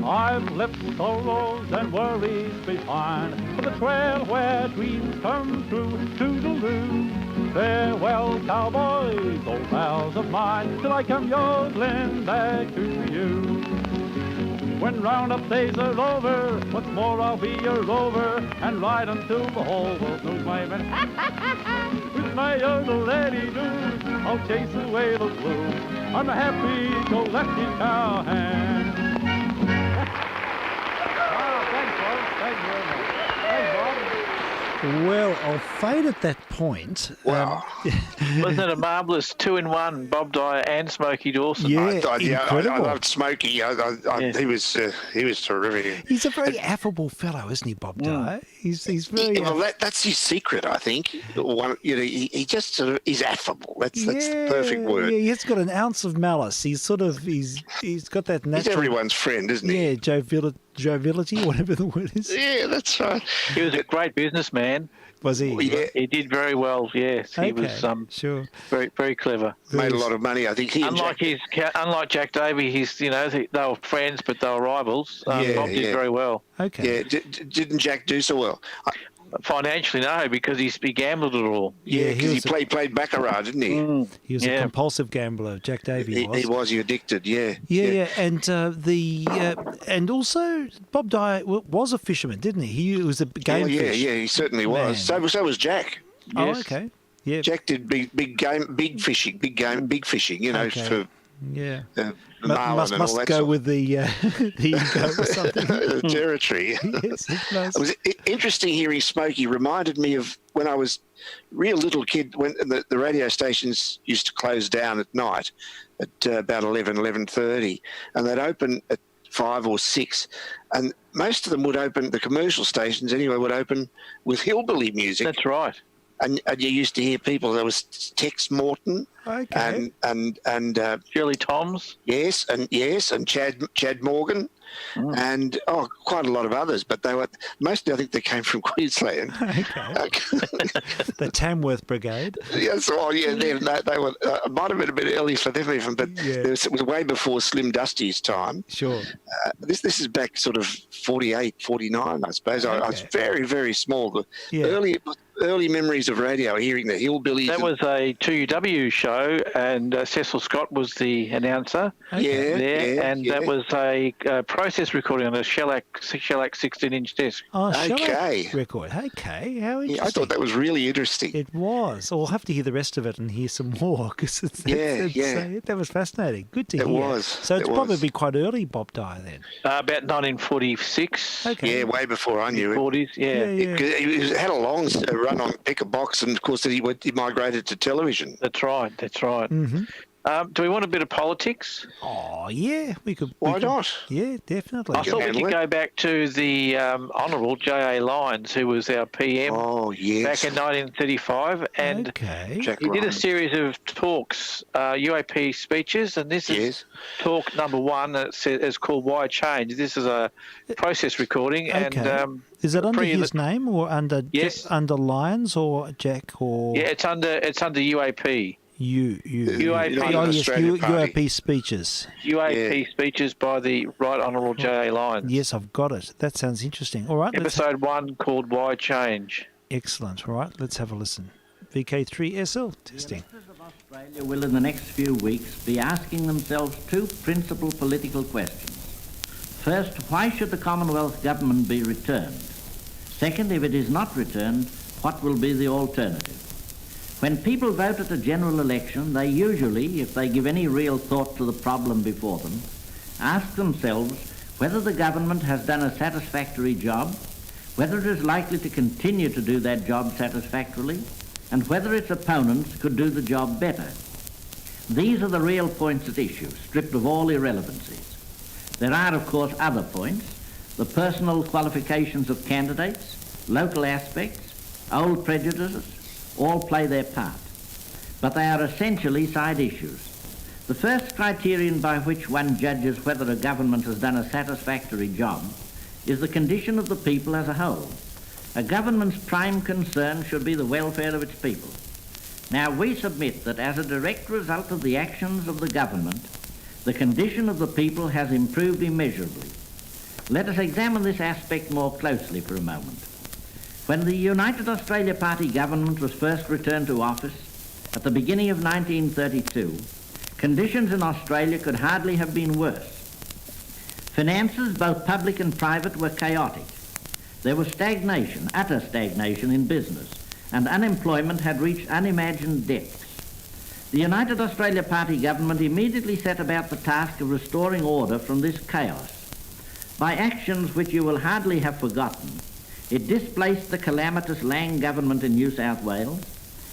I've left sorrows and worries behind for the trail where dreams come true. Toodaloo, farewell cowboys, old pals of mine, till I come yodeling back to you. When roundup days are over, once more I'll be your rover and ride until the whole world knows my man. With my yodel lady do, I'll chase away the blues. I'm a happy-go-lucky cowhand. Well, I'll fade at that point. Wow. Wasn't it a marvellous 2-in-1, Bob Dyer and Smokey Dawson? Yeah, I incredible. loved Smokey. He was terrific. He's a very affable fellow, isn't he, Bob Dyer? He's very... Well, that's his secret, I think. He just sort of is affable. That's the perfect word. Yeah, he's got an ounce of malice. He's got that natural... He's everyone's friend, isn't he? Yeah, joviality, whatever the word is. Yeah, that's right. He was a great businessman. Was he? Yeah. He did very well, yes. He was sure. very, very clever. Made a lot of money, I think. Unlike Jack Davey, they were friends, but they were rivals. Bob did very well. Okay. Yeah, didn't Jack do so well? Financially, no, because he gambled it all. Yeah, because he played baccarat, didn't he? He was a compulsive gambler, Jack Davey was. He was. He addicted, yeah. Yeah. And and also Bob Dyer was a fisherman, didn't he? He was a game fish. Yeah, he certainly was. So was Jack. Oh, Yes. okay. Yeah. Jack did big fishing. You know, for must go with the ego or something. the territory. Yes, it was interesting hearing Smokey. Reminded me of when I was a real little kid, when the radio stations used to close down at night at about 11:30, and they'd open at 5 or 6, and most of them would open, the commercial stations anyway, would open with hillbilly music. That's right. And you used to hear people. There was Tex Morton, okay, and Shirley Toms, and Chad Morgan, and quite a lot of others. But they were mostly, I think, they came from Queensland. Okay. The Tamworth Brigade. Yes, they were. Might have been a bit early for them even, but it was way before Slim Dusty's time. Sure. This is back sort of 48, 49, I suppose. I was very, very small. Early memories of radio, hearing the hillbillies. That was a 2UW show, and Cecil Scott was the announcer. That was a process recording on a shellac 16-inch disc. Oh, okay. Record. Okay, how interesting. I thought that was really interesting. It was. I'll have to hear the rest of it and hear some more, because that was fascinating. Good to hear. It was. So it's probably quite early, Bob Dyer, then. About 1946. Okay. Yeah, way before I knew it. 40s, He had a long run on Pick a Box, and of course he migrated to television. That's right. Mm-hmm. Do we want a bit of politics? Oh, yeah, we could. Why not? Yeah, definitely. I thought we could go back to the Honourable J.A. Lyons, who was our PM back in 1935. And he did a series of talks, UAP speeches, and this is talk number 1. It's called Why Change. This is a process recording. Okay. And is it under his name or under under Lyons or Jack or? Yeah, it's under UAP. UAP speeches. UAP speeches by the Right Honourable J.A. Lyons. Yes, I've got it. That sounds interesting. All right. Episode 1 called Why Change. Excellent. All right, let's have a listen. vk3sl testing. The ministers of Australia will in the next few weeks be asking themselves 2 principal political questions. First, why should the Commonwealth government be returned? Second, if it is not returned, what will be the alternative? When people vote at a general election, they usually, if they give any real thought to the problem before them, ask themselves whether the government has done a satisfactory job, whether it is likely to continue to do that job satisfactorily, and whether its opponents could do the job better. These are the real points at issue, stripped of all irrelevancies. There are, of course, other points, the personal qualifications of candidates, local aspects, old prejudices, all play their part. But they are essentially side issues. The first criterion by which one judges whether a government has done a satisfactory job is the condition of the people as a whole. A government's prime concern should be the welfare of its people. Now, we submit that as a direct result of the actions of the government, the condition of the people has improved immeasurably. Let us examine this aspect more closely for a moment. When the United Australia Party government was first returned to office at the beginning of 1932, conditions in Australia could hardly have been worse. Finances, both public and private, were chaotic. There was stagnation, utter stagnation in business, and unemployment had reached unimagined depths. The United Australia Party government immediately set about the task of restoring order from this chaos. By actions which you will hardly have forgotten, it displaced the calamitous Lang government in New South Wales,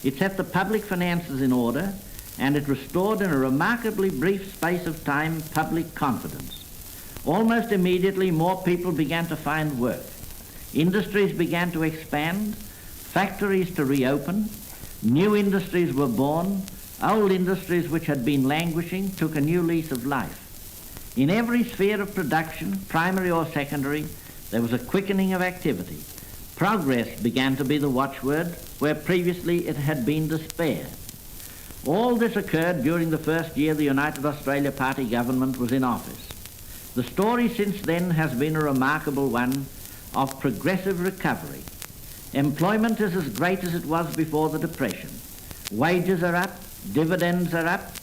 it set the public finances in order, and it restored in a remarkably brief space of time public confidence. Almost immediately, more people began to find work. Industries began to expand, factories to reopen, new industries were born, old industries which had been languishing took a new lease of life. In every sphere of production, primary or secondary, there was a quickening of activity. Progress began to be the watchword where previously it had been despair. All this occurred during the first year the United Australia Party government was in office. The story since then has been a remarkable one of progressive recovery. Employment is as great as it was before the Depression. Wages are up, dividends are up,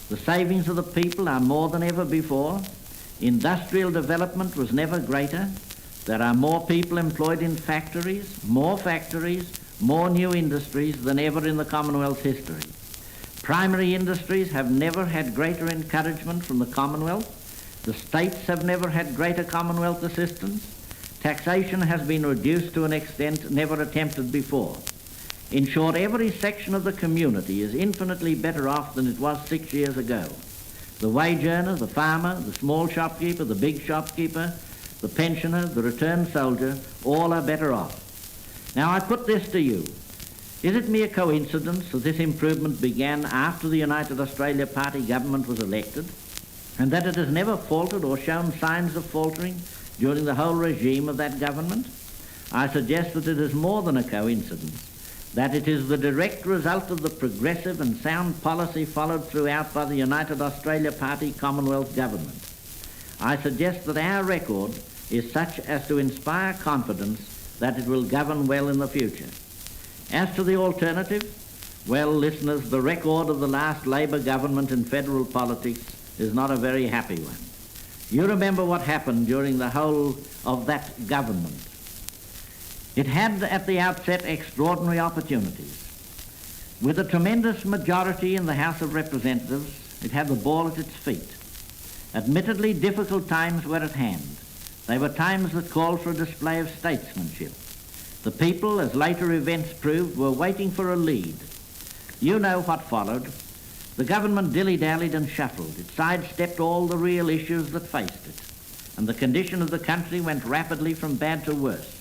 the savings of the people are more than ever before. Industrial development was never greater. There are more people employed in factories, more new industries than ever in the Commonwealth's history. Primary industries have never had greater encouragement from the Commonwealth. The states have never had greater Commonwealth assistance. Taxation has been reduced to an extent never attempted before. In short, every section of the community is infinitely better off than it was 6 years ago. The wage earner, the farmer, the small shopkeeper, the big shopkeeper, the pensioner, the returned soldier, all are better off. Now I put this to you. Is it mere coincidence that this improvement began after the United Australia Party government was elected, and that it has never faltered or shown signs of faltering during the whole regime of that government? I suggest that it is more than a coincidence, that it is the direct result of the progressive and sound policy followed throughout by the United Australia Party Commonwealth government. I suggest that our record is such as to inspire confidence that it will govern well in the future. As to the alternative, well, listeners, the record of the last Labor government in federal politics is not a very happy one. You remember what happened during the whole of that government. It had at the outset extraordinary opportunities. With a tremendous majority in the House of Representatives, it had the ball at its feet. Admittedly, difficult times were at hand. They were times that called for a display of statesmanship. The people, as later events proved, were waiting for a lead. You know what followed. The government dilly-dallied and shuffled. It sidestepped all the real issues that faced it. And the condition of the country went rapidly from bad to worse.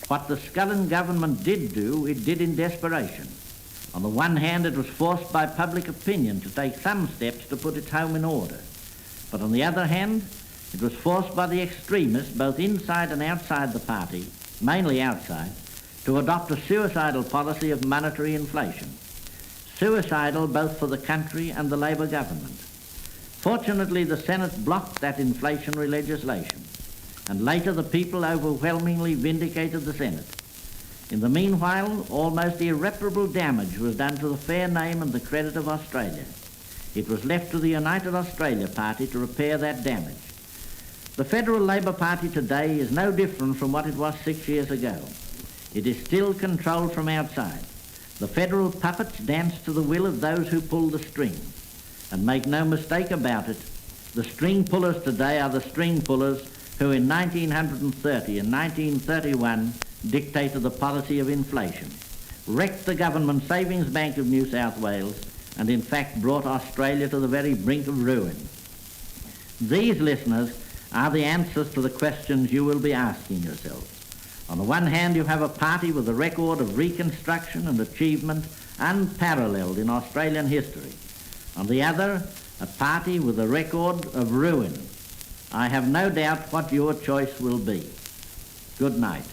What the Scullin government did do, it did in desperation. On the one hand, it was forced by public opinion to take some steps to put its home in order. But on the other hand, it was forced by the extremists, both inside and outside the party, mainly outside, to adopt a suicidal policy of monetary inflation. Suicidal both for the country and the Labor government. Fortunately, the Senate blocked that inflationary legislation, and later the people overwhelmingly vindicated the Senate. In the meanwhile, almost irreparable damage was done to the fair name and the credit of Australia. It was left to the United Australia Party to repair that damage. The Federal Labor Party today is no different from what it was 6 years ago. It is still controlled from outside. The federal puppets dance to the will of those who pull the strings. And make no mistake about it, the string pullers today are the string pullers who in 1930 and 1931 dictated the policy of inflation, wrecked the Government Savings Bank of New South Wales, and in fact brought Australia to the very brink of ruin. These, listeners, are the answers to the questions you will be asking yourselves. On the one hand, you have a party with a record of reconstruction and achievement unparalleled in Australian history. On the other, a party with a record of ruin. I have no doubt what your choice will be. Good night.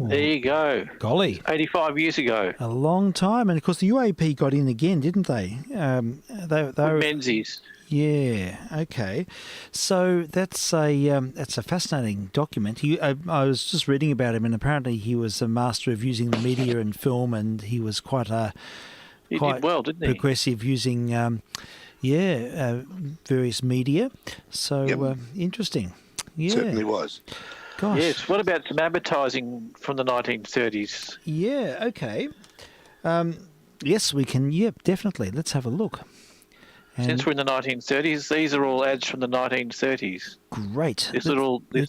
There you go. Golly. 85 years ago. A long time. And, of course, the UAP got in again, didn't they? Menzies. Yeah. Okay. So that's a fascinating document. I was just reading about him, and apparently he was a master of using the media and film, and he was quite He did well, didn't he? progressive using various media. So interesting. Yeah. Certainly was. Gosh. Yes. What about some advertising from the 1930s? Yeah. Okay. Yes, we can. Yep, definitely. Let's have a look. Since we're in the 1930s, these are all ads from the 1930s. Great. Let's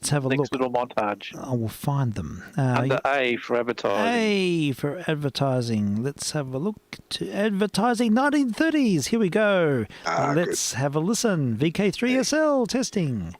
have a next look. little montage. I will find them. Under A for advertising. A for advertising. Let's have a look to advertising 1930s. Here we go. Let's have a listen. vk3sl testing.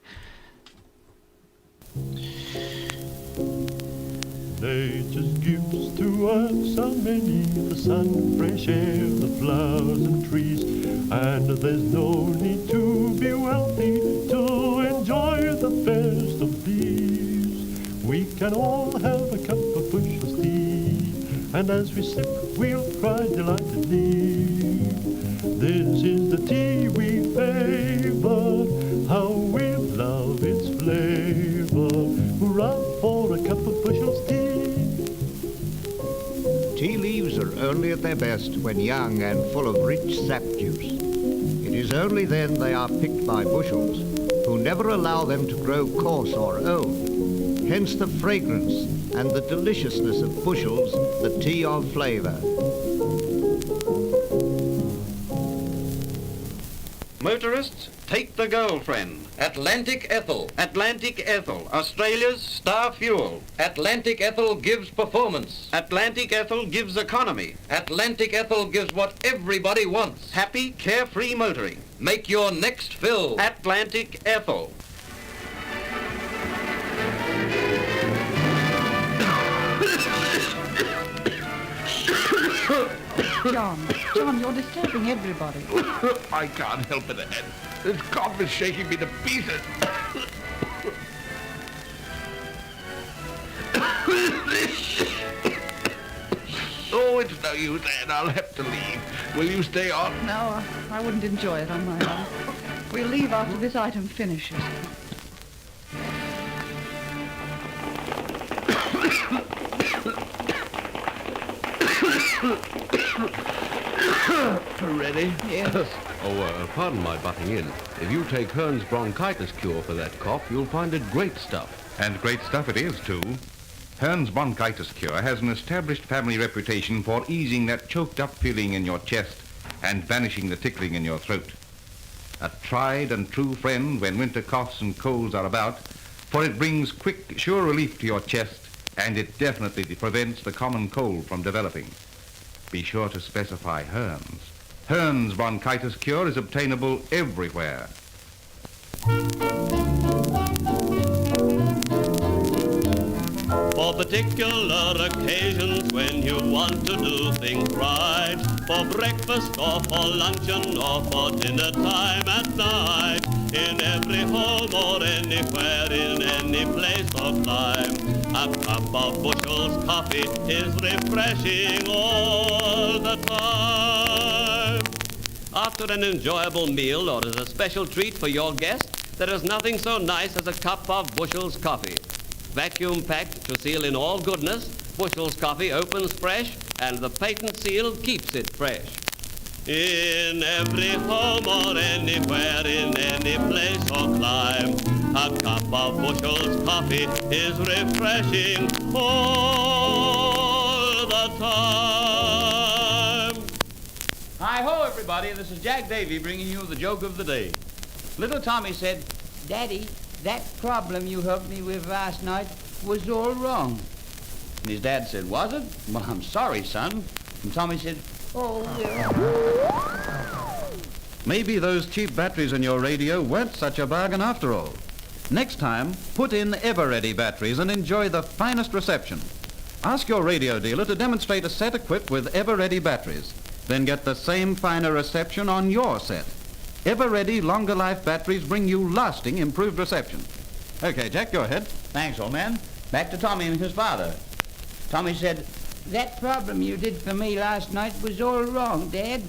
Nature's gifts to us are many, the sun, fresh air, the flowers and trees, and there's no need to be wealthy to enjoy the best of these. We can all have a cup of Bushell's tea, and as we sip we'll cry delightedly. This is the tea we favor, how we love its flavor. Hurrah for a cup of Bushell's tea. Tea leaves are only at their best when young and full of rich sap juice. It is only then they are picked by bushels, who never allow them to grow coarse or old. Hence the fragrance and the deliciousness of bushels, the tea of flavour. Motorists, take the girlfriend. Atlantic Ethyl. Atlantic Ethyl, Australia's star fuel. Atlantic Ethyl gives performance. Atlantic Ethyl gives economy. Atlantic Ethyl gives what everybody wants. Happy, carefree motoring. Make your next fill. Atlantic Ethyl. John, you're disturbing everybody. I can't help it, Ed. This cough is shaking me to pieces. Oh, it's no use, Ed. I'll have to leave. Will you stay on? No, I wouldn't enjoy it on my own. We'll leave after this item finishes. Ready? Yes. Pardon my butting in. If you take Hearn's bronchitis cure for that cough, you'll find it great stuff. And great stuff it is, too. Hearn's bronchitis cure has an established family reputation for easing that choked-up feeling in your chest and banishing the tickling in your throat. A tried and true friend when winter coughs and colds are about, for it brings quick, sure relief to your chest, and it definitely prevents the common cold from developing. Be sure to specify Hearn's. Hearn's bronchitis cure is obtainable everywhere. For particular occasions when you want to do things right, for breakfast or for luncheon or for dinner time at night, in every home or anywhere, in any place or clime, a cup of Bushell's coffee is refreshing all the time. After an enjoyable meal or as a special treat for your guest, there is nothing so nice as a cup of Bushell's coffee. Vacuum packed to seal in all goodness, Bushell's coffee opens fresh and the patent seal keeps it fresh. In every home or anywhere, in any place or clime, a cup of Bushell's coffee is refreshing all the time. Hi-ho, everybody. This is Jack Davy bringing you the joke of the day. Little Tommy said, "Daddy, that problem you helped me with last night was all wrong. And his dad said, was it? Well, I'm sorry, son. And Tommy said, oh, yeah. Maybe those cheap batteries in your radio weren't such a bargain after all. Next time, put in Ever-Ready batteries and enjoy the finest reception. Ask your radio dealer to demonstrate a set equipped with Ever-Ready batteries. Then get the same finer reception on your set. Ever-Ready longer life batteries bring you lasting improved reception. Okay, Jack, go ahead. Thanks, old man. Back to Tommy and his father. Tommy said, that problem you did for me last night was all wrong, Dad.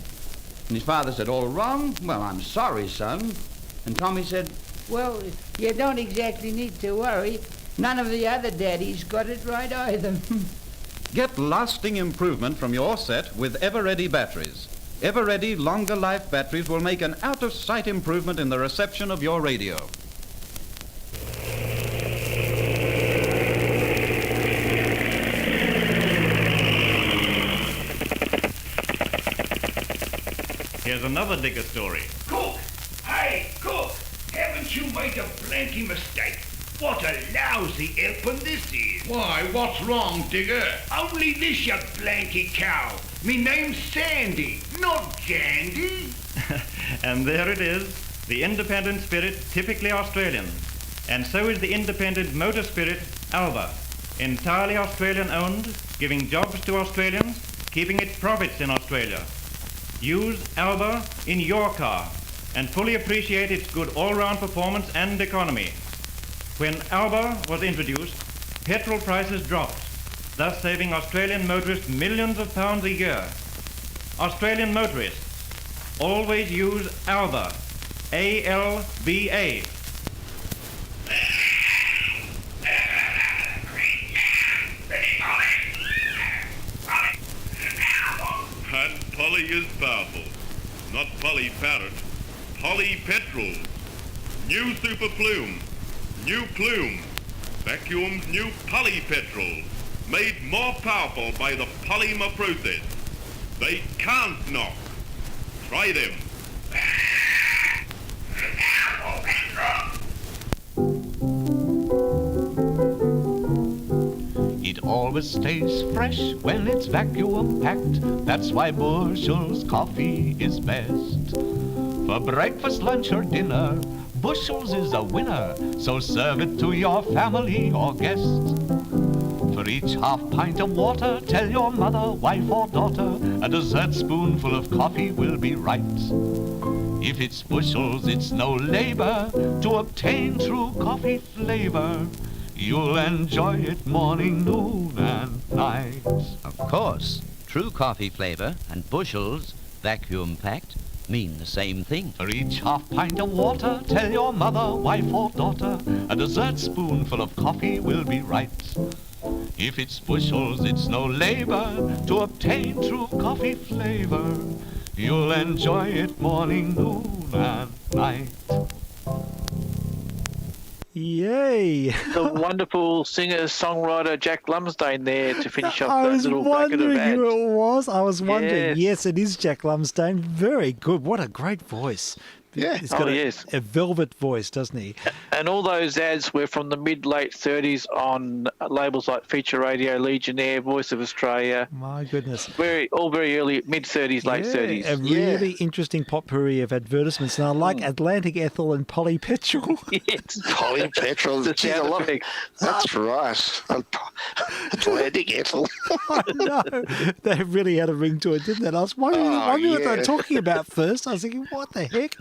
And his father said, all wrong? Well, I'm sorry, son. And Tommy said, well, you don't exactly need to worry. None of the other daddies got it right either. Get lasting improvement from your set with Ever-Ready batteries. Ever-Ready longer life batteries will make an out-of-sight improvement in the reception of your radio. Here's another digger story. Cook! Hey, Cook! Haven't you made a blanky mistake? What a lousy helping this is. Why, what's wrong, Digger? Only this, you blanky cow. Me name's Sandy, not Jandy. And there it is, the independent spirit typically Australian. And so is the independent motor spirit, Alba. Entirely Australian owned, giving jobs to Australians, keeping its profits in Australia. Use Alba in your car and fully appreciate its good all-round performance and economy. When Alba was introduced, petrol prices dropped, thus saving Australian motorists millions of pounds a year. Australian motorists, always use Alba, A-L-B-A. And Polly is powerful. Not Polly Parrot, Polly Petrol. New Super Plume. New Plume. Vacuum's new Polly Petrol. Made more powerful by the polymer process. They can't knock. Try them. It always stays fresh when it's vacuum packed. That's why Bushels coffee is best. For breakfast, lunch or dinner, Bushels is a winner. So serve it to your family or guests. For each half pint of water, tell your mother, wife or daughter, a dessert spoonful of coffee will be right. If it's Bushels, it's no labor to obtain true coffee flavor. You'll enjoy it morning, noon, and night. Of course, true coffee flavor and Bushels, vacuum packed, mean the same thing. For each half pint of water, tell your mother, wife, or daughter, a dessert spoonful of coffee will be right. If it's Bushels, it's no labor to obtain true coffee flavor. You'll enjoy it morning, noon, and night. Yay! The wonderful singer-songwriter Jack Lumsdaine there to finish off I that was little bracket of wondering ads. who it was. I was wondering. Yes. Yes, it is Jack Lumsdaine. Very good. What a great voice. Yeah. He's got a velvet voice, doesn't he? And all those ads were from the mid-late 30s on labels like Feature Radio, Legionnaire, Voice of Australia. My goodness. All very early, mid-30s, late 30s. A really interesting potpourri of advertisements. And I like Atlantic Ethel and Polly Petrol. Yes. Polly Petrol. The Gee, I sound love effect. That's right. Atlantic Ethel. I know. They really had a ring to it, didn't they? I was wondering what they were talking about first. I was thinking, what the heck?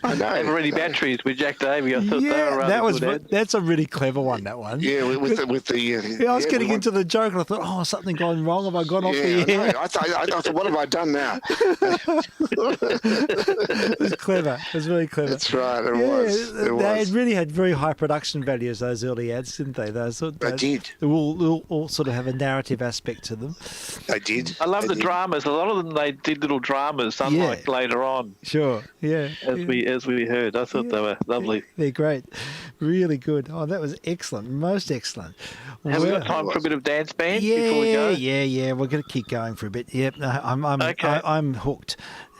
I know. Ever-Ready batteries with Jack Davey. I thought they were rather good ads. that's a really clever one, that one. Yeah, with the Yeah, I was getting into the joke and I thought, oh, something gone wrong. Have I gone off the I air? know. I thought, what have I done now? It was clever. It was really clever. That's right. It was. They really had very high production values, those early ads, didn't they? They did. They all sort of have a narrative aspect to them. I did. I love the dramas. A lot of them, they did little dramas, unlike later on. Sure, yeah. As we heard. I thought they were lovely. They're great. Really good. Oh, that was excellent. Most excellent. Have we got time for a bit of dance band before we go? Yeah. We're going to keep going for a bit. Yep, I'm hooked.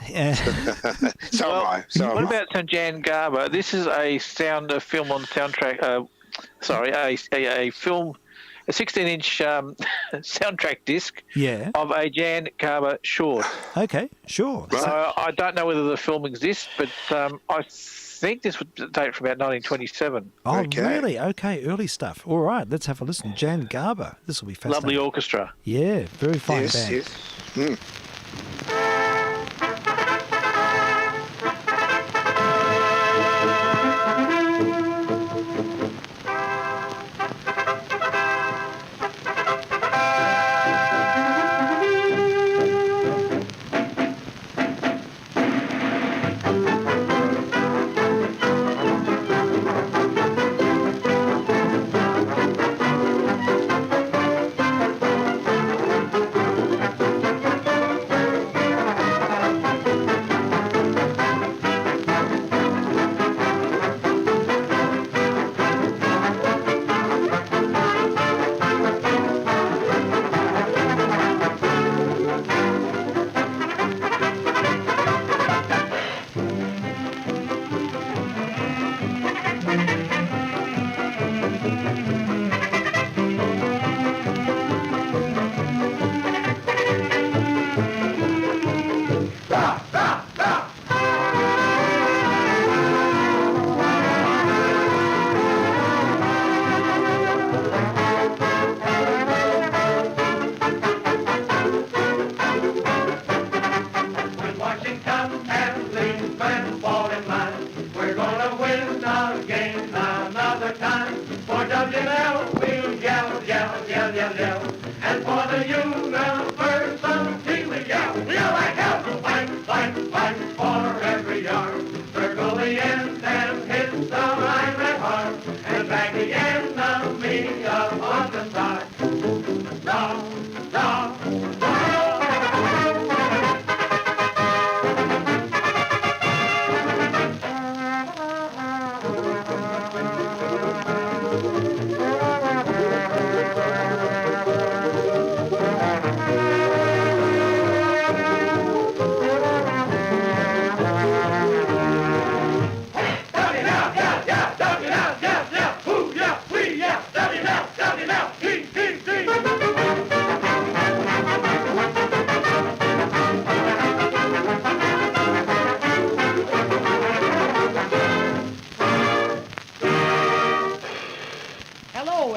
So am I. What about St. Jan Garber? This is a film on soundtrack. A film, a 16-inch soundtrack disc. Yeah. Of a Jan Garber short. Okay, sure. So I don't know whether the film exists, but I think this would date from about 1927. Oh, really? Okay, early stuff. All right, let's have a listen. Jan Garber. This will be fascinating. Lovely orchestra. Yeah, very fine band. Yes. Mm.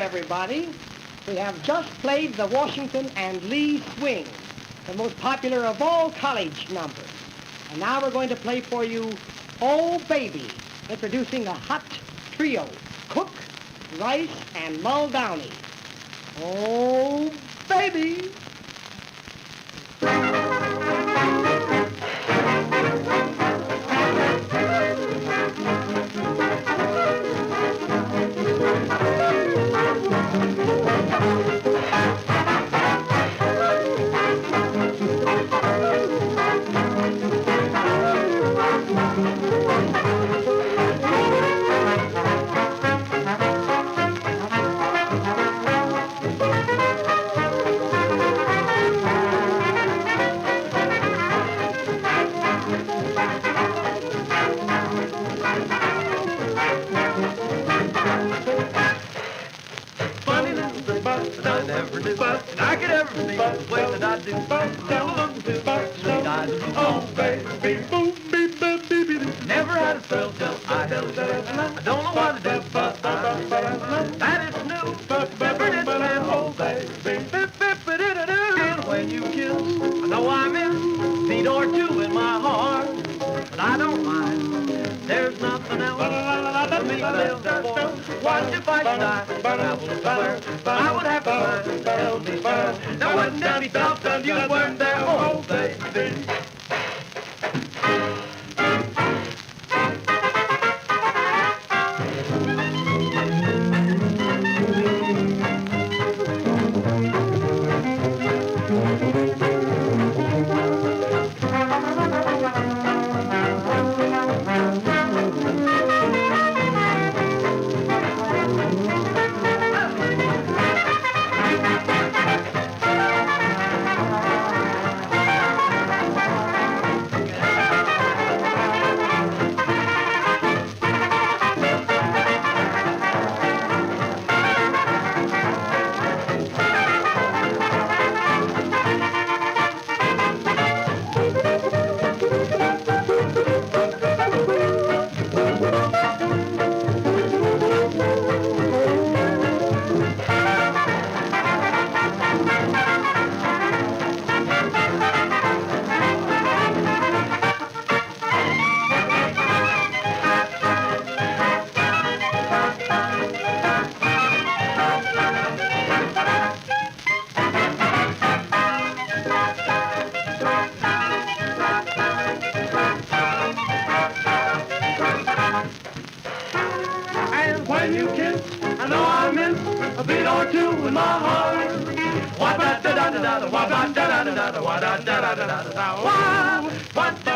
Everybody, we have just played the Washington and Lee Swing, the most popular of all college numbers. And now we're going to play for you Oh Baby, introducing a hot trio, Cook, Rice, and Muldowney. Oh Baby!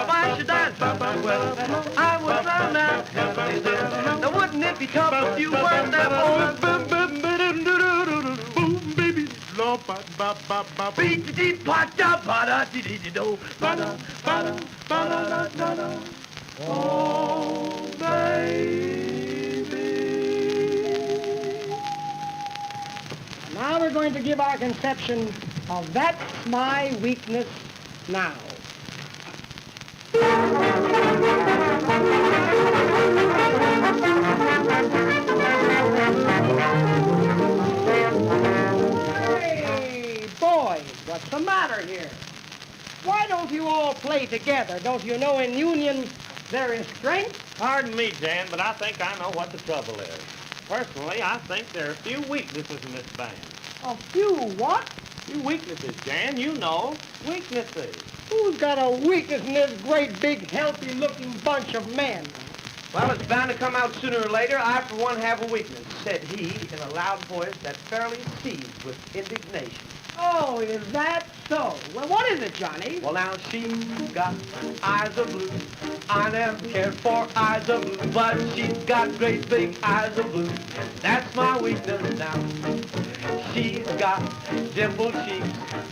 Why should I? Well, I was round now. Now wouldn't it be tough if you weren't there? Oh, boom, baby, lo ba ba ba ba. Beat the ba da ba da dee dee do ba da ba da ba da da da. Oh, baby. Now we're going to give our conception of That's My Weakness Now. Hey, boys, what's the matter here? Why don't you all play together? Don't you know in union there is strength? Pardon me, Jan, but I think I know what the trouble is. Personally, I think there are a few weaknesses in this band. A few what? Few weaknesses, Jan, you know. Weaknesses. Who's got a weakness in this great, big, healthy-looking bunch of men? Well, it's bound to come out sooner or later. I, for one, have a weakness, said he in a loud voice that fairly seethed with indignation. Oh, is that so? Well, what is it, Johnny? Well, now, she's got eyes of blue. I never cared for eyes of blue, but she's got great big eyes of blue. That's my weakness now. She's got dimpled cheeks.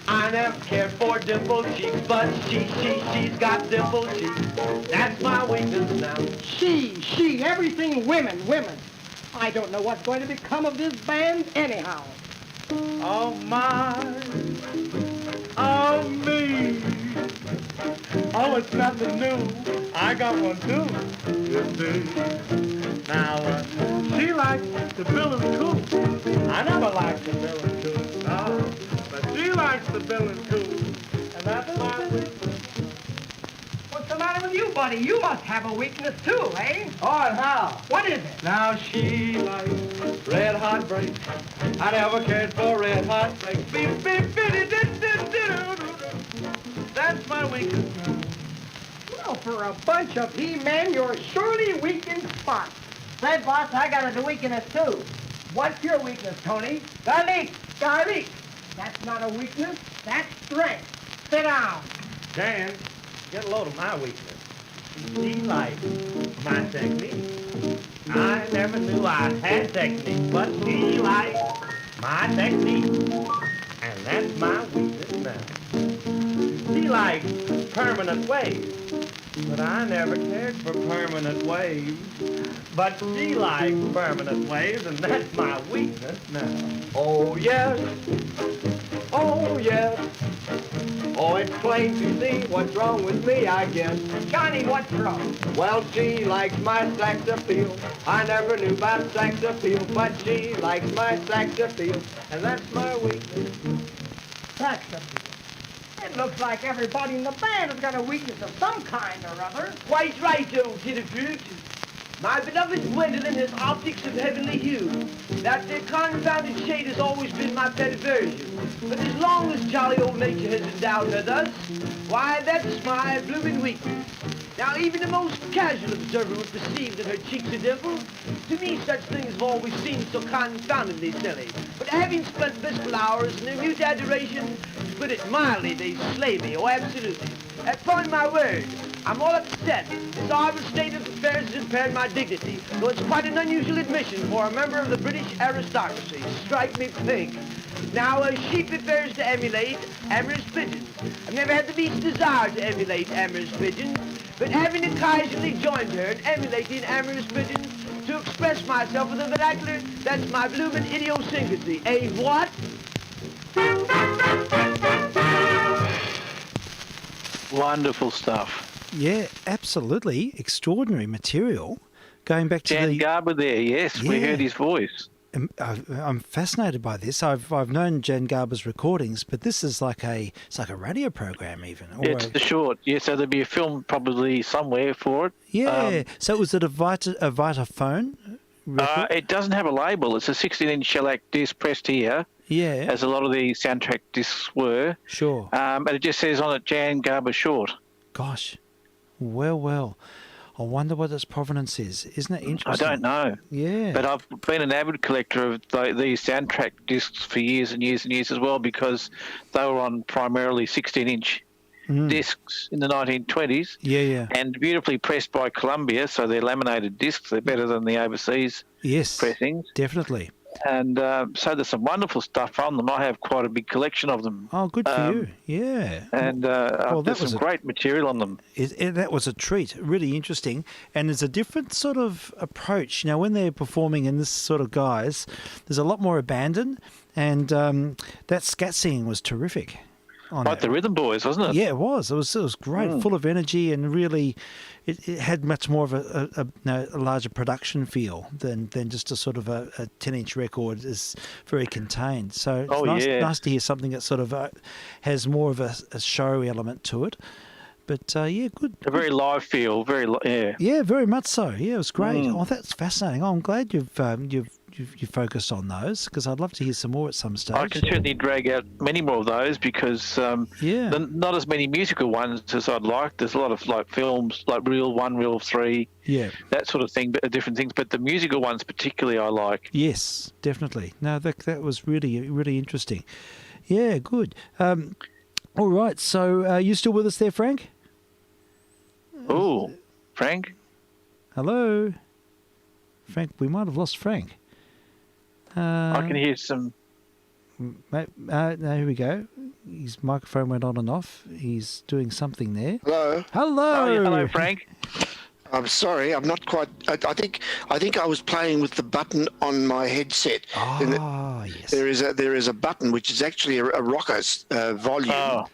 I never cared for dimpled cheeks, but she's got dimpled cheeks. That's my weakness now. She, everything women. I don't know what's going to become of this band anyhow. Oh, my. Oh, me. Oh, it's nothing new. I got one, too. You see. Now, she likes the bill and coo. I never liked the bill and coo. No. But she likes the bill and coo. And that's my weakness. What's the matter with you, buddy? You must have a weakness, too, eh? Oh, how? What is it? Now she likes red hot breaks. I never cared for red hot breaks. Beep, beep, beep, that's my weakness now. Well, for a bunch of he-men, you're surely weak in spots. Say, boss, I got a weakness, too. What's your weakness, Tony? Garlic. That's not a weakness, that's strength. Sit down. Dan, get a load of my weakness. She likes my technique. I never knew I had technique, but she likes my technique. And that's my weakness now. She likes permanent waves, but I never cared for permanent waves. But she likes permanent waves, and that's my weakness now. Oh, yes. Oh, yes. Oh, it's plain to see what's wrong with me, I guess. Johnny, what's wrong? Well, she likes my sex appeal. I never knew about sex appeal, but she likes my sex appeal, and that's my weakness. Sex appeal. It looks like everybody in the band has got a weakness of some kind or other. Quite right, old Titterfruit. My beloved Gwendolyn has optics of heavenly hue. That confounded shade has always been my pet aversion. But as long as jolly old nature has endowed her thus, why, that's my blooming weakness. Now, even the most casual observer would perceive that her cheeks are dimpled. To me, such things have always seemed so confoundedly silly. But having spent blissful hours in their mute adoration, to put it mildly, they slay me, oh, absolutely. Upon my word, I'm all upset. This horrible state of affairs has impaired my dignity, though it's quite an unusual admission for a member of the British aristocracy. Strike me pink. Now, sheep prefers to emulate amorous pigeons. I've never had the least desire to emulate amorous pigeons, but having occasionally joined her in emulating amorous pigeons to express myself with a vernacular, that's my bloomin' idiosyncrasy. Eh, what? Wonderful stuff. Yeah, absolutely. Extraordinary material. Going back to Jan Garber there, yes, we heard his voice. I'm fascinated by this. I've known Jan Garber's recordings, but this is like a radio program even. It's the short, so there'll be a film probably somewhere for it. Yeah. So was it a Vitaphone record? It doesn't have a label. It's a 16-inch shellac disc pressed here. Yeah. As a lot of the soundtrack discs were. Sure. But it just says on it Jan Garber short. Gosh. Well. I wonder what its provenance is. Isn't it interesting? I don't know. Yeah. But I've been an avid collector of these soundtrack discs for years and years and years as well, because they were on primarily 16-inch discs in the 1920s. Yeah. And beautifully pressed by Columbia, so they're laminated discs. They're better than the overseas pressings. Definitely. And so there's some wonderful stuff on them. I have quite a big collection of them. Oh, good for you. Yeah. And there's some great material on them. That was a treat. Really interesting. And there's a different sort of approach. You know, when they're performing in this sort of guise, there's a lot more abandon. And that scat singing was terrific. Like the Rhythm Boys, wasn't it? Yeah, it was. It was great, full of energy, and really, it had much more of a larger production feel than just a sort of a 10-inch record. Is very contained. So it's nice to hear something that sort of has more of a show element to it. But good. A very live feel, Yeah, very much so. Yeah, it was great. Oh, that's fascinating. Oh, I'm glad you've focused on those, because I'd love to hear some more at some stage. I can certainly drag out many more of those, because not as many musical ones as I'd like. There's a lot of like films, like Reel 1, Reel 3, that sort of thing, but different things. But the musical ones particularly I like. Yes, definitely. No, that was really, really interesting. Yeah, good. All right, so you still with us there, Frank? Oh, Frank? Hello? Frank, we might have lost Frank. I can hear some... No, here we go. His microphone went on and off. He's doing something there. Hello. Hello. Oh, yeah, hello, Frank. I'm sorry, I'm not quite. I think I was playing with the button on my headset. Yes. There is a button which is actually a rocker volume.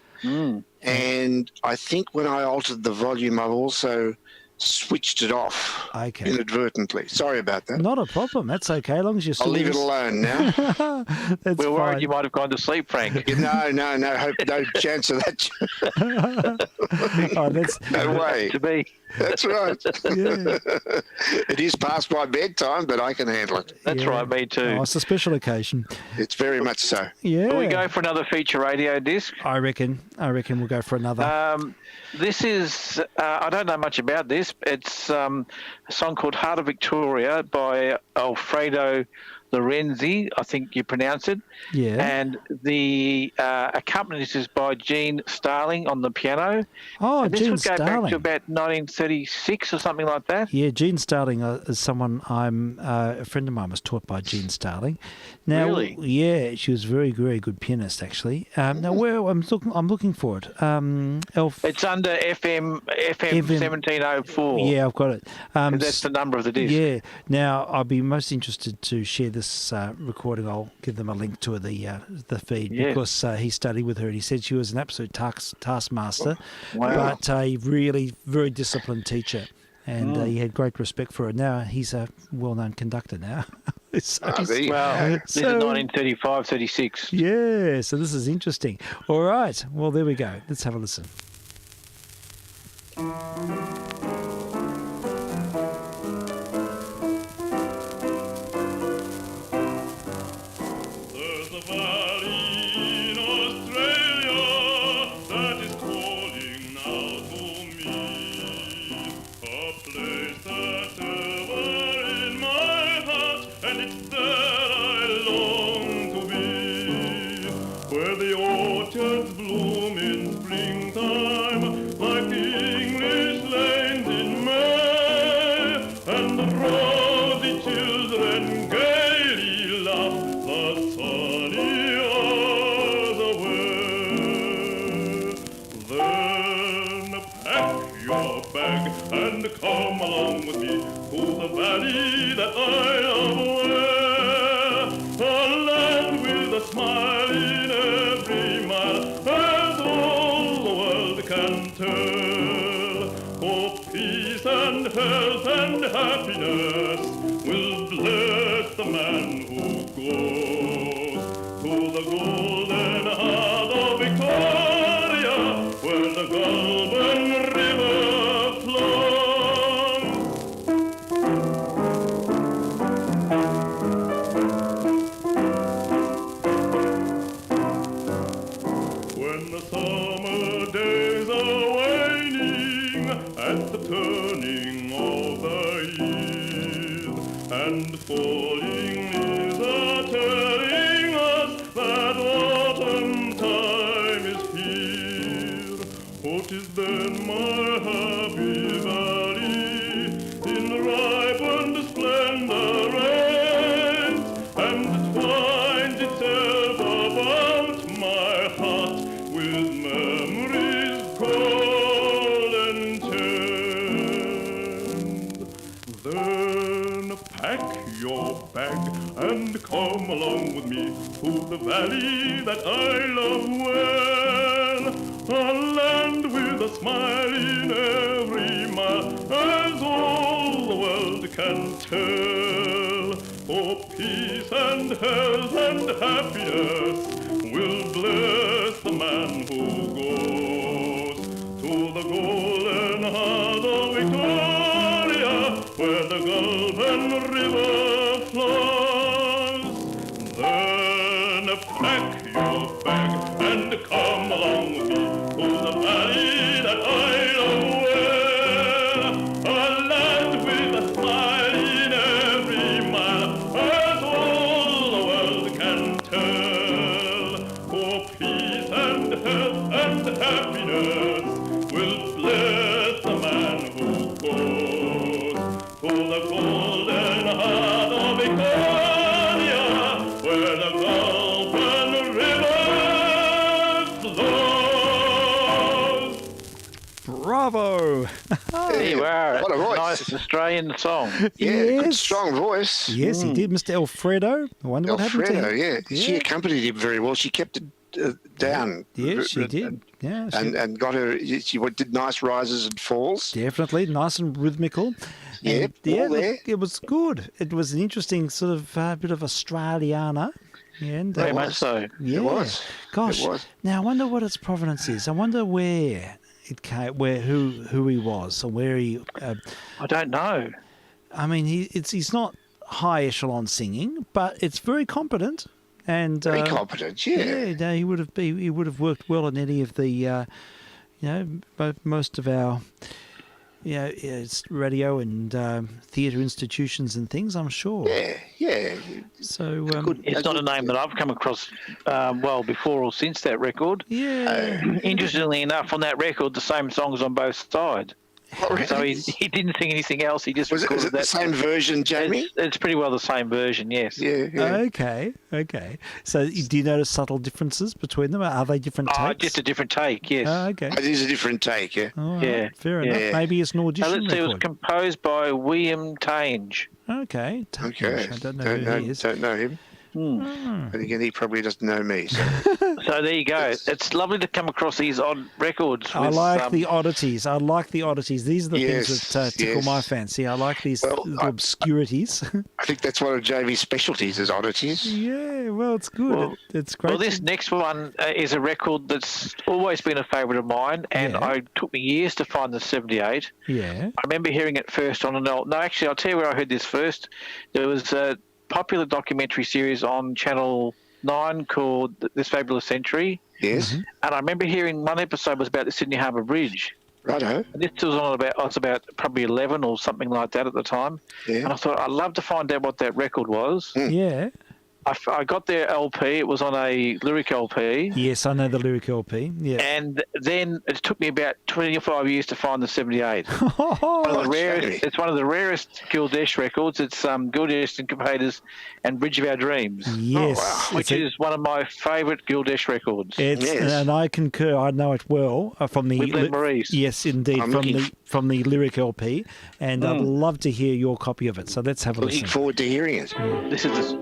And I think when I altered the volume, I've also switched it off inadvertently. Sorry about that. Not a problem. That's okay, as long as you're still... I'll leave it alone now. We're worried you might have gone to sleep, Frank. No. No chance of that. No way. To be. That's right. It is past my bedtime, but I can handle it. That's right, me too. Oh, it's a special occasion. It's very much so. Yeah. Will we go for another feature radio disc? I reckon we'll go for another. This is, I don't know much about this. It's a song called Heart of Victoria by Alfredo Lorenzi, I think you pronounce it. Yeah. And the accompanist is by Gene Starling on the piano. Oh, and this Gene would go Starling. back to about 1936 or something like that. Yeah, Gene Starling is someone a friend of mine was taught by Gene Starling. Now, really? Yeah, she was a very, very good pianist, actually. Now, where I'm looking for it. It's under FM 1704. Yeah, I've got it. That's the number of the disc. Yeah. Now, I'd be most interested to share this recording. I'll give them a link to the feed because he studied with her and he said she was an absolute taskmaster, but a really very disciplined teacher, and he had great respect for her. Now he's a well-known conductor now. This is 1935, 36. Yeah, so this is interesting. All right, well, there we go. Let's have a listen. Come along with me to the valley that I love where a land with a smile in every mile, as all the world can tell. For peace and health and happiness will bless the man who goes to the golden heart of Victoria, where the Goulburn River turning falling leaves are telling us that autumn time is here. What is then my happy valley in ripened splendor reigns, and twines itself about my heart with memories golden tend. Then pack your bag and come along with me to the valley that I love well, a land with a smile in every mile, as all the world can tell. For peace and health and happiness will bless the man who goes to the golden heart of Victoria, where the golden river flows. Then pack your bag and come along with me to the valley that I love well, a land with a smile in every mile, as all the world can tell. For peace and health and happiness will bless the man who goes to the golden heart of Victoria, where the golden river flows. Bravo! There you are. What a voice. Nice Australian song. Yeah, good Yes. strong voice. Yes, he did, Mr. Alfredo. I wonder what happened to Alfredo, him. yeah. She accompanied him very well. She kept it down. Yeah, she did. Yeah, she And got her, she did nice rises and falls. definitely nice and rhythmical. Yeah, And, all there. look, it was good. It was an interesting sort of bit of Australiana. Yeah, and, Very much so. Yeah. It was. Gosh. It was. Now I wonder what its provenance is. I wonder where it came, who he was, or where he. I don't know. I mean, he's not high echelon singing, but it's very competent. And Very competent, yeah. no, he would have worked well in any of the, most of our, it's radio and theatre institutions and things. I'm sure. Yeah. So It's not a name that I've come across before or since that record. Yeah. Interestingly enough, on that record, the same songs on both sides. Oh, really? So he didn't sing anything else. He just Was it recorded the that. same version, Jamie? It's pretty well the same version, yes. Yeah. Okay. So do you notice subtle differences between them? Are they different takes? Just a different take, yes. Oh, okay. It is a different take, yeah. All right, Yeah, fair yeah. enough. Maybe it's an audition Let's see, it was record. composed by William Tange. Okay. Okay. I don't know who he is. Don't know him. But again, he probably doesn't know me. So. So there you go. It's lovely to come across these odd records. I with, like the oddities. These are the Yes, things that tickle yes. my fancy. I like these little obscurities. I think that's one of Jamie's specialties is oddities. Yeah, well, it's good. It's great. Well, this next one is a record that's always been a favourite of mine, and it took me years to find the 78. Yeah. I remember hearing it first on an old... No, actually, I'll tell you where I heard this first. There was a popular documentary series on Channel 9 called This Fabulous Century. Yes. Mm-hmm. And I remember hearing one episode was about the Sydney Harbour Bridge. Righto. And this was on I was about probably 11 or something like that at the time. Yeah. And I thought, I'd love to find out what that record was. Yeah. I got their LP. It was on a lyric LP. Yes, I know the lyric LP. Yeah. And then it took me about 25 years to find the 78. Oh, One of the rarest, it's one of the rarest Gildesh records. It's Gildesh Syncopators and Bridge of Our Dreams. Yes. Which is one of my favourite Gildesh records. And I concur. I know it well from the With Len Maurice. Yes, indeed, from the lyric LP, and I'd love to hear your copy of it. So let's have a listen. Looking forward to hearing it. This is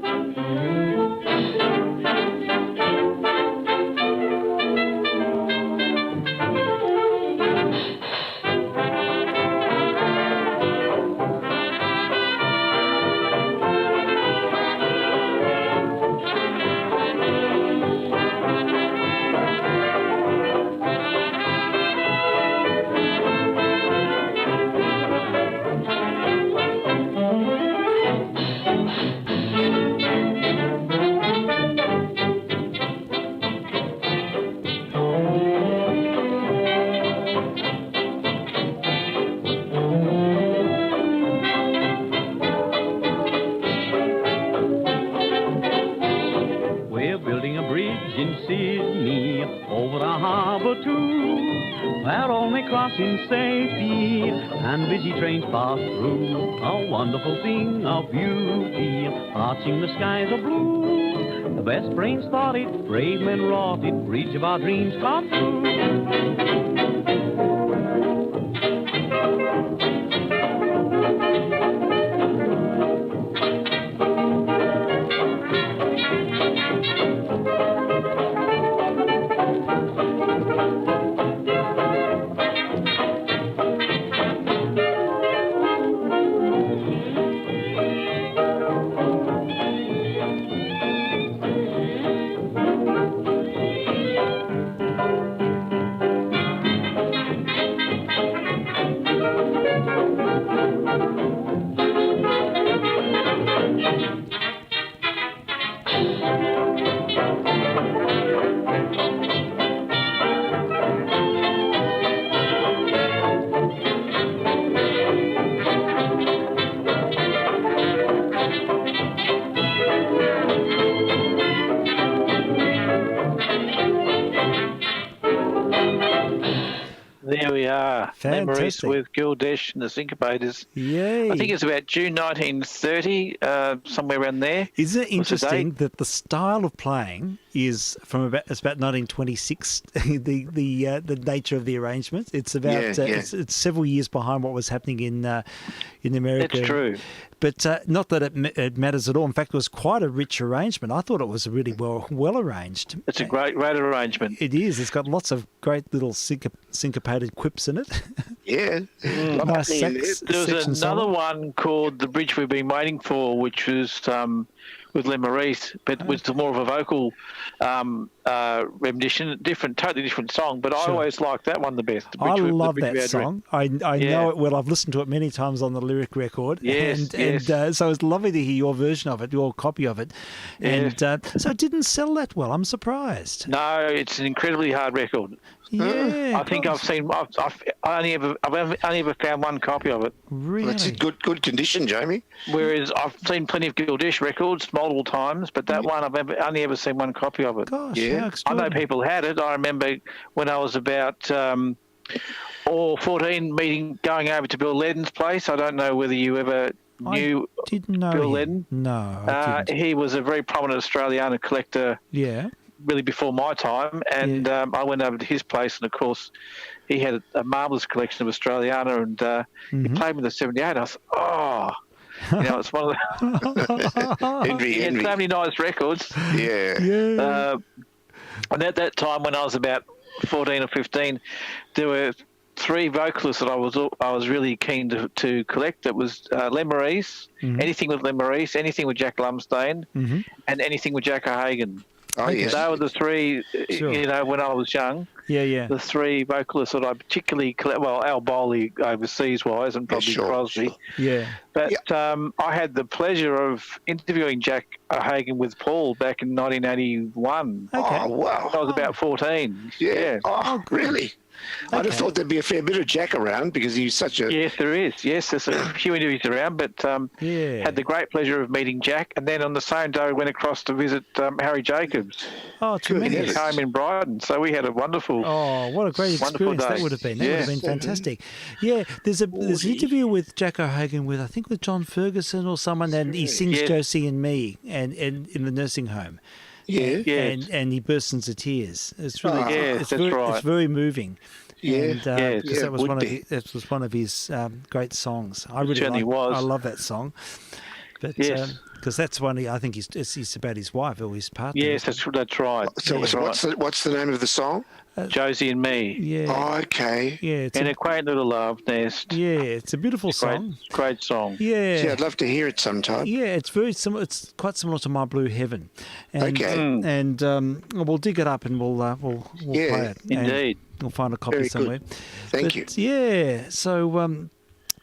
Sydney, over the harbour too, where all may cross in safety, and busy trains pass through. A wonderful thing of beauty, arching the skies of blue. The best brains thought it, brave men wrought it, bridge of our dreams come true. There we are. Memories Fantastic. with Gildesh and the Syncopators. Yay. I think it's about June 1930, somewhere around there. Isn't it was the date. interesting that the style of playing is from about 1926? The nature of the arrangement. It's about It's several years behind what was happening in America. That's true. But not that it matters at all. In fact, it was quite a rich arrangement. I thought it was really well arranged. It's a great arrangement. It is. It's got lots of great little syncopated quips in it. Yeah. Nice There was another one called The Bridge We've Been Waiting For, which was with Len Maurice, but was more of a vocal rendition, totally different song. But I always liked that one the best. I love that song. I know it well. I've listened to it many times on the lyric record. Yes, and so it's lovely to hear your version of it, your copy of it. Yes. And so it didn't sell that well. I'm surprised. No, it's an incredibly hard record. Yeah, I think I've only ever found one copy of it. Really? That's in good condition, Jamie. Whereas I've seen plenty of Gildesh records multiple times, but that one I've only ever seen one copy of it. Gosh, Yeah. I know people had it. I remember when I was about 14, going over to Bill Ledden's place. I don't know whether you ever knew didn't know Bill him. Ledden. No, I didn't. He was a very prominent Australiana collector. Yeah. Really before my time, and I went over to his place, and of course, he had a marvellous collection of Australiana, and he played with the 78. I thought, it's one of the he had so many nice records. Yeah. And at that time, when I was about 14 or 15, there were three vocalists that I was really keen to collect. It was Len Maurice, anything with Len Maurice, anything with Jack Lumsdaine, and anything with Jack O'Hagan. Oh, yes. They were the three, when I was young. Yeah. The three vocalists that I particularly collect. Well, Al Bowley overseas-wise, and probably Crosby. Sure. Yeah. But I had the pleasure of interviewing Jack O'Hagan with Paul back in 1981. Okay. Oh, wow. I was about 14. Yeah. Oh, really? Okay. I'd have thought there'd be a fair bit of Jack around because he's such a... Yes, there is. Yes, there's a few interviews around, but had the great pleasure of meeting Jack. And then on the same day, we went across to visit Harry Jacobs. Oh, tremendous. His home in Brighton. So we had a wonderful... Oh, what a great experience that would have been. That would have been fantastic. Yeah, there's an interview with Jack O'Hagan with John Ferguson or someone, and he sings Josie and Me and in the nursing home. Yeah. And he bursts into tears. It's really that's right. It's very moving. Yeah. And, because that was one of his great songs. I really I love that song. But because that's one I think he's about his wife or his partner. Yes, that's right. So what's the name of the song? Josie and Me. Yeah. Oh, okay. Yeah. It's a quaint little love nest. Yeah, it's a beautiful song. Great song. Yeah. See, I'd love to hear it sometime. Yeah, it's very similar. It's quite similar to My Blue Heaven. And, okay. And we'll dig it up and we'll play it. Indeed. We'll find a copy Very somewhere. Good. Thank you. Yeah. So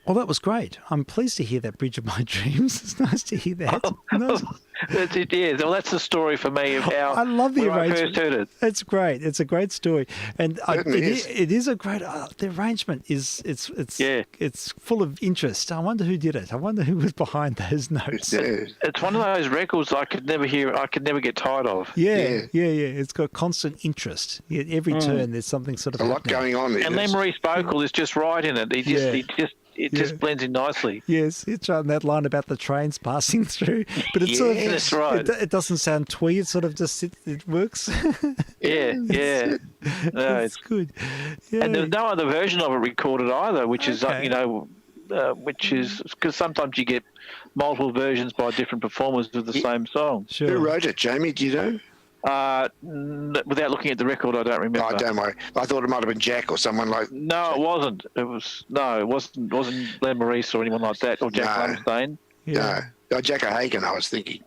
Well, that was great. I'm pleased to hear that, Bridge of My Dreams. It's nice to hear that. Nice. That's it, yeah. Well, that's the story for me of how I love the when I arrangement. first heard it. It's great. It's a great story, and Certainly is. it is a great. The arrangement is it's full of interest. I wonder who did it. I wonder who was behind those notes. It's one of those records I could never hear. I could never get tired of. Yeah. It's got constant interest. Yeah, every turn there's something sort of a lot going on there. And Lemmary's vocal is just right in it. It just blends in nicely. Yes, it's right in that line about the trains passing through. But it's sort of, that's right. It doesn't sound twee. It sort of just it works. Yeah. No, it's good. Yeah. And there's no other version of it recorded either, which is which is because sometimes you get multiple versions by different performers of the same song. Sure. Who wrote it, Jamie? Do you know? Without looking at the record, I don't remember. Oh, don't worry. I thought it might have been Jack or someone like. No, it wasn't. It wasn't Len Maurice or anyone like that, or Jack Lumsdaine. No, Jack O'Hagan. I was thinking.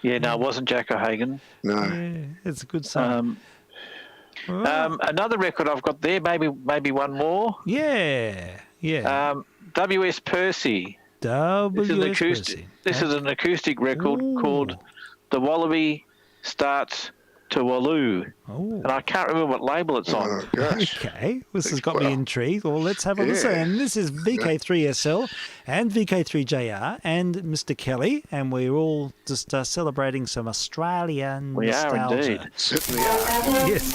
Yeah, no, it wasn't Jack O'Hagan. No, it's a good song. Another record I've got there, maybe one more. Yeah. W.S. Percy. W.S. Percy. This is an acoustic record called "The Wallaby Starts to Walloo," and I can't remember what label it's on. Oh, gosh. Okay, this has got me intrigued. Well, let's have a listen. And this is VK3SL and VK3JR and Mr. Kelly, and we're all just celebrating some Australian nostalgia. Are indeed. Certainly are. Yes.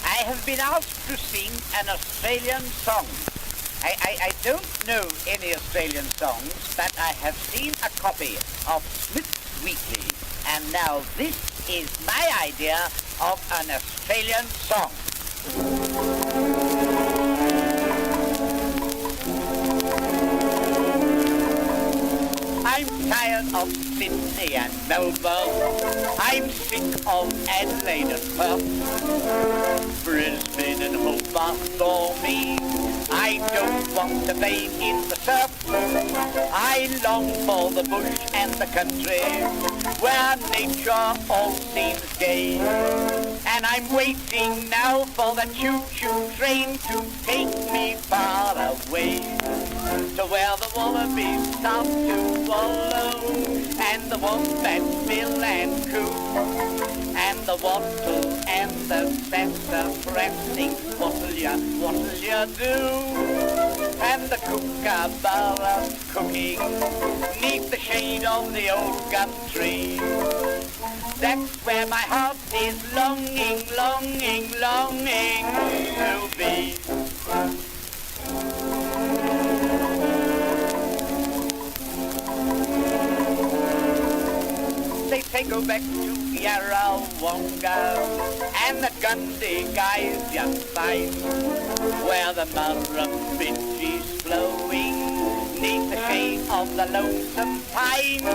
I have been asked to sing an Australian song. I don't know any Australian songs, but I have seen a copy of Smith's Weekly, and now this is my idea of an Australian song. I'm tired of Sydney and Melbourne. I'm sick of Adelaide and Perth. Brisbane and Hobart bore me. I don't want to bathe in the surf. I long for the bush and the country, where nature all seems gay. And I'm waiting now for the choo-choo train to take me far away, to where the wallabies start to wallow, and the wombats bill and coo, and the wattle and the sassafras what'll ya do? And the kookaburras cooking neath the shade of the old gum tree. That's where my heart is longing, longing, longing to be. They say go back to Yarrawonga and the Gundy guys young fine, where the Murrumbidgee's flowing neath the shade of the lonesome pine.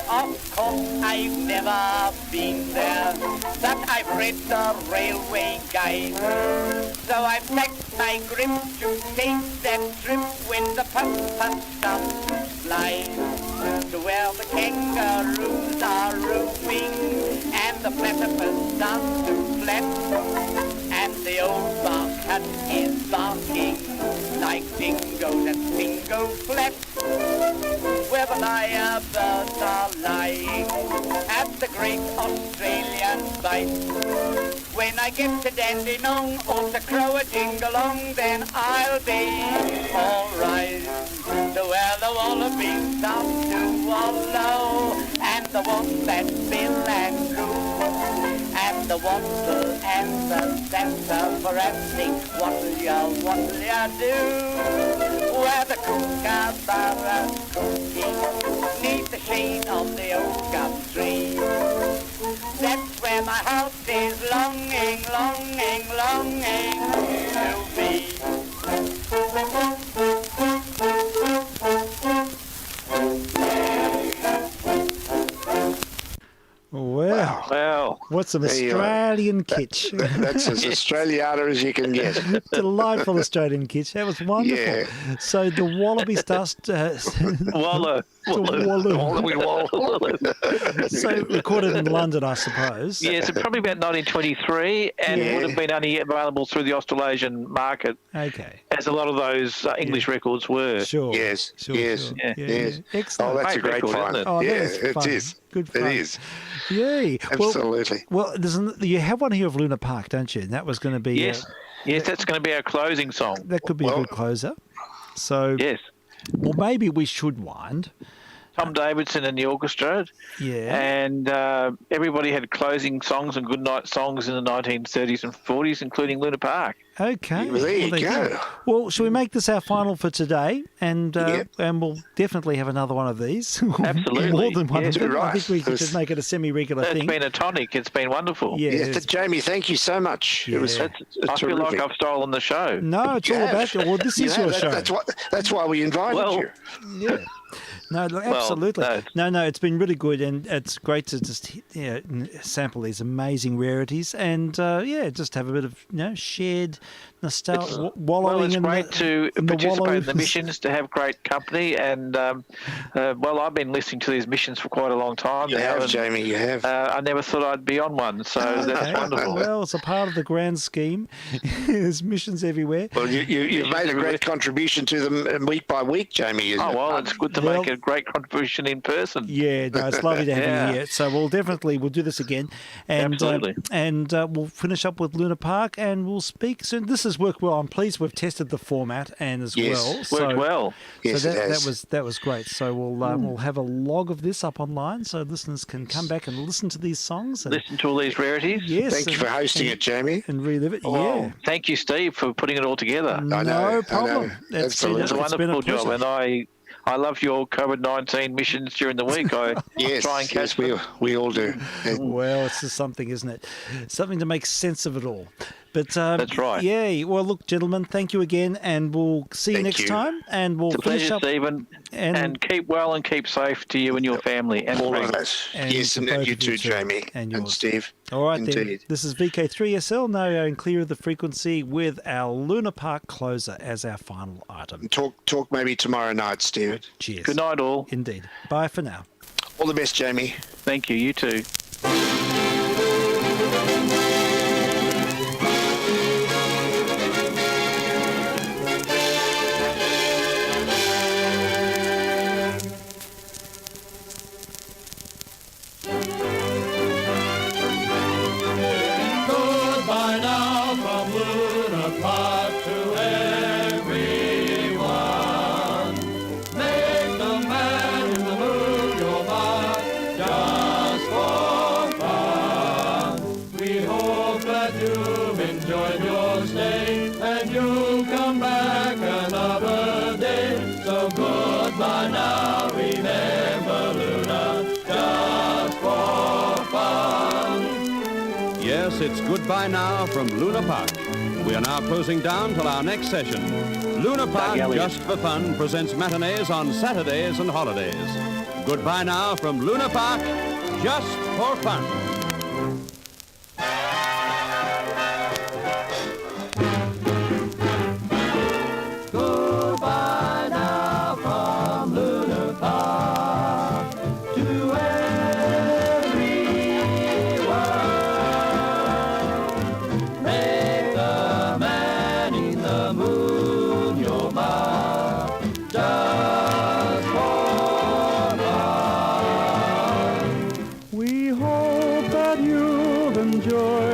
Of course I've never been there, but I've read the railway guide, so I've packed my grip to take that trip when the puff starts to fly, to where the kangaroos are rooing and the platypus starts to flap, and the old bark hut is barking like dingoes at dingo flat, where the lyrebirds are lying at the great Australian bight. When I get to Dandenong or to Crow-a-Dingalong, then I'll be alright, to where the wallabies start to wallow, and the wombats bill and coo, and the wattle and the sassafras sing what'll ya do? Where the kookaburras cooking neath the shade of the old gum tree. That's where my heart is longing, longing, longing to be. Wow. What's some Australian kitsch? That's as Australiana as you can get. Delightful Australian kitsch. That was wonderful. Yeah. So the wallaby starts... So recorded in London, I suppose. Yes, probably about 1923, and would have been only available through the Australasian market. Okay. As a lot of those English records were. Sure. Yes. Sure. Yes. Sure. Yes. Excellent. Oh, that's a great record, find. isn't it? Oh, yeah, that is it fun. is. Good fun. It is. Yay. Absolutely. Well, you have one here of Luna Park, don't you? And that was going to be... Yes. Yes, that's going to be our closing song. That could be a good closer. So... Yes. Well, maybe we should wind. Tom Davidson and the orchestra. Yeah. And everybody had closing songs and goodnight songs in the 1930s and 40s, including Luna Park. Okay. Well, there you go. Well, shall we make this our final for today? And and we'll definitely have another one of these. Absolutely. More than one of them. Right. I think we should make it a semi-regular thing. It's been a tonic. It's been wonderful. Yeah. Yes, Jamie, thank you so much. Yeah. It was I feel like I've stolen the show. No, it's all about... Well, this is your show. That's why we invited you. Yeah. No, look, absolutely. No, it's been really good, and it's great to just sample these amazing rarities, and just have a bit of shared nostalgia, wallowing it's in great to in participate in the missions, to have great company, and I've been listening to these missions for quite a long time. You now, have, and, Jamie, you have. I never thought I'd be on one, so that's wonderful. Well, it's a part of the grand scheme. There's missions everywhere. Well, you've made a great contribution to them week by week, Jamie. It's good to make a great contribution in person. Yeah, no, it's lovely to have you here. So we'll do this again, and Absolutely. We'll finish up with Luna Park, and we'll speak soon. This has worked well. I'm pleased we've tested the format and as well. Worked well. Yes, so it has. that was great. So we'll have a log of this up online, so listeners can come back and listen to these songs. And, listen to all these rarities. Yes. Thank you for hosting it, Jamie. And relive it. Oh, thank you, Steve, for putting it all together. No problem. It's a wonderful job, and I love your COVID-19 missions during the week. I try and catch them. we all do. Well, it's just something, isn't it? Something to make sense of it all. But that's right. Yeah. Well, look, gentlemen, thank you again, and we'll see you next time. And we'll finish pleasure, up. Stephen. And keep well and keep safe to you and your family. And all friends. of us. Yes, and you too, Jamie and Steve. All right, Indeed. then. This is VK3SL, now and clear of the frequency, with our Luna Park closer as our final item. Talk maybe tomorrow night, Steve. Cheers. Good night, all. Indeed. Bye for now. All the best, Jamie. Thank you. You too. Goodbye now from Luna Park to everyone. Make the man in the moon your mark just for fun. We hope that you've enjoyed your stay and you'll come back another day. So goodbye now, remember Luna, just for fun. Yes, it's goodbye now from Luna Park. We are now closing down till our next session. Luna Park, just for fun, presents matinees on Saturdays and holidays. Goodbye now from Luna Park, just for fun. Goodbye now from Luna Park to everyone. Make the man in the moon your mark just for fun. We hope that you've enjoyed